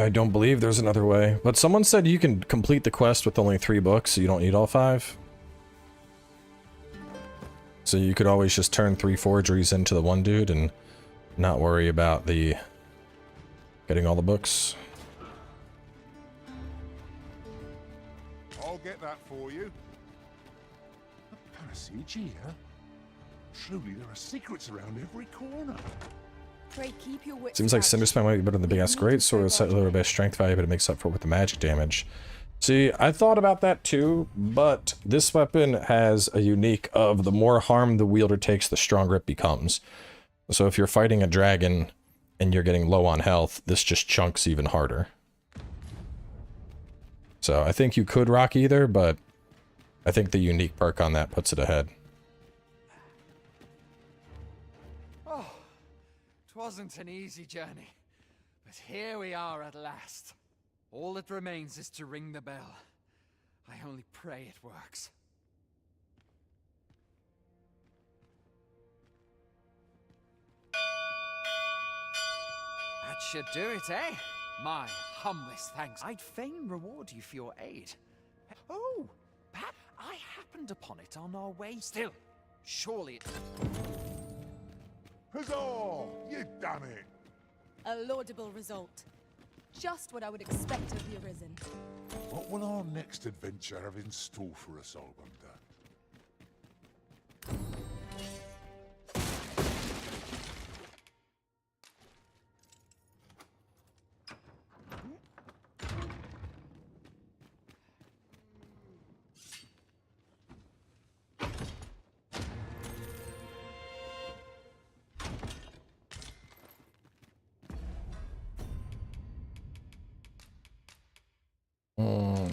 S1: I don't believe there's another way, but someone said you can complete the quest with only 3 books, so you don't need all 5. So you could always just turn 3 forgeries into the one dude and not worry about the getting all the books.
S2: I'll get that for you. A passage here? Truly, there are secrets around every corner.
S12: Pray keep your wits
S1: Seems like
S12: about you.
S1: Cinderspine might be better than the big ass great sword with slightly lower base strength value, but it makes up for it with the magic damage. See, I thought about that too, but this weapon has a unique of the more harm the wielder takes, the stronger it becomes. So if you're fighting a dragon and you're getting low on health, this just chunks even harder. So I think you could rock either, but I think the unique perk on that puts it ahead.
S4: Oh, 'twasn't an easy journey, but here we are at last. All that remains is to ring the bell. I only pray it works. That should do it, eh? My humblest thanks. I'd fain reward you for your aid. Oh, Pat, I happened upon it on our way. Still, surely it...
S2: Huzzah! You done it!
S12: A laudable result. Just what I would expect of the Arisen.
S2: What will our next adventure have in store for us, I wonder?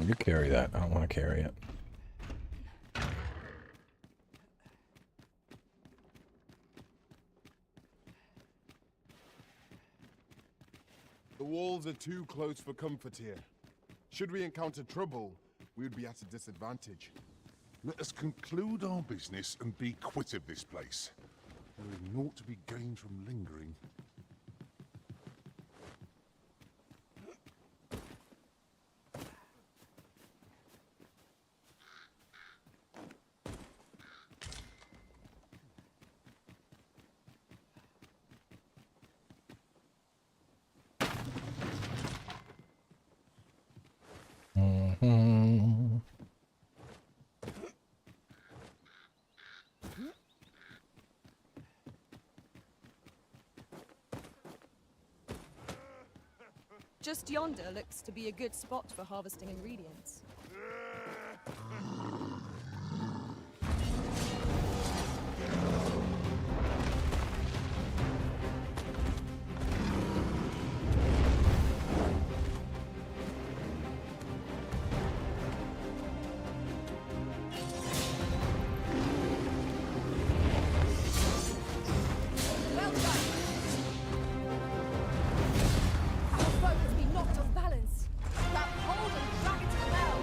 S1: You carry that. I don't want to carry it.
S21: The walls are too close for comfort here. Should we encounter trouble, we would be at a disadvantage.
S2: Let us conclude our business and be quit of this place. There is naught to be gained from lingering.
S12: Just yonder looks to be a good spot for harvesting ingredients. Well done! Our foe has been knocked off balance. Grab hold and drag it to the bell.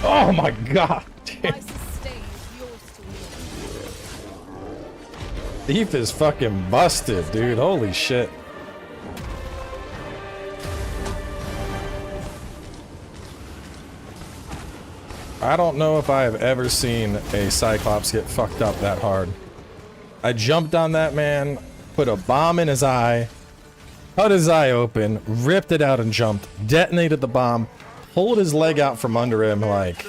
S1: Oh my god!
S12: My sustain is yours to wield.
S1: Thief is fucking busted, dude. Holy shit. I don't know if I have ever seen a Cyclops get fucked up that hard. I jumped on that man, put a bomb in his eye, cut his eye open, ripped it out and jumped, detonated the bomb, pulled his leg out from under him like,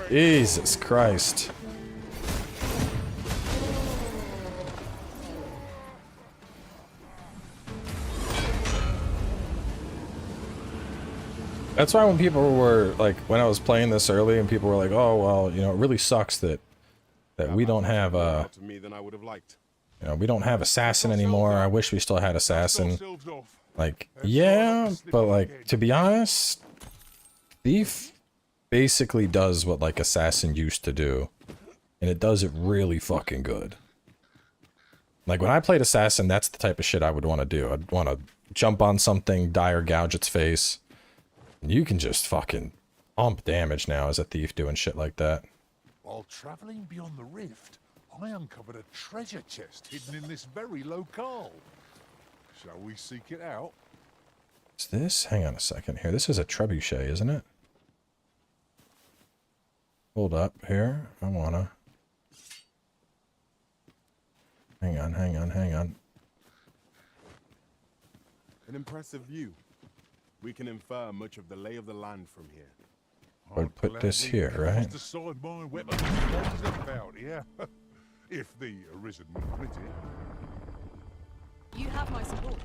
S1: Jesus Christ. That's why when people were like, when I was playing this early and people were like, oh, well, you know, it really sucks that we don't have you know, we don't have Assassin anymore. I wish we still had Assassin. Like, yeah, but like, to be honest, Thief basically does what like Assassin used to do. And it does it really fucking good. Like when I played Assassin, that's the type of shit I would want to do. I'd want to jump on something, die or gouge its face. You can just fucking ump damage now as a Thief doing shit like that.
S2: While travelling beyond the rift, I uncovered a treasure chest hidden in this very locale. Shall we seek it out?
S1: Is this? Hang on a second here. This is a trebuchet, isn't it? Hold up here. I wanna. Hang on.
S21: An impressive view. We can infer much of the lay of the land from here.
S1: I'd put this here, right?
S2: Decide my weapon is about here. If the Arisen will permit it.
S12: You have my support.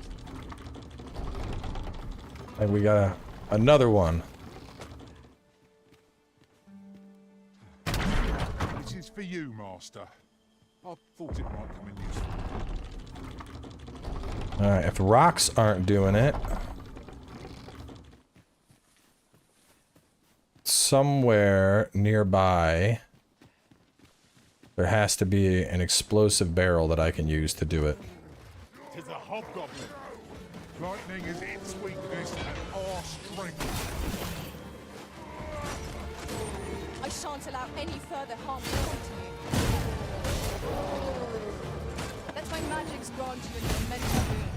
S1: And we got another one.
S2: This is for you, Master. I thought it might come in useful.
S1: Alright, if rocks aren't doing it, somewhere nearby there has to be an explosive barrel that I can use to do it.
S2: Tis a hobgoblin. Lightning is its weakness and our strength.
S12: I shan't allow any further harm to come to you. Let my magics grant you an immense boon.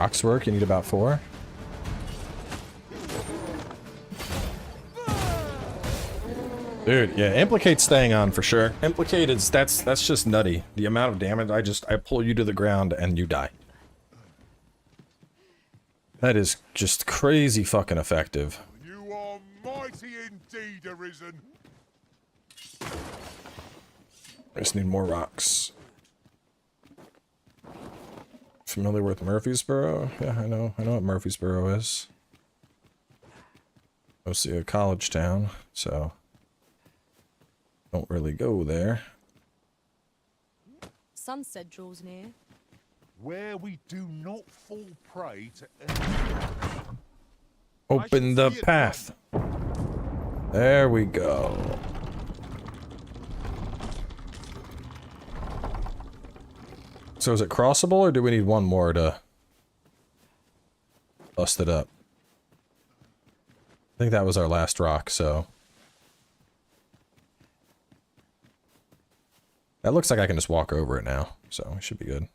S1: Rocks work, you need about 4. Dude, yeah, implicate staying on for sure. Implicate is that's just nutty. The amount of damage I pull you to the ground and you die. That is just crazy fucking effective.
S2: You are mighty indeed, Arisen.
S1: I just need more rocks. Familiar with Murfreesboro? Yeah, I know what Murfreesboro is. Mostly a college town, so don't really go there.
S12: Sunset draws near.
S2: Where we do not fall prey to any.
S1: Open the path. There we go. So is it crossable, or do we need one more to bust it up? I think that was our last rock, so. That looks like I can just walk over it now, so it should be good.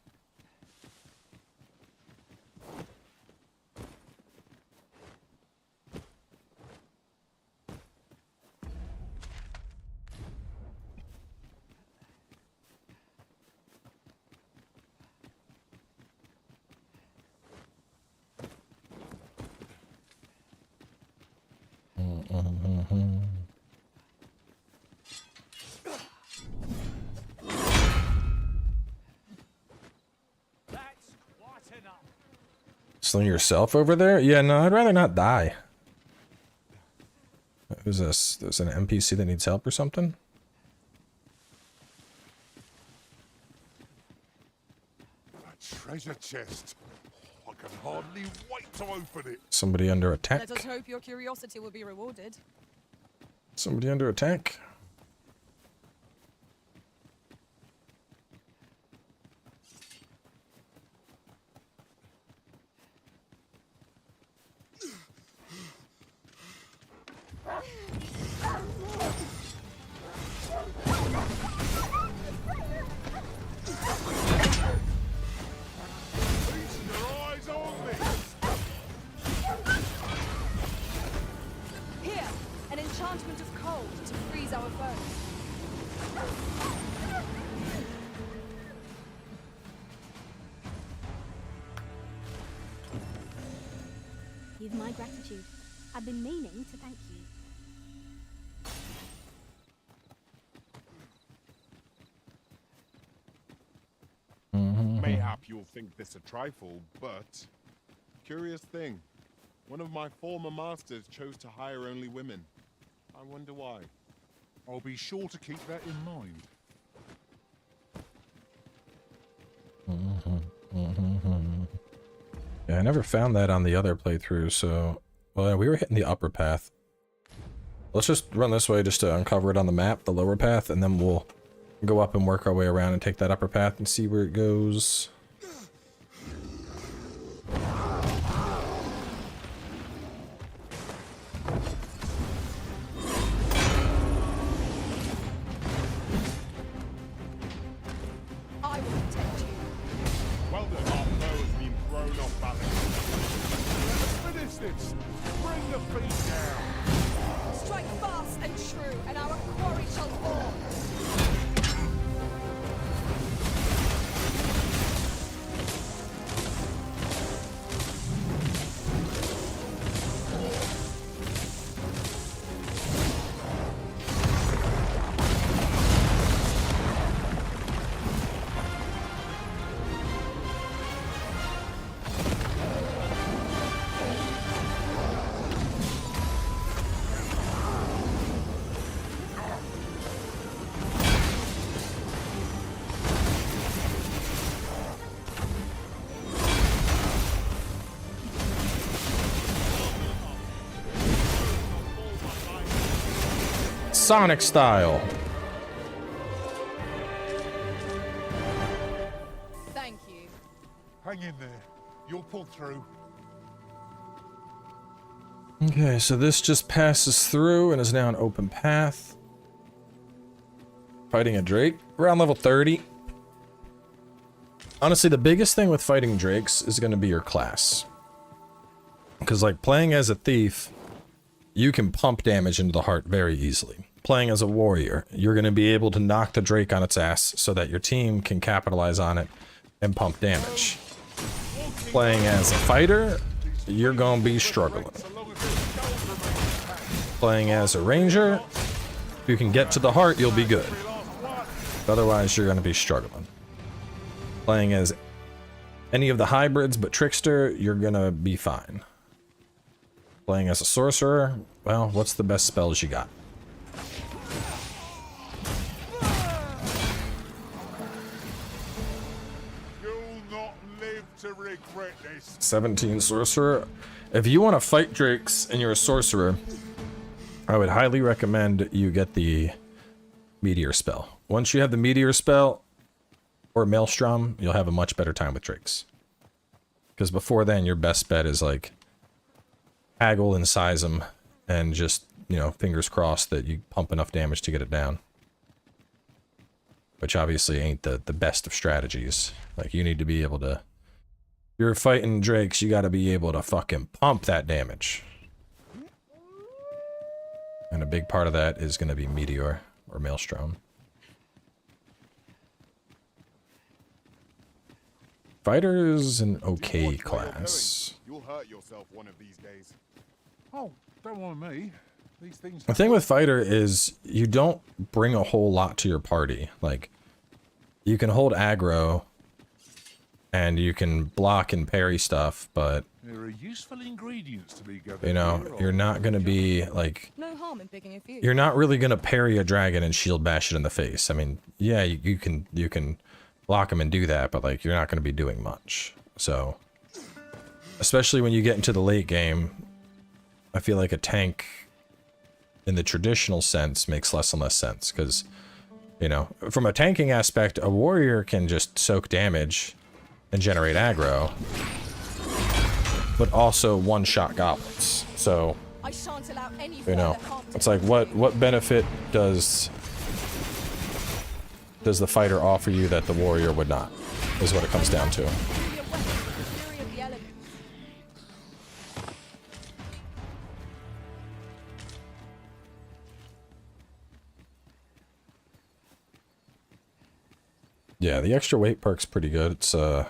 S1: Sling yourself over there? Yeah, no, I'd rather not die. Who's this? There's an NPC that needs help or something?
S2: A treasure chest. I can hardly wait to open it.
S1: Somebody under attack?
S12: Let us hope your curiosity will be rewarded.
S1: Somebody under attack?
S12: Here, an enchantment of cold to freeze our foes.
S6: You've my gratitude. I've been meaning to thank you.
S21: Mayhap you'll think this a trifle, but curious thing. One of my former masters chose to hire only women. I wonder why.
S2: I'll be sure to keep that in mind.
S1: Yeah, I never found that on the other playthrough, so... Well, we were hitting the upper path. Let's just run this way just to uncover it on the map, the lower path, and then we'll go up and work our way around and take that upper path and see where it goes. Sonic style.
S12: Thank you.
S2: Hang in there. You'll pull through.
S1: Okay, so this just passes through and is now an open path. Fighting a Drake. Around level 30. Honestly, the biggest thing with fighting Drakes is going to be your class. Because, like, playing as a thief, you can pump damage into the heart very easily. Playing as a warrior, you're going to be able to knock the Drake on its ass so that your team can capitalize on it and pump damage. Playing as a fighter, you're going to be struggling. Playing as a ranger, if you can get to the heart, you'll be good. Otherwise, you're going to be struggling. Playing as any of the hybrids but trickster, you're going to be fine. Playing as a sorcerer, well, what's the best spells you got?
S2: You'll not live to regret this.
S1: 17 sorcerer. If you want to fight drakes and you're a sorcerer, I would highly recommend you get the meteor spell. Once you have the meteor spell or maelstrom, you'll have a much better time with drakes. Because before then, your best bet is like haggle and size them and just, you know, fingers crossed that you pump enough damage to get it down. Which obviously ain't the best of strategies. Like, you need to be able to... If you're fighting drakes, you gotta be able to fucking pump that damage. And a big part of that is gonna be meteor or maelstrom. Fighter is an okay class.
S2: You'll hurt yourself one of these days. Oh, don't worry me. These things.
S1: The thing with fighter is you don't bring a whole lot to your party. Like, you can hold aggro and you can block and parry stuff, but
S2: there are useful ingredients to be gathered.
S1: you know, you're not gonna be like,
S12: No harm in picking a few.
S1: you're not really gonna parry a dragon and shield bash it in the face. I mean, yeah, you can block him and do that, but like, you're not gonna be doing much. So, especially when you get into the late game, I feel like a tank in the traditional sense makes less and less sense, because, you know, from a tanking aspect, a warrior can just soak damage and generate aggro, but also one-shot goblins. So,
S12: I shan't allow any
S1: you know, it's like, what benefit does the fighter offer you that the warrior would not, is what it comes down to. Yeah, the extra weight perk's pretty good. It's I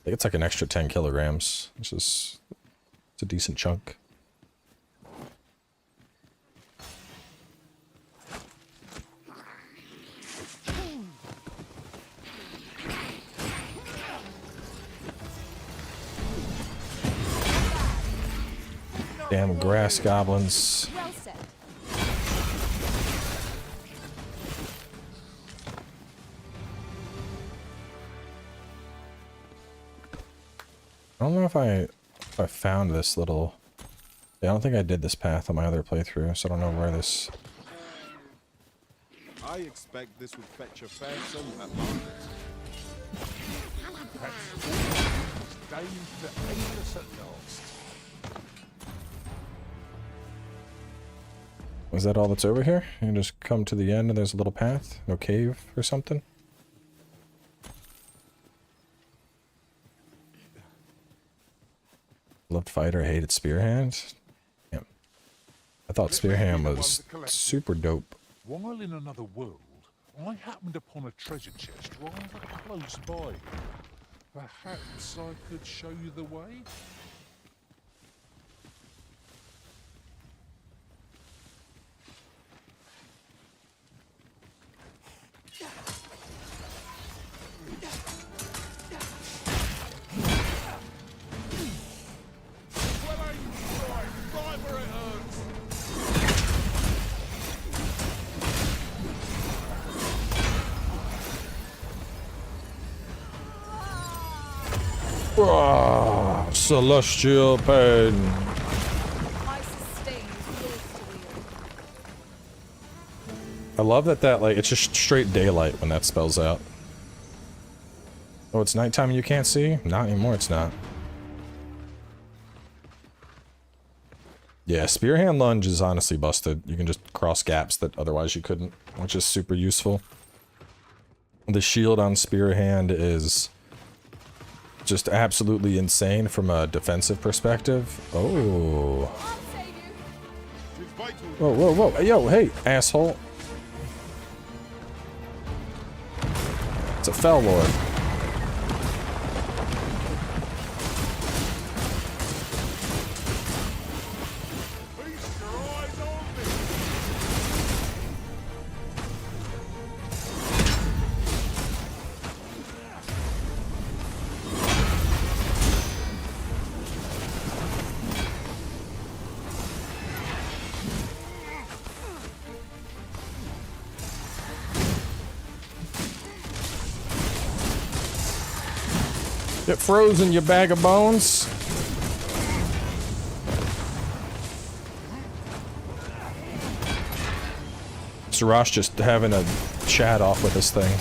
S1: think it's like an extra 10 kilograms, which is, it's a decent chunk. Damn grass goblins.
S12: Well said.
S1: I don't know if I found this little... Yeah, I don't think I did this path on my other playthrough, so I don't know where this...
S21: I expect this would fetch a fair sum at market.
S1: Was that all that's over here? You just come to the end and there's a little path? No cave or something? Loved fighter, hated spear hands? Damn. I thought spear hand was super dope.
S2: While in another world, I happened upon a treasure chest rather close by. Perhaps I could show you the way?
S1: Ah, celestial pain.
S12: I sustain yours to wield.
S1: love that like, it's just straight daylight when that spells out. Oh, it's nighttime and you can't see? Not anymore, it's not. Yeah, spear hand lunge is honestly busted. You can just cross gaps that otherwise you couldn't, which is super useful. The shield on spear hand is just absolutely insane from a defensive perspective. Oh. Whoa, whoa, whoa. Yo, hey, asshole. It's a Fell Lord. Get frozen, you bag of bones. Sarash just having a chat off with this thing.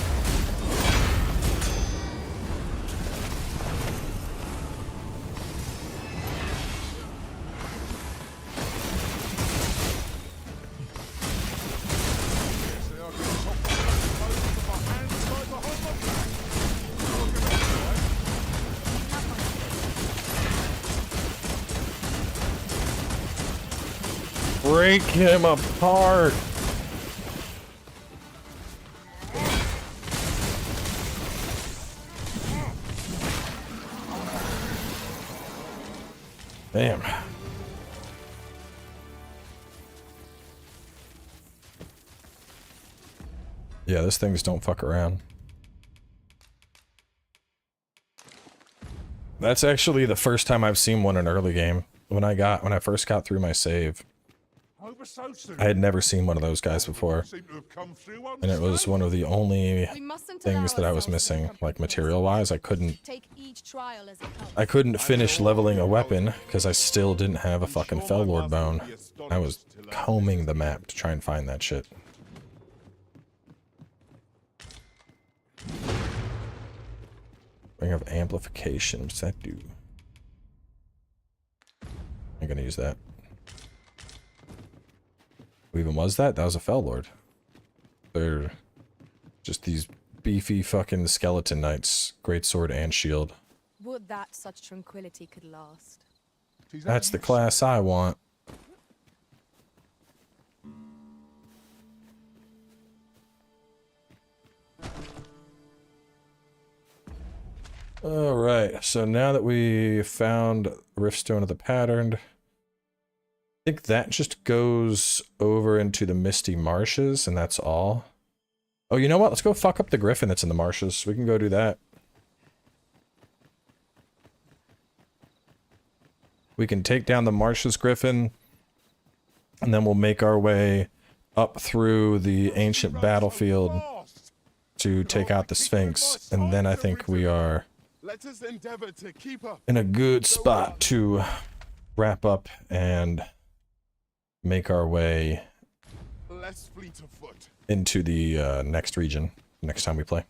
S1: Break him apart. Damn. Yeah, these things don't fuck around. That's actually the first time I've seen one in early game. When I first got through my save, I had never seen one of those guys before, and it was one of the only things that I was missing, like material-wise. I couldn't finish leveling a weapon because I still didn't have a fucking Fell Lord bone. I was combing the map to try and find that shit. Ring of Amplification, what's that do? I'm gonna use that. Who even was that? That was a Fell Lord. They're just these beefy fucking skeleton knights. Great sword and shield.
S12: Would that such tranquility could last.
S1: That's the class I want. Alright, so now that we found Riftstone of the Patterned, I think that just goes over into the Misty Marshes, and that's all. Oh, you know what? Let's go fuck up the griffin that's in the marshes. We can go do that. We can take down the marshes griffin, and then we'll make our way up through the ancient battlefield to take out the Sphinx, and then I think we are in a good spot to wrap up and make our way into the next region next time we play.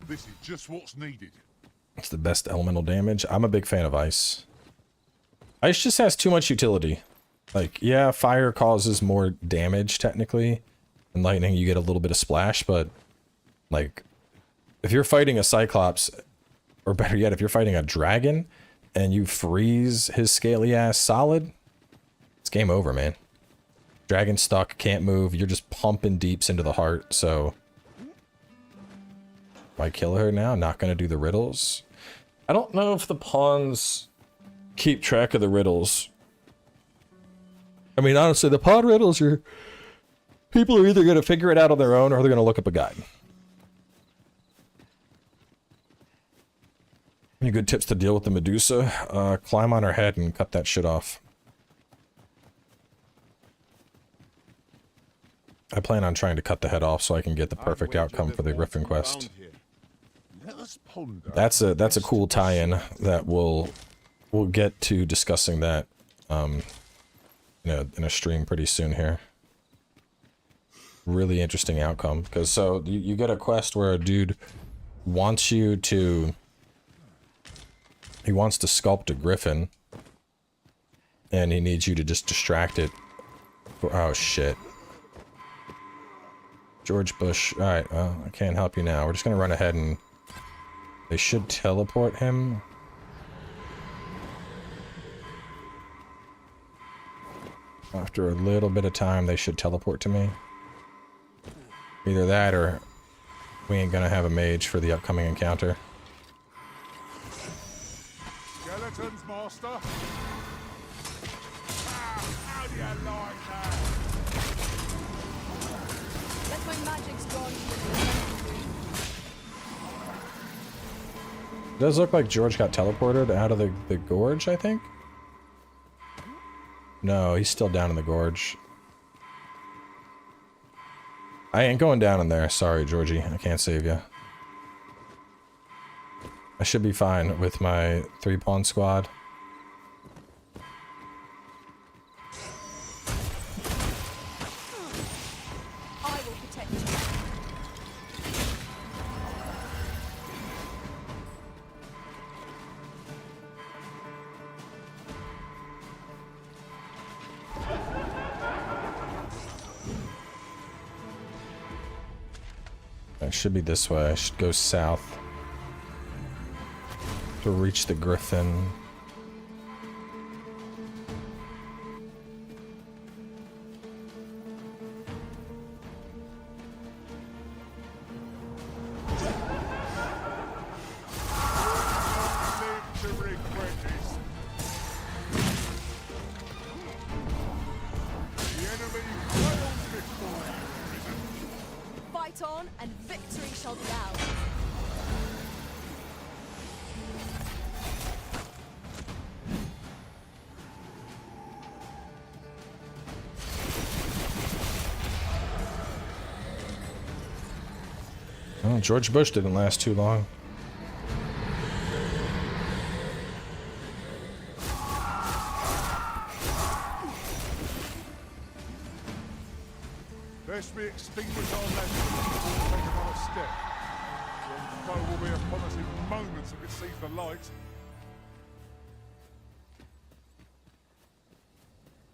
S2: This is just what's needed.
S1: It's the best elemental damage. I'm a big fan of ice. Ice just has too much utility. Like, yeah, fire causes more damage technically, and lightning you get a little bit of splash, but like if you're fighting a Cyclops, or better yet, if you're fighting a dragon and you freeze his scaly ass solid, it's game over, man. Dragon stuck, can't move, you're just pumping deeps into the heart, so why kill her now? Not gonna do the riddles? I don't know if the pawns keep track of the riddles. I mean, honestly, the pawn riddles are... people are either gonna figure it out on their own or they're gonna look up a guide. Any good tips to deal with the Medusa? Climb on her head and cut that shit off. I plan on trying to cut the head off so I can get the perfect outcome for the Griffin quest. That's a cool tie-in that we'll get to discussing that in a stream pretty soon here. really interesting outcome. Because so you get a quest where a dude wants you to... He wants to sculpt a griffin. And he needs you to just distract it. Oh, shit. George Bush. Alright, well, I can't help you now. We're just gonna run ahead and... They should teleport him. After a little bit of time, they should teleport to me. Either that or we ain't gonna have a mage for the upcoming encounter.
S2: Skeletons, master. How do you like that?
S12: Let my magic's gone.
S1: It does look like George got teleported out of the gorge, I think? No, he's still down in the gorge. I ain't going down in there. Sorry, Georgie. I can't save you. I should be fine with my 3-pawn squad.
S12: I will protect you.
S1: It should be this way. I should go south to reach the griffin.
S12: Fight on, and victory shall be ours.
S1: Oh, George Bush didn't last too long.
S2: Lest we extinguish our legend before we take another step. The foe will be upon us in moments if it sees the light.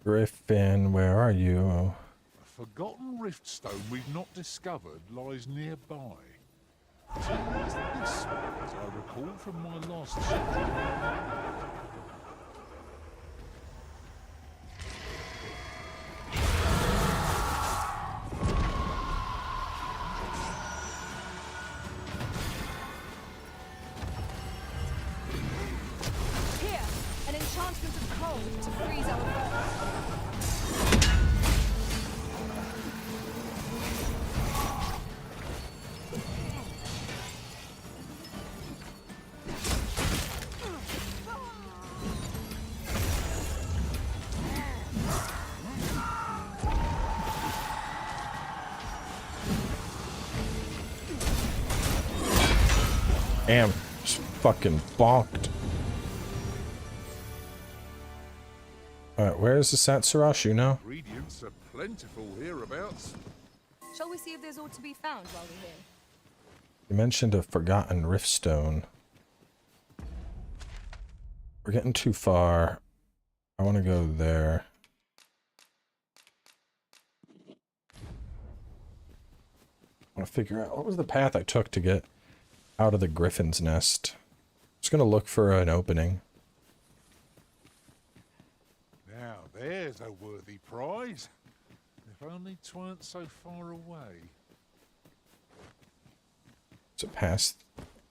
S1: Griffin, where are you?
S2: A forgotten riftstone we've not discovered lies nearby. So is this, as I recall from my last session.
S12: Here, an enchantment of cold to freeze our foes.
S1: Damn, just fucking bonked. Alright, where's the Satsurash, you know?
S2: Ingredients are plentiful hereabouts.
S12: Shall we see if there's aught to be found while we're here?
S1: You mentioned a forgotten riftstone. We're getting too far. I want to go there. I want to figure out what was the path I took to get out of the griffin's nest. Just gonna look for an opening.
S2: Now there's a worthy prize. If only 'tweren't so far away.
S1: Is it past?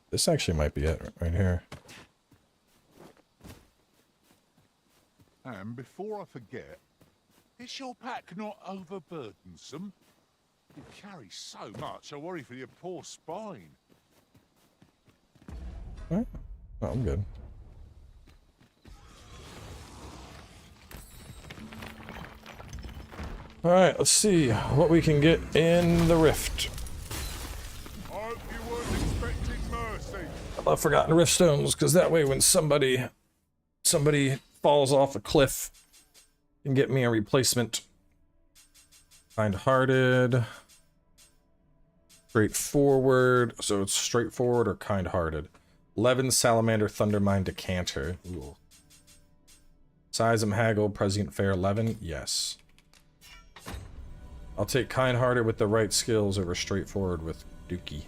S1: This actually might be it right here.
S2: And before I forget, is your pack not overburdensome? You carry so much, I worry for your poor spine.
S1: Alright. Oh, I'm good. Alright, let's see what we can get in the rift.
S2: I hope you weren't expecting mercy.
S1: I love Forgotten Riftstones, because that way when somebody falls off a cliff, you can get me a replacement. Kind-hearted. Straightforward. So it's straightforward or kind-hearted. 11 Salamander Thundermine Decanter. Ooh. Size Haggle, Prescient Fair 11. Yes. I'll take kind-hearted with the right skills over straightforward with Dookie.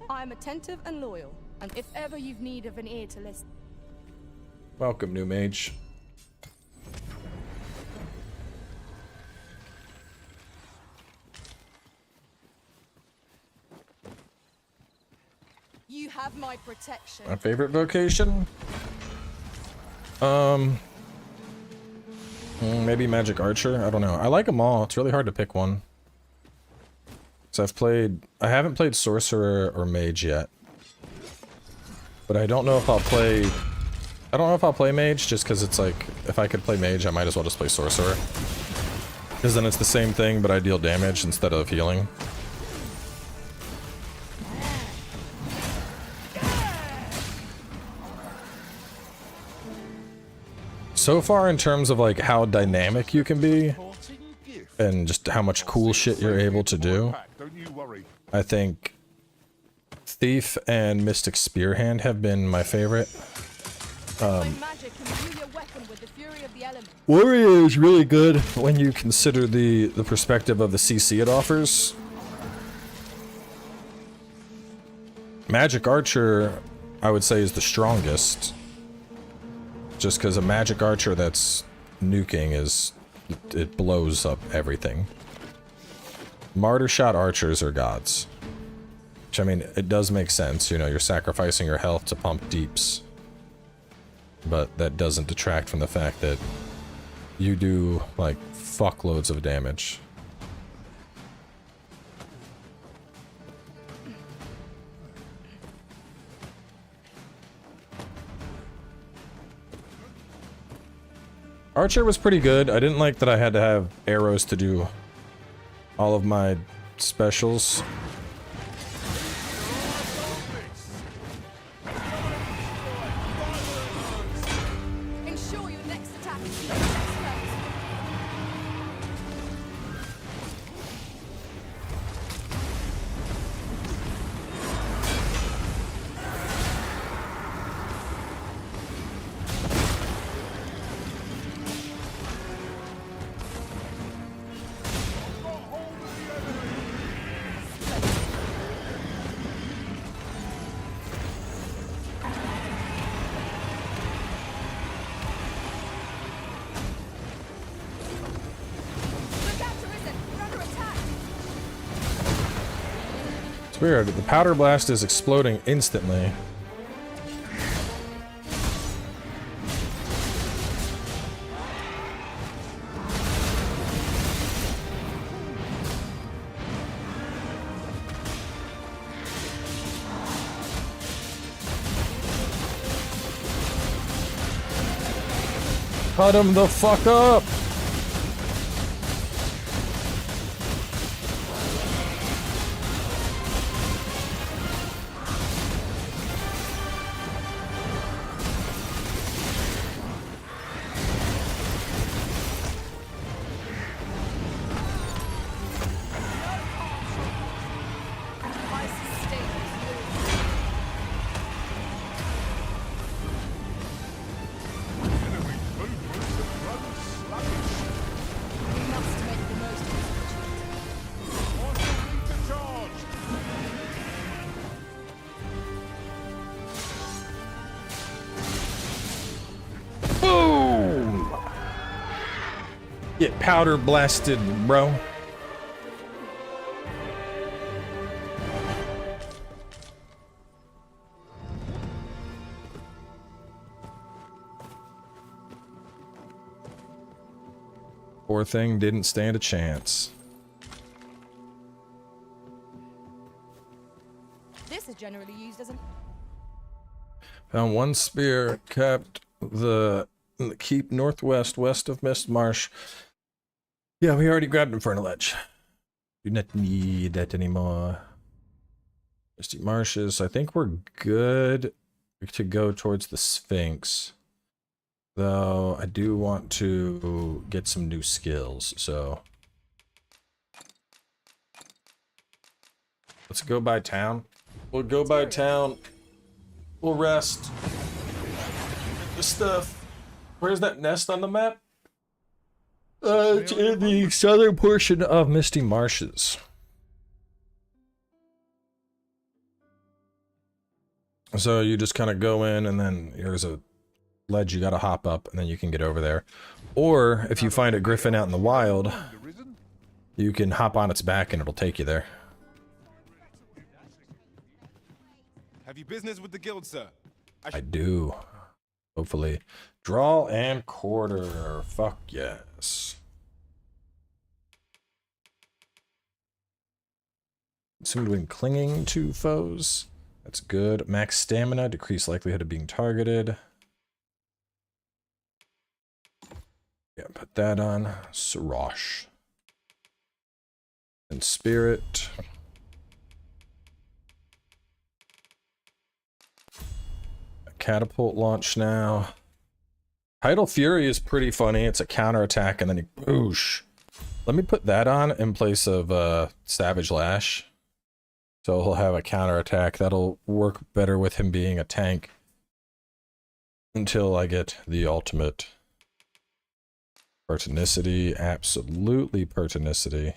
S12: I am attentive and loyal, and if ever you've need of an ear to listen.
S1: Welcome, new mage.
S12: You have my protection.
S1: My favorite vocation? Maybe Magic Archer? I don't know. I like them all. It's really hard to pick one. So I haven't played Sorcerer or Mage yet. But I don't know if I'll play Mage just because it's like, if I could play Mage, I might as well just play Sorcerer. Because then it's the same thing, but I deal damage instead of healing. So far, in terms of like how dynamic you can be, and just how much cool shit you're able to do, I think Thief and Mystic Spearhand have been my favorite. Warrior is really good when you consider the perspective of the CC it offers. Magic Archer, I would say, is the strongest. Just because a Magic Archer that's nuking it blows up everything. Martyr Shot Archers are gods. Which, I mean, it does make sense, you know, you're sacrificing your health to pump deeps. But that doesn't detract from the fact that you do, like, fuckloads of damage. Archer was pretty good. I didn't like that I had to have arrows to do all of my specials.
S12: Ensure your next attack is
S1: It's weird. The powder blast is exploding instantly. Cut him the fuck up! Get powder blasted, bro. Poor thing didn't stand a chance.
S12: This is generally used as a...
S1: Found one spear, kept the keep northwest, west of Mist Marsh. Yeah, we already grabbed him for an ledge. Do not need that anymore. Misty Marshes. I think we're good to go towards the Sphinx. Though I do want to get some new skills, so Let's go by town. We'll go by town. We'll rest. Get the stuff. Where's that nest on the map? It's in the southern portion of Misty Marshes. So you just kind of go in, and then here's a ledge you gotta hop up, and then you can get over there. Or if you find a griffin out in the wild, you can hop on its back and it'll take you there.
S21: Have you business with the guild, sir?
S1: I do. Hopefully. Draw and quarter. Fuck yes. Assumed when clinging to foes. That's good. Max stamina, decrease likelihood of being targeted. Yeah, put that on. Sash. And spirit. Catapult launch now. Tidal Fury is pretty funny. It's a counterattack and then you boosh. Let me put that on in place of Savage Lash. So he'll have a counterattack. That'll work better with him being a tank. Until I get the ultimate. Pertinacity. Absolutely pertinacity.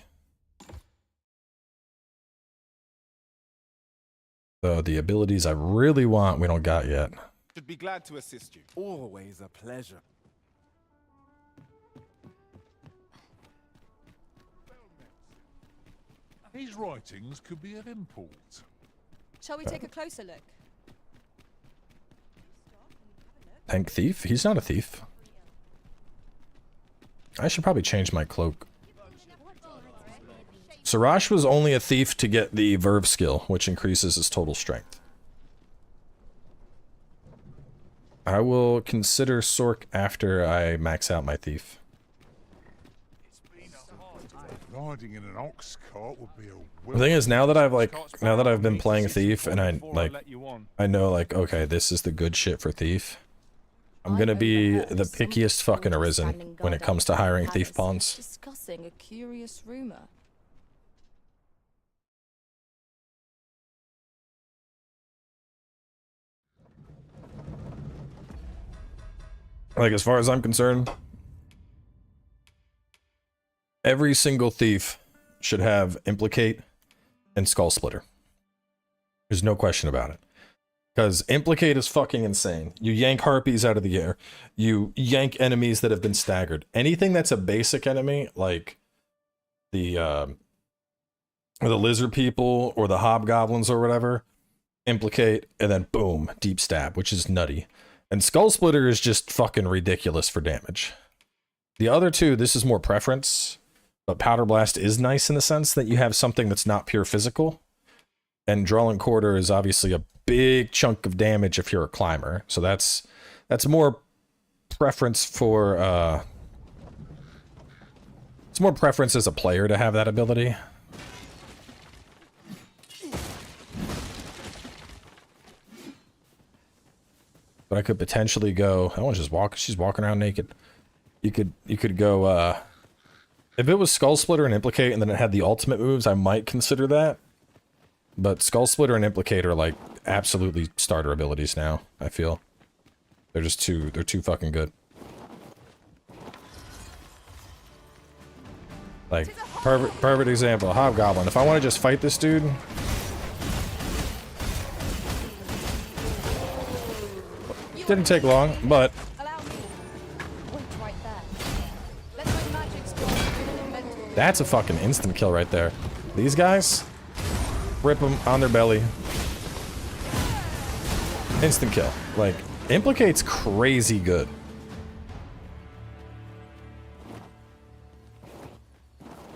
S1: So the abilities I really want we don't got yet.
S21: Should be glad to assist you.
S14: Always a pleasure.
S2: His writings could be of import.
S12: Shall we take a closer look?
S1: Tank thief? He's not a thief. I should probably change my cloak. Sash was only a thief to get the verb skill, which increases his total strength. I will consider Sork after I max out my thief.
S2: Riding in an ox cart would be a
S1: The thing is, now that I've been playing thief and I know like, okay, this is the good shit for thief. I'm gonna be the pickiest fucking Arisen when it comes to hiring thief pawns.
S12: Discussing a curious rumor.
S1: Like, as far as I'm concerned, every single thief should have Implicate and Skull Splitter. There's no question about it. Because Implicate is fucking insane. You yank harpies out of the air. You yank enemies that have been staggered. Anything that's a basic enemy, like the lizard people or the hobgoblins or whatever, Implicate, and then boom, deep stab, which is nutty. And Skull Splitter is just fucking ridiculous for damage. The other two, this is more preference, but Powder Blast is nice in the sense that you have something that's not pure physical. And Draw and Quarter is obviously a big chunk of damage if you're a climber. So that's more preference for it's more preference as a player to have that ability. But I could potentially go. That one's just she's walking around naked. You could go if it was Skull Splitter and Implicate and then it had the ultimate moves, I might consider that. But Skull Splitter and Implicate are like absolutely starter abilities now, I feel. They're just they're too fucking good. Like, perfect example, Hobgoblin. If I want to just fight this dude, didn't take long, but that's a fucking instant kill right there. These guys, rip them on their belly. Instant kill. Like, Implicate's crazy good.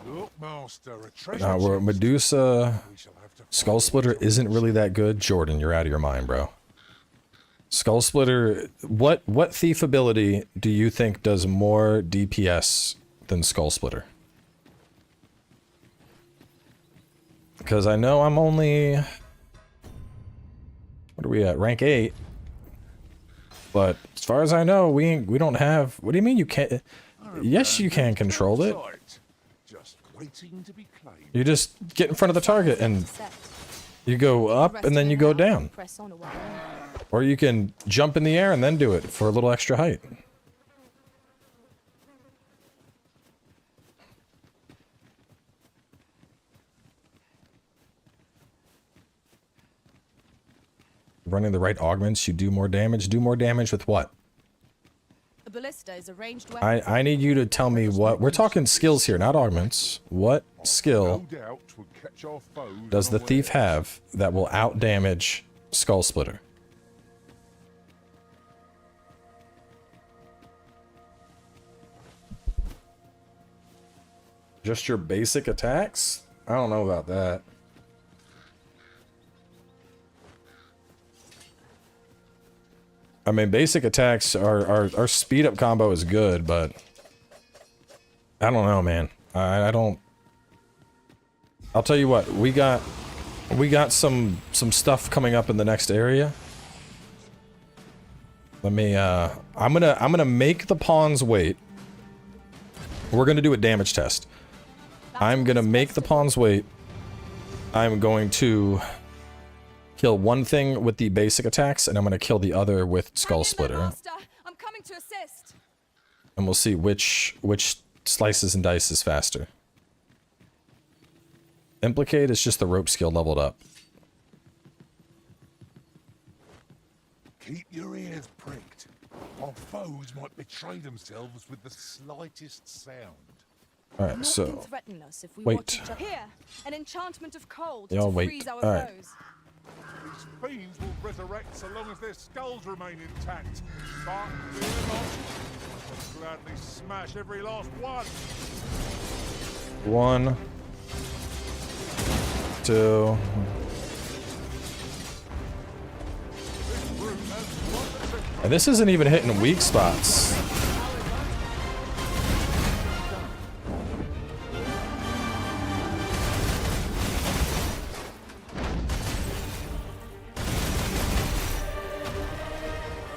S2: Look, master, a treasure
S1: Now, where Medusa Skull Splitter isn't really that good, Jordan, you're out of your mind, bro. Skull Splitter, what thief ability do you think does more DPS than Skull Splitter? Because I know I'm only... What are we at? Rank 8. But as far as I know, we don't have... What do you mean you can't... Yes, you can control it.
S2: Just waiting to be claimed.
S1: You just get in front of the target and You go up and then you go down.
S12: Press on a while.
S1: Or you can jump in the air and then do it for a little extra height. Running the right augments, you do more damage. Do more damage with what?
S12: A ballista is a ranged weapon.
S1: I need you to tell me what... We're talking skills here, not augments. What skill does the thief have that will outdamage Skull Splitter? Just your basic attacks? I don't know about that. I mean, basic attacks our speed up combo is good, but I don't know, man. I don't. I'll tell you what, we got some stuff coming up in the next area. Let me I'm gonna make the pawns wait. We're gonna do a damage test. I'm gonna make the pawns wait. I'm going to kill one thing with the basic attacks, and I'm gonna kill the other with Skull Splitter.
S12: I'm coming to assist.
S1: And we'll see which slices and dice is faster. Implicate is just the rope skill leveled up.
S2: Keep your ears pricked. Our foes might betray themselves with the slightest sound.
S1: Alright, so
S12: Threaten us if we
S1: wait.
S12: Here, an enchantment of cold
S1: Y'all
S12: to
S1: wait.
S12: freeze our
S1: Alright.
S12: foes.
S2: These fiends will resurrect so long as their skulls remain intact. But fear not, I'll gladly smash every last one.
S1: 1, 2. And this isn't even hitting weak spots.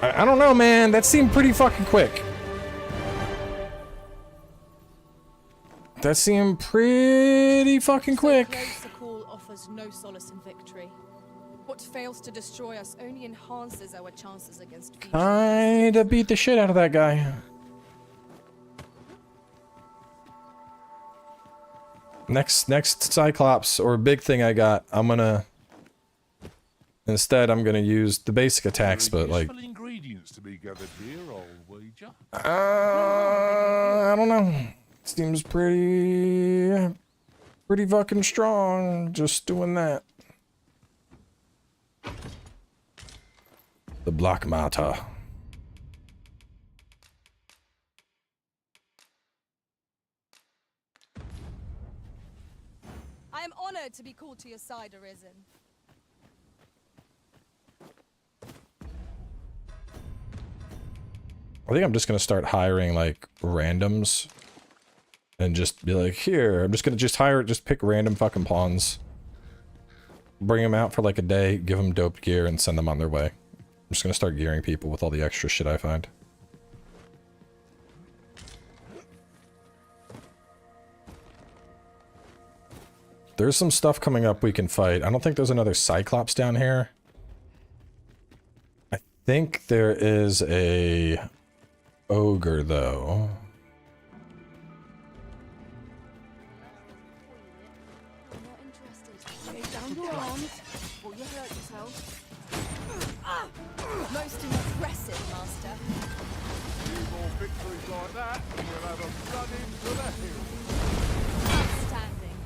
S1: I don't know, man. That seemed pretty fucking quick. That seemed pretty fucking quick.
S12: The call offers no solace in victory. What fails to destroy us only enhances our chances against future.
S1: Kinda beat the shit out of that guy. Next Cyclops or big thing I got, Instead, I'm gonna use the basic attacks, but like...
S2: ingredients to be gathered here, I'll wager.
S1: I don't know. Seems pretty fucking strong, just doing that. The Black Mata.
S12: I am honored to be called to your side, Arisen.
S1: I think I'm just gonna start hiring like randoms and just be like, here, I'm just gonna just pick random fucking pawns, bring them out for like a day, give them doped gear, and send them on their way. I'm just gonna start gearing people with all the extra shit I find. There's some stuff coming up we can fight. I don't think there's another Cyclops down here. I think there is a ogre, though.
S10: Lay down your arms, or you hurt yourself.
S12: Most impressive, Master.
S2: Few more victories like that, and we'll have a run into the hill.
S12: Outstanding.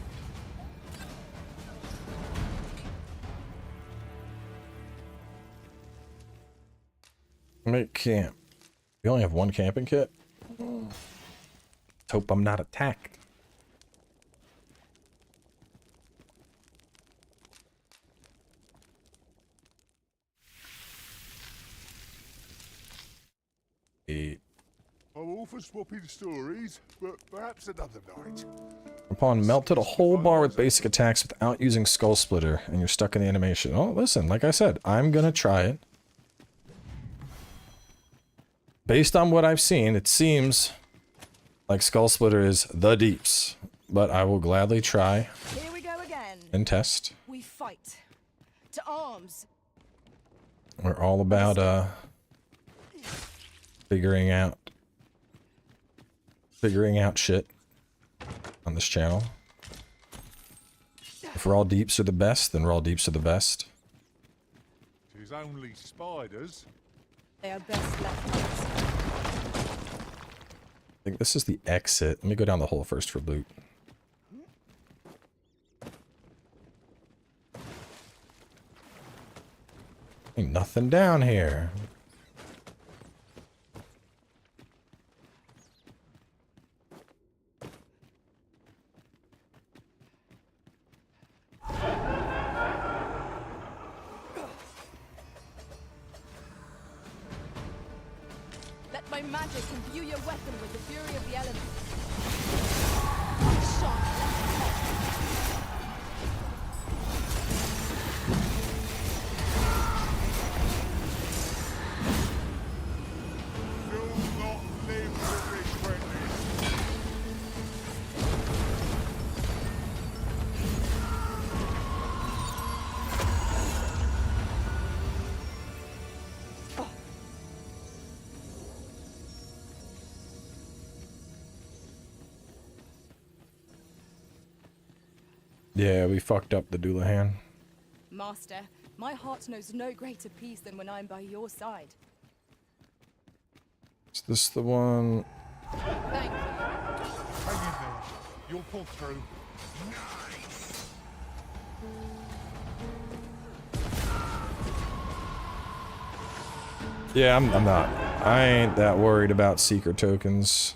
S1: Make camp. We only have one camping kit? Let's hope I'm not attacked.
S2: I'm all for swapping stories, but perhaps another night.
S1: Upon melted a whole bar with basic attacks without using Skull Splitter, and you're stuck in the animation. Oh, listen, like I said, I'm gonna try it. Based on what I've seen, it seems like Skull Splitter is the deeps, but I will gladly try
S12: Here we go again.
S1: and test.
S12: We fight. To arms.
S1: We're all about figuring out shit on this channel. If raw deeps are the best, then raw deeps are the best.
S2: Tis only spiders.
S12: They are best left.
S1: I think this is the exit. Let me go down the hole first for loot. Ain't nothing down here.
S12: Let my magic imbue your weapon with the fury of the elements. Shot
S1: Yeah, we fucked up the Doulahan.
S12: Master, my heart knows no greater peace than when I'm by your side.
S1: Is this the one?
S12: Thank you.
S2: Hang in there. You'll pull through.
S1: Yeah, I'm not. I ain't that worried about seeker tokens.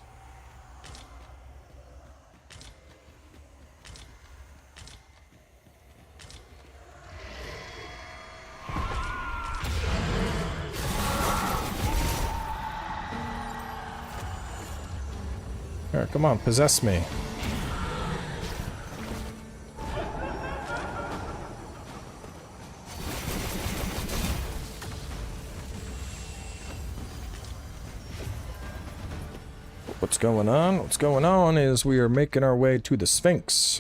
S1: Here, come on, possess me. What's going on? What's going on is we are making our way to the Sphinx.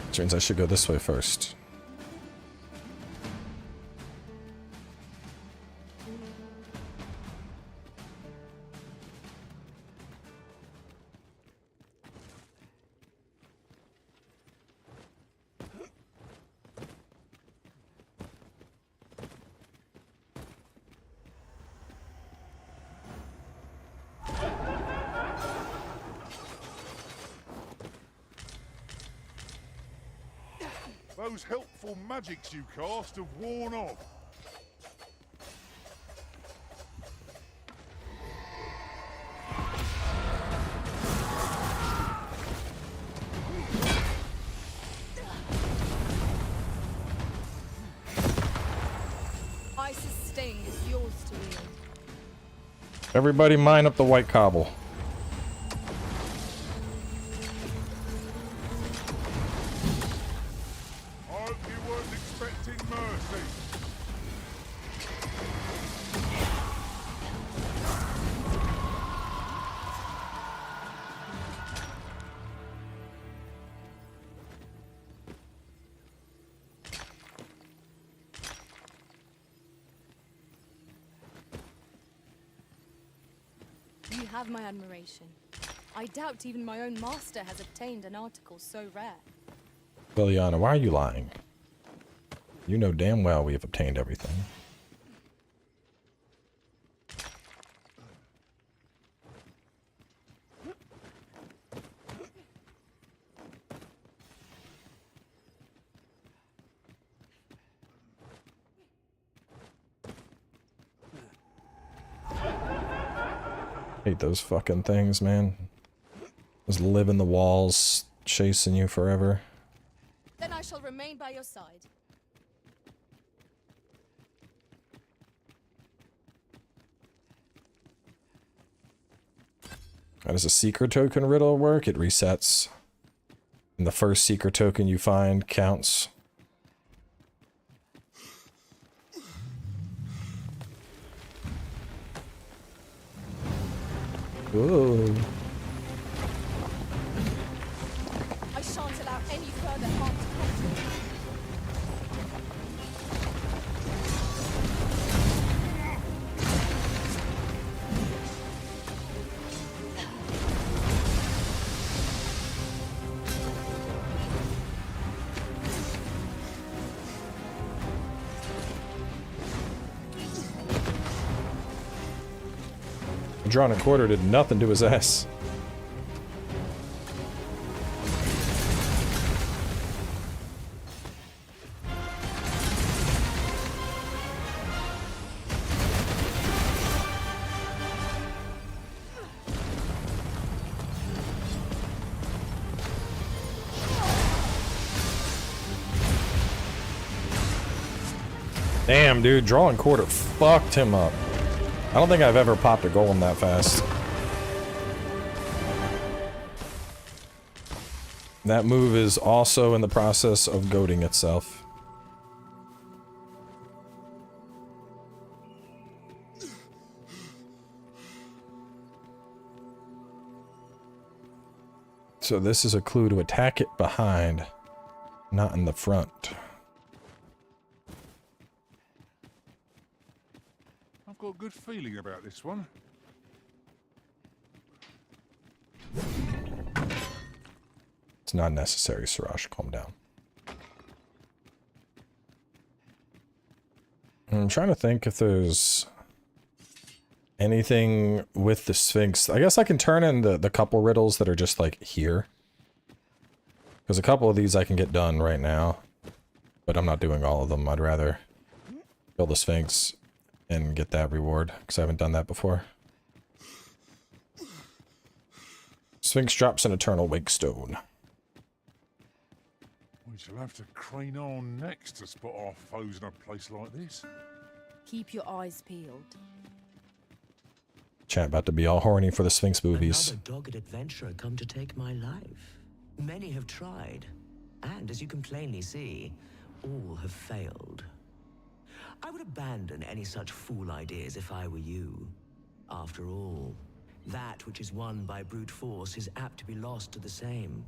S1: Which means I should go this way first.
S2: Those helpful magics you cast have worn off.
S12: Isis sting is yours to wield.
S1: Everybody mine up the white cobble.
S12: You have my admiration. I doubt even my own master has obtained an article so rare.
S1: Liliana, why are you lying? You know damn well we have obtained everything. Hate those fucking things, man. Just live in the walls, chasing you forever.
S12: Then I shall remain by your side.
S1: How does a secret token riddle work? It resets. And the first secret token you find counts. Whoa.
S12: I shall shan't allow any further harm to come to you.
S1: Drawing a quarter did nothing to his ass. Damn, dude, drawing quarter fucked him up. I don't think I've ever popped a golem that fast. That move is also in the process of goading itself. So this is a clue to attack it behind, not in the front.
S2: I've got a good feeling about this one.
S1: It's not necessary, Sirash. Calm down. I'm trying to think if there's anything with the Sphinx. I guess I can turn in the couple riddles that are just like here. Because a couple of these I can get done right now. But I'm not doing all of them. I'd rather kill the Sphinx and get that reward, because I haven't done that before. Sphinx drops an eternal wake stone.
S2: We shall have to crane on next to spot our foes in a place like this.
S12: Keep your eyes peeled.
S1: Chat about to be all horny for the Sphinx movies.
S8: Another dogged adventurer come to take my life. Many have tried, and as you can plainly see, all have failed. I would abandon any such fool ideas if I were you. After all, that which is won by brute force is apt to be lost to the same.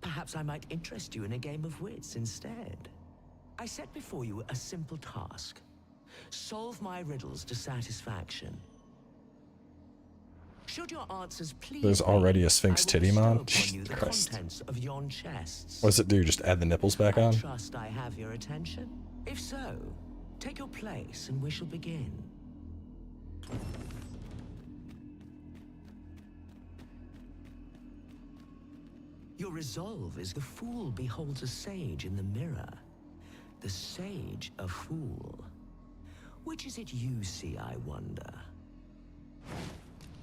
S8: Perhaps I might interest you in a game of wits instead. I set before you a simple task. Solve my riddles to satisfaction. Should your answers please
S1: There's already a Sphinx titty mod?
S8: the contents of yon chests.
S1: What does it do? Just add the nipples back on?
S8: I trust I have your attention. If so, take your place and we shall begin. Your resolve is the fool beholds a sage in the mirror. The sage a fool. Which is it you see, I wonder?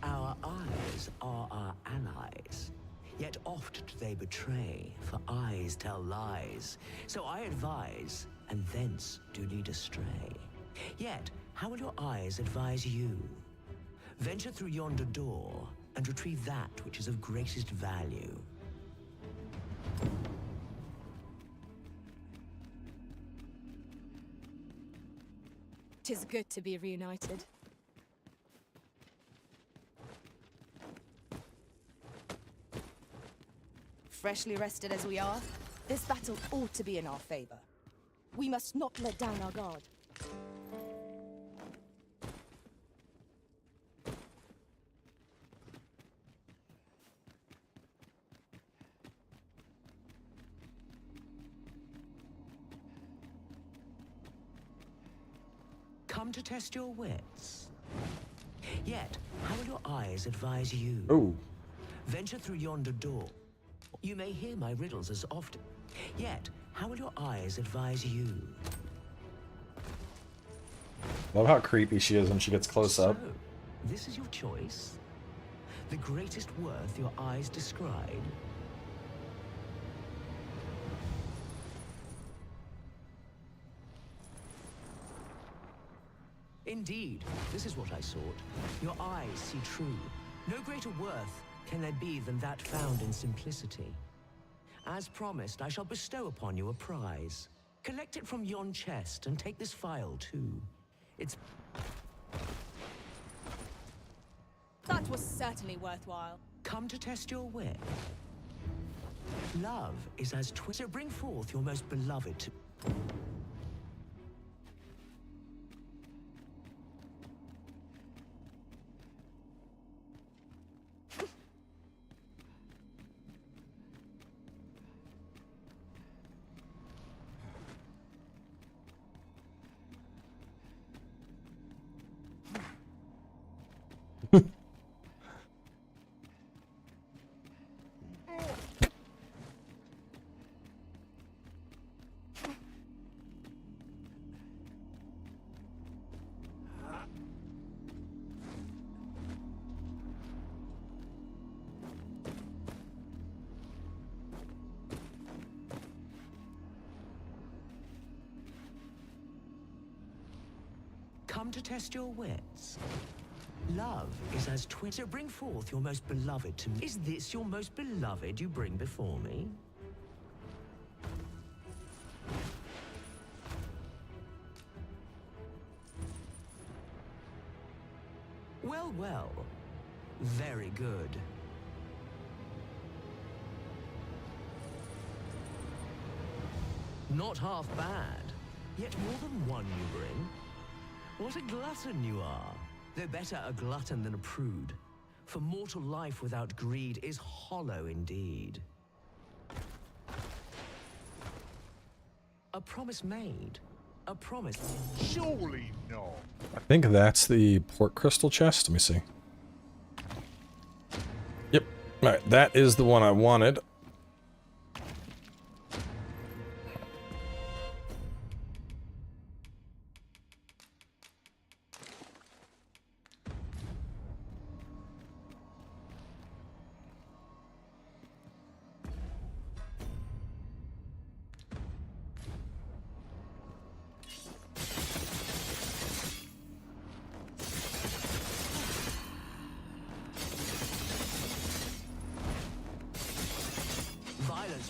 S8: Our eyes are our allies. Yet oft do they betray, for eyes tell lies. So I advise, and thence do lead astray. Yet, how will your eyes advise you? Venture through yonder door, and retrieve that which is of greatest value.
S12: 'Tis good to be reunited. Freshly rested as we are, this battle ought to be in our favor. We must not let down our guard.
S8: Come to test your wits. Yet, how will your eyes advise you?
S1: Oh.
S8: Venture through yonder door. You may hear my riddles as often. Yet, how will your eyes advise you?
S1: Love how creepy she is when she gets close up.
S8: So, this is your choice? The greatest worth your eyes descried? Indeed, this is what I sought. Your eyes see true. No greater worth can there be than that found in simplicity. As promised, I shall bestow upon you a prize. Collect it from yon chest and take this file too. It's...
S12: That was certainly worthwhile.
S8: Come to test your wit. Love is as so bring forth your most beloved to... Come to test your wits. Love is as so bring forth your most beloved to me. Is this your most beloved you bring before me? Well, well. Very good. Not half bad. Yet more than one you bring. What a glutton you are. Though better a glutton than a prude. For mortal life without greed is hollow indeed. A promise made. A promise.
S2: Surely not.
S1: I think that's the port crystal chest. Let me see. Yep. Alright, that is the one I wanted.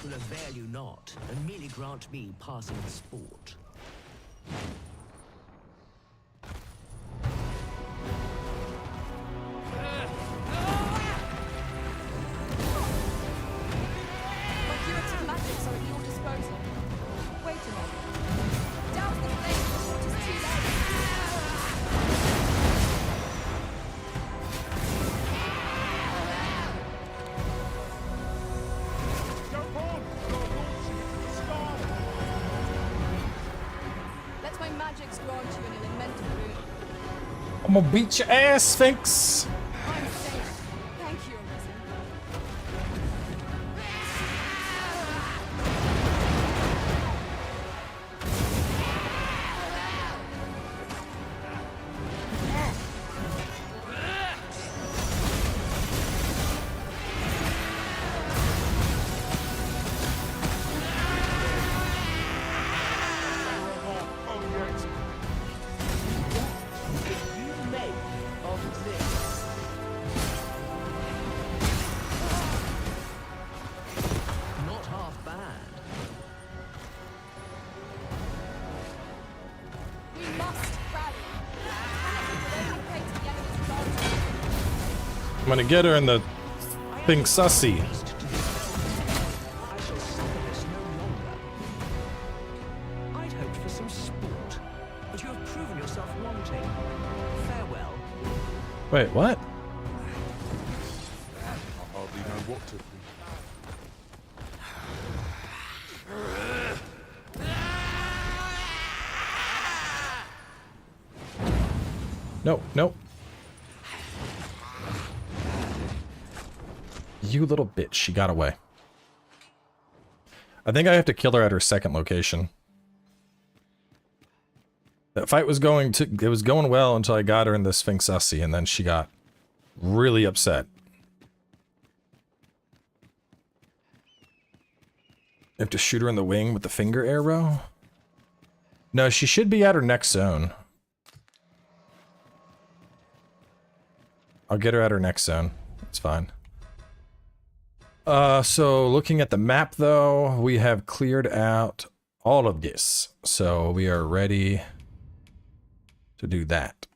S8: Will avail you not, and merely grant me passing sport.
S12: My curative magics are at your disposal. Wait a moment. Douse the flame before it is too late. Let my magics grant you an elemental boon.
S1: I'm gonna beat your ass, Sphinx!
S12: I'm safe. Thank you, Arisen.
S8: Not half bad.
S12: We must rally. Panic will only play to the enemy's advantage.
S1: I'm gonna get her in the thing sussy.
S8: I shall suffer this no longer. I'd hoped for some sport, but you have proven yourself wanting. Farewell.
S1: Wait, what?
S2: I hardly know what to think.
S1: No, no. You little bitch, she got away. I think I have to kill her at her second location. That fight was going well until I got her in the Sphinx Sussy, and then she got really upset. I have to shoot her in the wing with the finger arrow? No, she should be at her next zone. I'll get her at her next zone. It's fine. So looking at the map though, we have cleared out all of this. So we are ready to do that.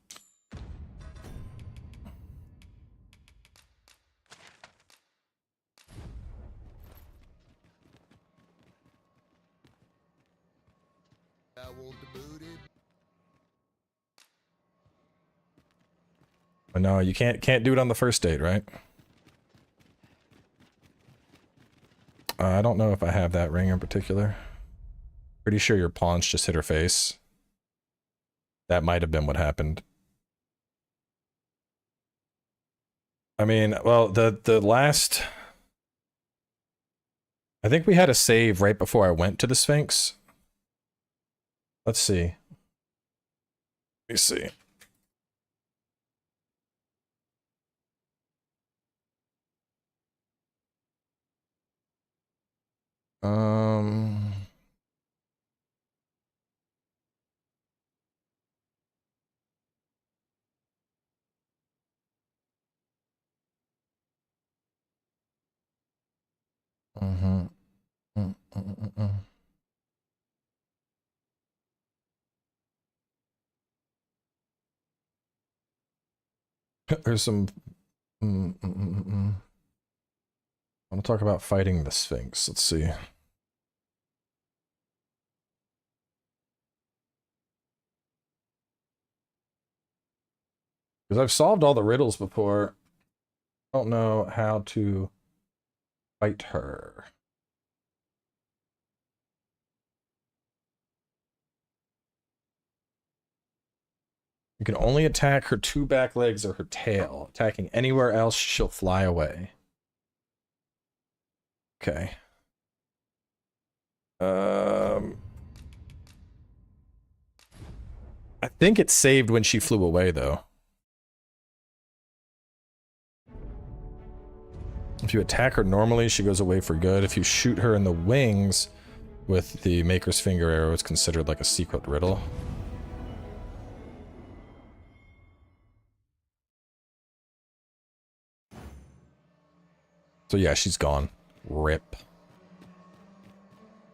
S1: But no, you can't do it on the first date, right? I don't know if I have that ring in particular. Pretty sure your paunch just hit her face. That might have been what happened. I mean, well, the last... I think we had a save right before I went to the Sphinx. Let's see. Let me see. There's some... I want to talk about fighting the Sphinx. Let's see. Because I've solved all the riddles before. I don't know how to fight her. You can only attack her 2 back legs or her tail. Attacking anywhere else, she'll fly away. Okay. I think it saved when she flew away, though. If you attack her normally, she goes away for good. If you shoot her in the wings with the Maker's Finger arrow, it's considered like a secret riddle. So yeah, she's gone. RIP.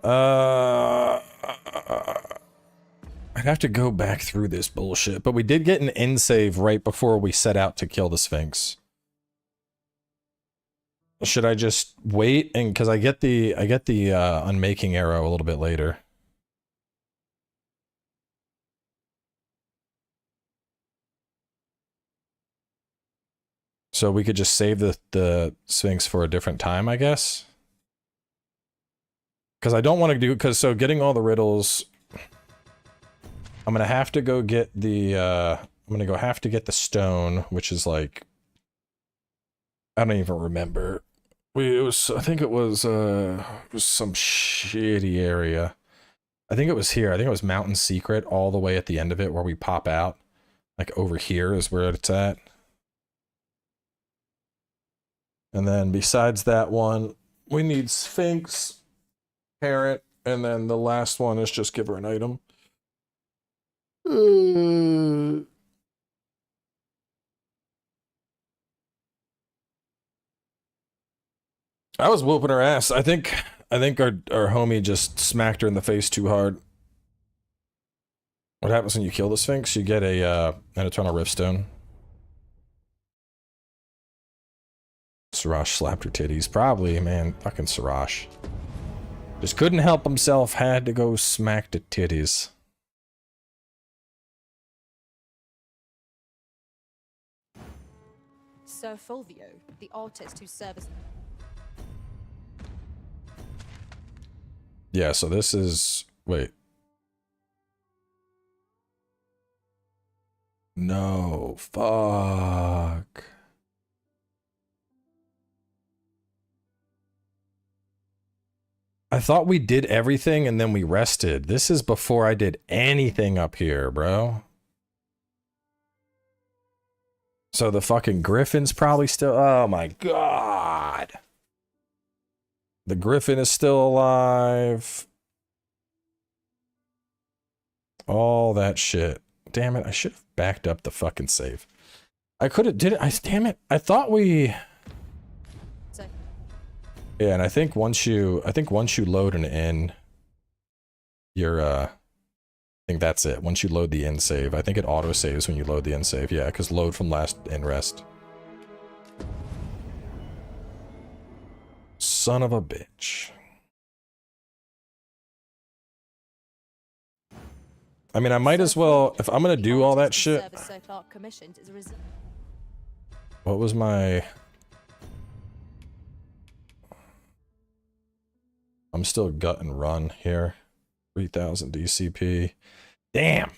S1: I'd have to go back through this bullshit, but we did get an end save right before we set out to kill the Sphinx. Should I just wait? And because I get the unmaking arrow a little bit later. So we could just save the Sphinx for a different time, I guess. Because I don't want to do, so getting all the riddles, I'm gonna have to go get the have to get the stone, which is like, I don't even remember. I think it was some shitty area. I think it was here. I think it was Mountain Secret all the way at the end of it where we pop out. Like over here is where it's at. And then besides that one, we need Sphinx, Parrot, and then the last one is just give her an item. I was whooping her ass. I think our homie just smacked her in the face too hard. What happens when you kill the Sphinx? You get an Eternal Riftstone. Sarash slapped her titties. Probably, man. Fucking Sarash. Just couldn't help himself. Had to go smack the titties.
S12: Sir Fulvio, the artist who serves...
S1: Yeah, so this is... Wait. No. Fuck. I thought we did everything and then we rested. This is before I did anything up here, bro. So the fucking Griffin's probably still... Oh my god. The Griffin is still alive. All that shit. Damn it, I should have backed up the fucking save. I could have did it. Damn it. I thought we... Yeah, and I think once you load an inn, you're I think that's it. Once you load the inn save, I think it auto saves when you load the inn save. Yeah, because load from last inn rest. Son of a bitch. I mean, I might as well, if I'm gonna do all that shit. What was my... I'm still gut and run here. 3000 DCP. Damn!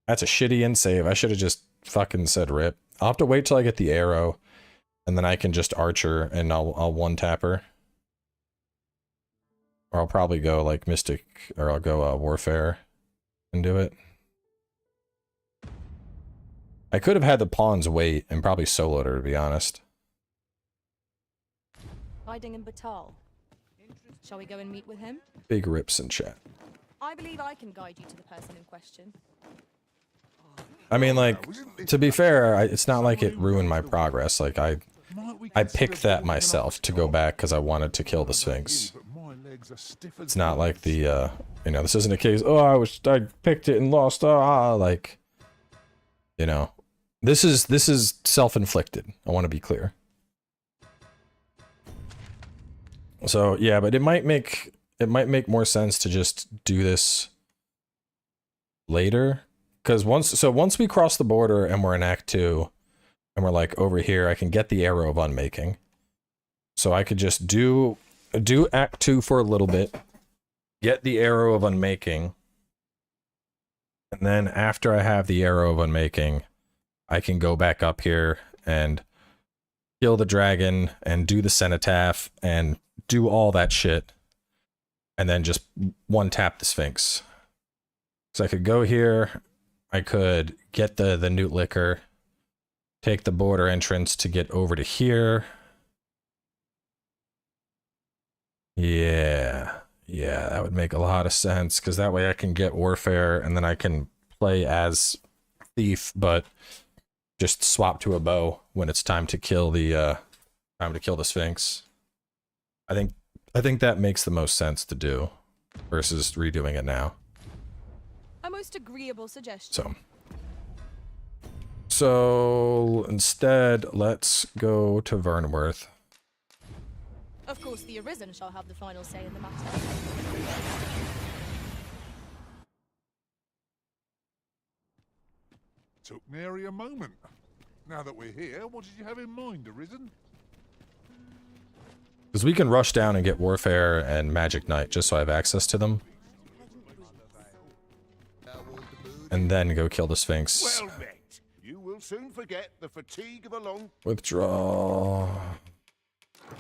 S1: That's a shitty in save. I should have just fucking said rip. I'll have to wait till I get the arrow, and then I can just archer, and I'll one-tap her. Or I'll probably go like Mystic, or I'll go Warfare and do it. I could have had the pawns wait and probably soloed her, to be honest.
S12: Hiding in Batal. Shall we go and meet with him?
S1: Big rips in chat.
S12: I believe I can guide you to the person in question.
S1: I mean, like, to be fair, it's not like it ruined my progress. Like, I picked that myself to go back because I wanted to kill the Sphinx. It's not like the, you know, this isn't a case, oh, I picked it and lost, like, you know. This is self-inflicted. I want to be clear. So, yeah, but it might make more sense to just do this later. Because once we cross the border and we're in Act 2, and we're like over here, I can get the Arrow of Unmaking. So I could just do Act 2 for a little bit, get the Arrow of Unmaking, and then after I have the Arrow of Unmaking, I can go back up here and kill the dragon and do the cenotaph and do all that shit, and then just one-tap the Sphinx. So I could go here, I could get the Newt Liquor, take the border entrance to get over to here. Yeah, that would make a lot of sense, because that way I can get Warfare, and then I can play as Thief, but just swap to a bow when it's time to kill the Sphinx. I think that makes the most sense to do versus redoing it now.
S12: A most agreeable suggestion.
S1: So instead, let's go to Vernworth.
S12: Of course, the Arisen shall have the final say in the matter.
S2: Took nary a moment. Now that we're here, what did you have in mind, Arisen?
S1: Because we can rush down and get Warfare and Magic Knight just so I have access to them. And then go kill the Sphinx.
S9: Well met. You will soon forget the fatigue of a long...
S1: Withdraw. I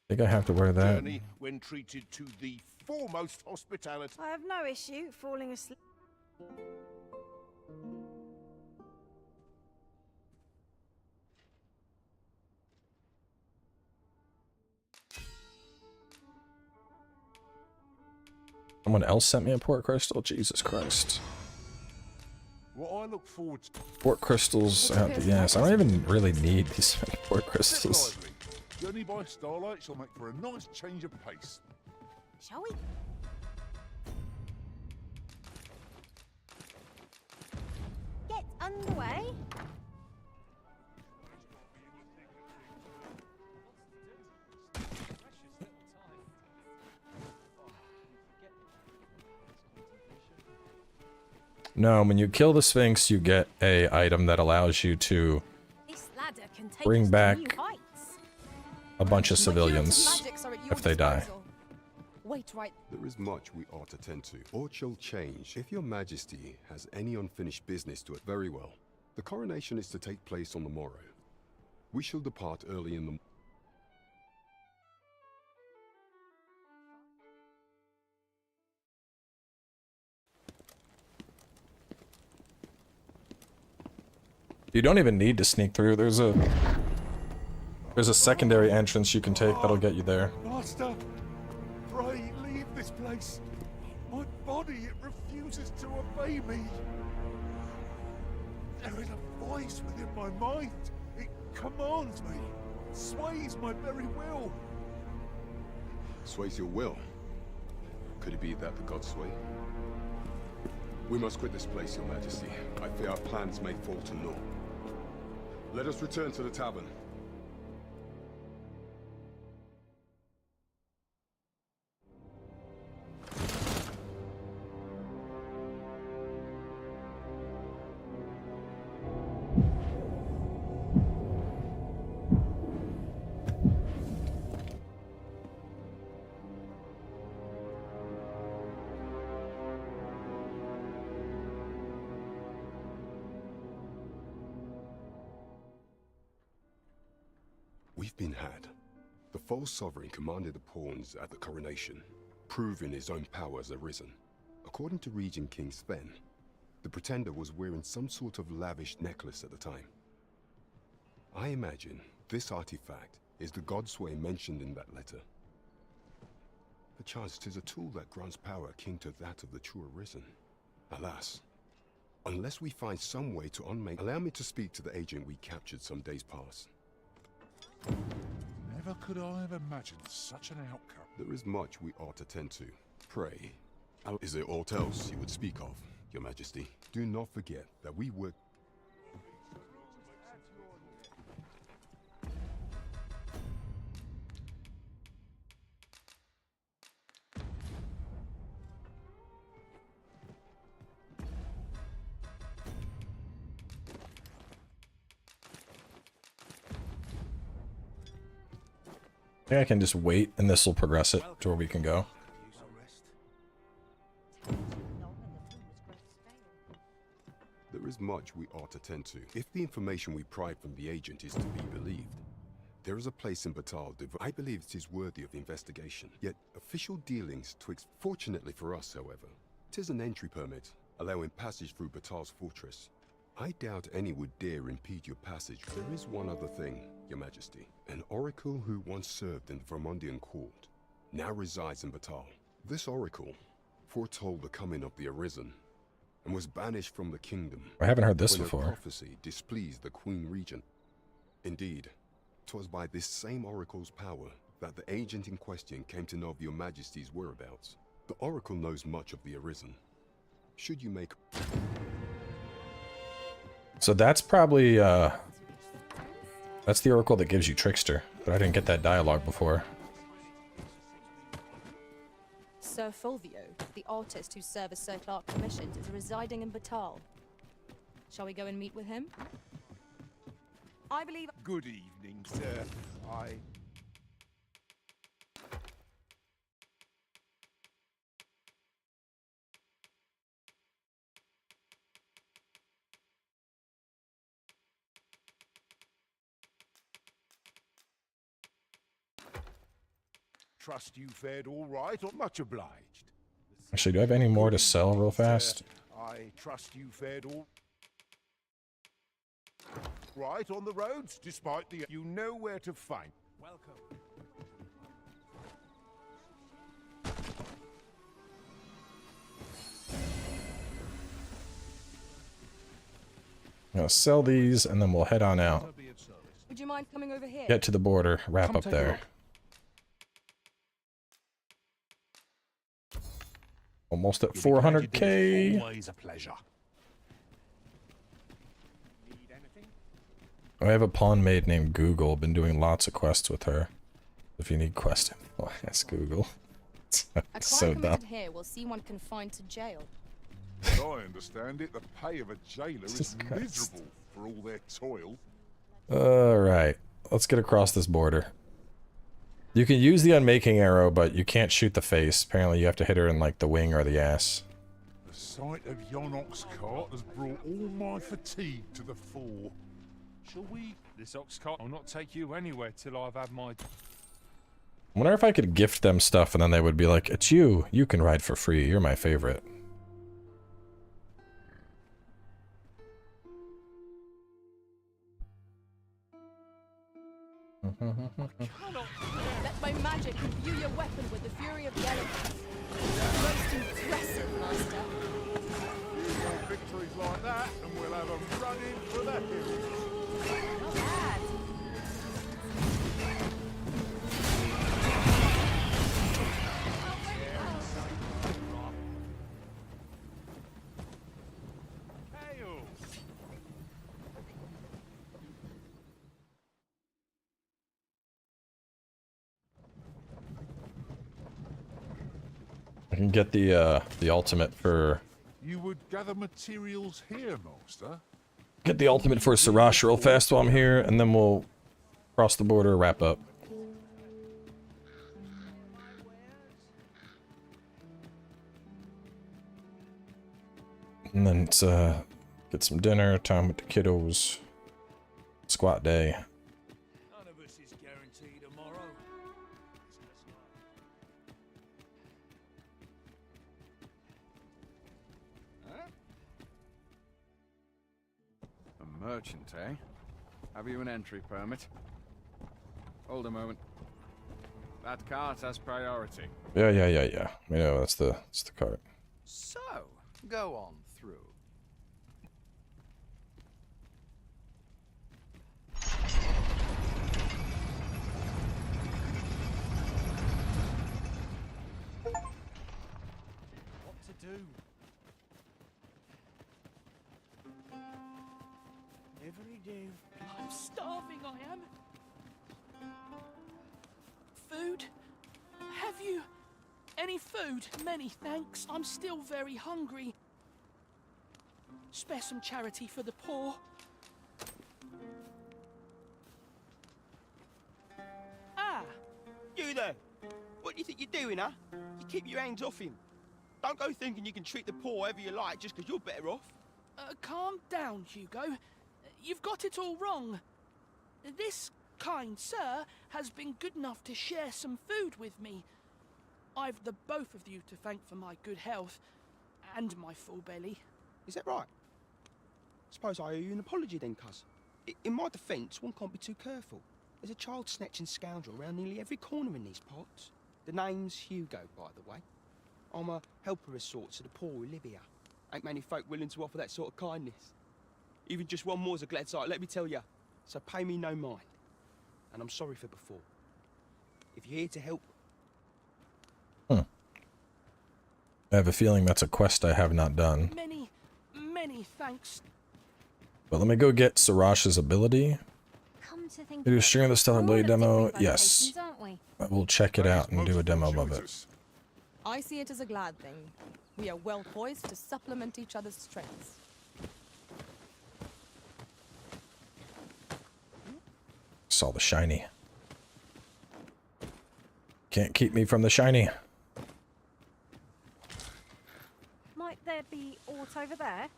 S1: think I have to wear that.
S9: Journey when treated to the foremost hospitality.
S16: I have no issue falling asleep.
S1: Someone else sent me a port crystal? Jesus Christ.
S2: What I look forward to...
S1: Port crystals out the ass. I don't even really need these port crystals.
S2: Journey by starlight shall make for a nice change of pace.
S16: Shall we? Get underway.
S1: No, when you kill the Sphinx, you get a item that allows you to bring back a bunch of civilians if they die.
S12: Wait, right.
S15: There is much we ought to tend to, or shall change. If your majesty has any unfinished business to it, very well. The coronation is to take place on the morrow. We shall depart early in the...
S1: You don't even need to sneak through. There's a secondary entrance you can take that'll get you there.
S9: Master, pray leave this place. My body, it refuses to obey me. There is a voice within my mind. It commands me, sways my very will.
S15: Sways your will? Could it be that the gods sway? We must quit this place, your majesty. I fear our plans may fall to naught. Let us return to the tavern. We've been had. The false sovereign commanded the pawns at the Coronation, proving his own power as Arisen. According to Regent King Sven, the pretender was wearing some sort of lavish necklace at the time. I imagine this artifact is the Godsway mentioned in that letter. Perchance 'tis a tool that grants power akin to that of the true Arisen. Alas, unless we find some way to unmake... Allow me to speak to the agent we captured some days past.
S2: Never could I have imagined such an outcome.
S15: There is much we ought to tend to. Pray, is there aught else you would speak of, Your Majesty? Do not forget that we work...
S1: I think I can just wait and this will progress it to where we can go.
S15: There is much we ought to tend to. If the information we pry from the agent is to be believed, there is a place in Batal I believe it is worthy of investigation. Yet official dealings twixt... Fortunately for us, however, it is an entry permit, allowing passage through Batal's fortress. I doubt any would dare impede your passage. There is one other thing, Your Majesty. An oracle who once served in the Vermundian court, now resides in Batal. This oracle foretold the coming of the Arisen, and was banished from the kingdom.
S1: I haven't heard this
S15: when
S1: before.
S15: A prophecy displeased the Queen Regent. Indeed, 'twas by this same oracle's power that the agent in question came to know of Your Majesty's whereabouts. The oracle knows much of the Arisen. Should you make...
S1: So that's probably, that's the oracle that gives you Trickster, but I didn't get that dialogue before.
S12: Sir Fulvio, the artist whose service Sir Clark commissioned, is residing in Batal. Shall we go and meet with him?
S10: I believe...
S9: Good evening, sir. Trust you fared all right, or much obliged.
S1: Actually, do I have any more to sell real fast?
S9: I trust you fared all right on the roads, despite the... You know where to find. Welcome.
S1: I'm gonna sell these and then we'll head on out.
S12: Would you mind coming over here?
S1: Get to the border, wrap up there. Almost at 400k.
S9: Always a pleasure.
S1: I have a pawn maid named Google. Been doing lots of quests with her. If you need quest info, ask Google.
S12: A
S1: So
S12: crime
S1: dumb.
S12: committed here will see one confined to jail.
S9: As I understand it, the pay of a jailer is
S1: Jesus Christ.
S9: miserable for all their toil.
S1: Alright, let's get across this border. You can use the unmaking arrow, but you can't shoot the face. Apparently you have to hit her in like the wing or the ass.
S9: The sight of yon ox cart has brought all my fatigue to the fore.
S20: Shall we? This ox cart will not take you anywhere till I've had my...
S1: I wonder if I could gift them stuff and then they would be like, it's you. You can ride for free. You're my favorite.
S12: Let my magic imbue your weapon with the fury of the elements. Most impressive, Master.
S9: Victories like that, and we'll have them running for the hills.
S12: Not bad.
S1: I can get the ultimate for...
S9: You would gather materials here, Master?
S1: Get the ultimate for Sarash real fast while I'm here, and then we'll cross the border, wrap up. And then it's, get some dinner, time with the kiddos. Squat day.
S9: None of us is
S4: Merchant, eh? Have you an entry permit? Hold a moment. That cart has priority.
S1: Yeah. You know, that's the cart.
S4: So, go on through.
S14: What to do?
S17: Every day.
S13: I'm starving, I am. Food? Have you any food? Many thanks. I'm still very hungry. Spare some charity for the poor. Ah!
S18: You there! What do you think you're doing, huh? You keep your hands off him. Don't go thinking you can treat the poor however you like just because you're better off.
S13: Calm down, Hugo. You've got it all wrong. This kind sir has been good enough to share some food with me. I've the both of you to thank for my good health and my full belly.
S18: Is that right? Suppose I owe you an apology then, cuz. In my defence, one can't be too careful. There's a child-snatching scoundrel around nearly every corner in these parts. The name's Hugo, by the way. I'm a helper of sorts to the poor who live here. Ain't many folk willing to offer that sort of kindness. Even just one more's a glad sight, let me tell ya. So pay me no mind. And I'm sorry for before. If you're here to help...
S1: I have a feeling that's a quest I have not done.
S13: Many thanks.
S1: But let me go get Sarash's ability.
S3: Come to think
S1: Did you stream the Stellar Blade demo? Yes.
S3: aren't we?
S1: I will check it out and do a demo of it.
S12: I see it as a glad thing. We are well poised to supplement each other's strengths.
S1: Saw the shiny. Can't keep me from the shiny.
S16: Might there be aught over there?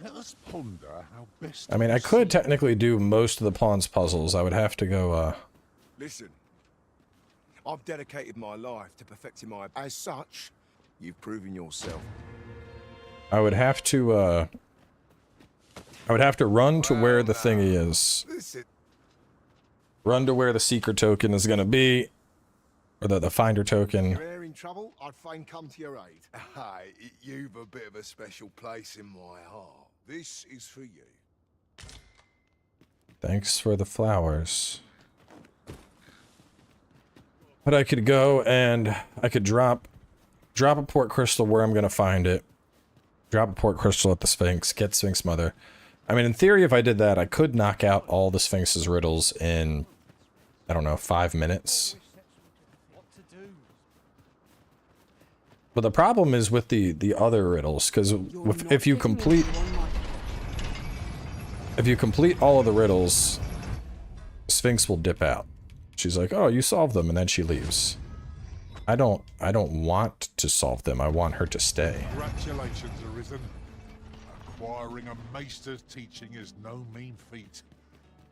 S2: Let us ponder how best.
S1: I mean, I could technically do most of the pawns puzzles. I would have to go,
S9: Listen, I've dedicated my life to perfecting my... As such, you've proven yourself.
S1: I would have to run to where the thingy is.
S9: Listen.
S1: Run to where the secret token is gonna be. Or the finder token.
S9: If you're in trouble, I'd fain come to your aid. Hey, you've a bit of a special place in my heart. This is for you.
S1: Thanks for the flowers. But I could go and I could drop a port crystal where I'm gonna find it. Drop a port crystal at the Sphinx, get Sphinx Mother. I mean, in theory, if I did that, I could knock out all the Sphinx's riddles in, I don't know, 5 minutes. But the problem is with the other riddles, because if you complete all of the riddles, Sphinx will dip out. She's like, "Oh, you solved them," and then she leaves. I don't want to solve them. I want her to stay.
S2: Congratulations, Arisen. Acquiring a maester's teaching is no mean feat.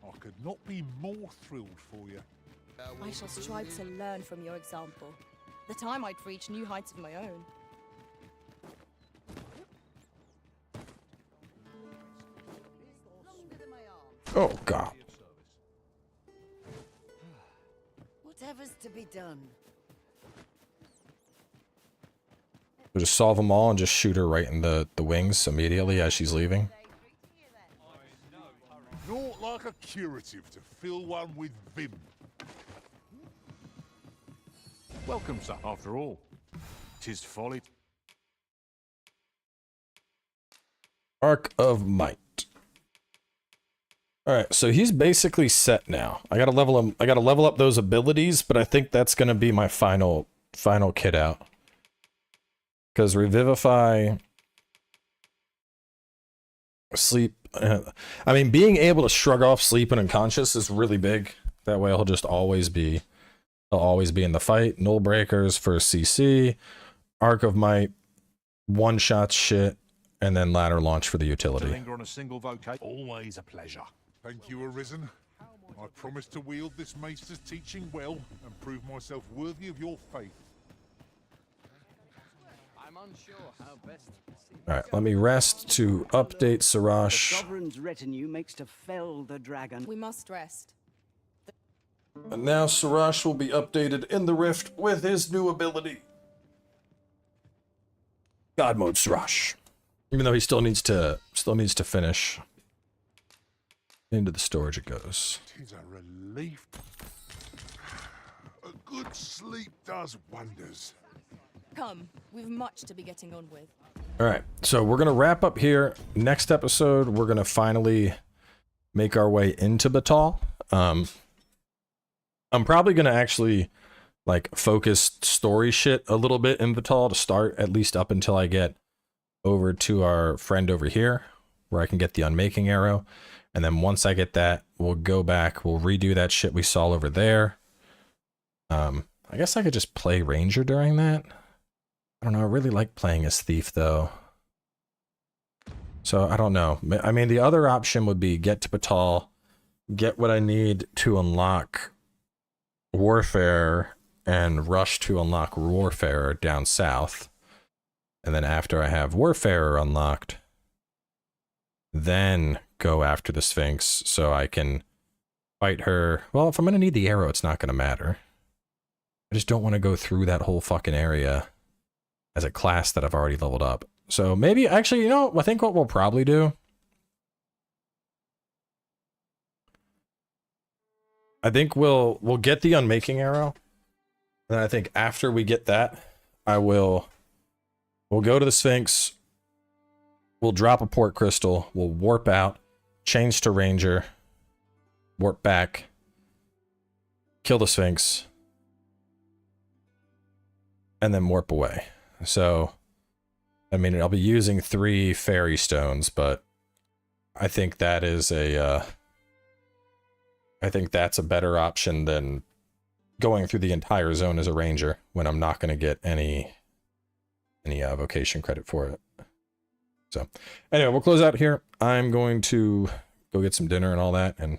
S2: I could not be more thrilled for you.
S12: I shall strive to learn from your example, that I might reach new heights of my own.
S1: Oh, God.
S23: Whatever's to be done.
S1: We'll just solve them all and just shoot her right in the wings immediately as she's leaving.
S2: Naught like a curative to fill one with vim.
S20: Welcome, sir, after all. 'Tis folly.
S1: Arc of Might. Alright, so he's basically set now. I gotta level him. I gotta level up those abilities, but I think that's gonna be my final kit out. Because Revivify, Sleep. I mean, being able to shrug off Sleep and Unconscious is really big. That way he'll just always be. He'll always be in the fight. Null Breakers for CC. Arc of Might. One-shot shit. And then ladder launch for the utility.
S20: To linger on a single vocation, always a pleasure.
S2: Thank you, Arisen. I promise to wield this maester's teaching well and prove myself worthy of your faith.
S1: All right, let me rest to update
S17: The
S1: Sarash.
S17: Sovereign's retinue makes to fell the dragon.
S12: We must rest.
S1: And now Sarash will be updated in the Rift with his new ability. God mode Sarash. Even though he still needs to finish. Into the storage it goes.
S9: Tis a relief. A good sleep does wonders.
S12: Come, we've much to be getting on with.
S1: All right, so we're gonna wrap up here. Next episode, we're gonna finally make our way into Batal. I'm probably gonna actually like focus story shit a little bit in Batal to start, at least up until I get over to our friend over here, where I can get the unmaking arrow. And then once I get that, we'll go back, we'll redo that shit we saw over there. I guess I could just play Ranger during that. I don't know, I really like playing as Thief though. So I don't know. I mean, the other option would be get to Batal, get what I need to unlock Warfare, and rush to unlock Warfare down south. And then after I have Warfare unlocked, then go after the Sphinx so I can fight her. Well, if I'm going to need the arrow, it's not going to matter. I just don't want to go through that whole fucking area as a class that I've already leveled up. So maybe, actually, you know, I think what we'll probably do, I think we'll get the unmaking arrow. And I think after we get that, we'll go to the Sphinx. We'll drop a port crystal. We'll warp out, change to Ranger, warp back, kill the Sphinx, and then warp away. So, I mean, I'll be using 3 fairy stones, but I think that is I think that's a better option than going through the entire zone as a Ranger when I'm not going to get any vocation credit for it. So, anyway, we'll close out here. I'm going to go get some dinner and all that and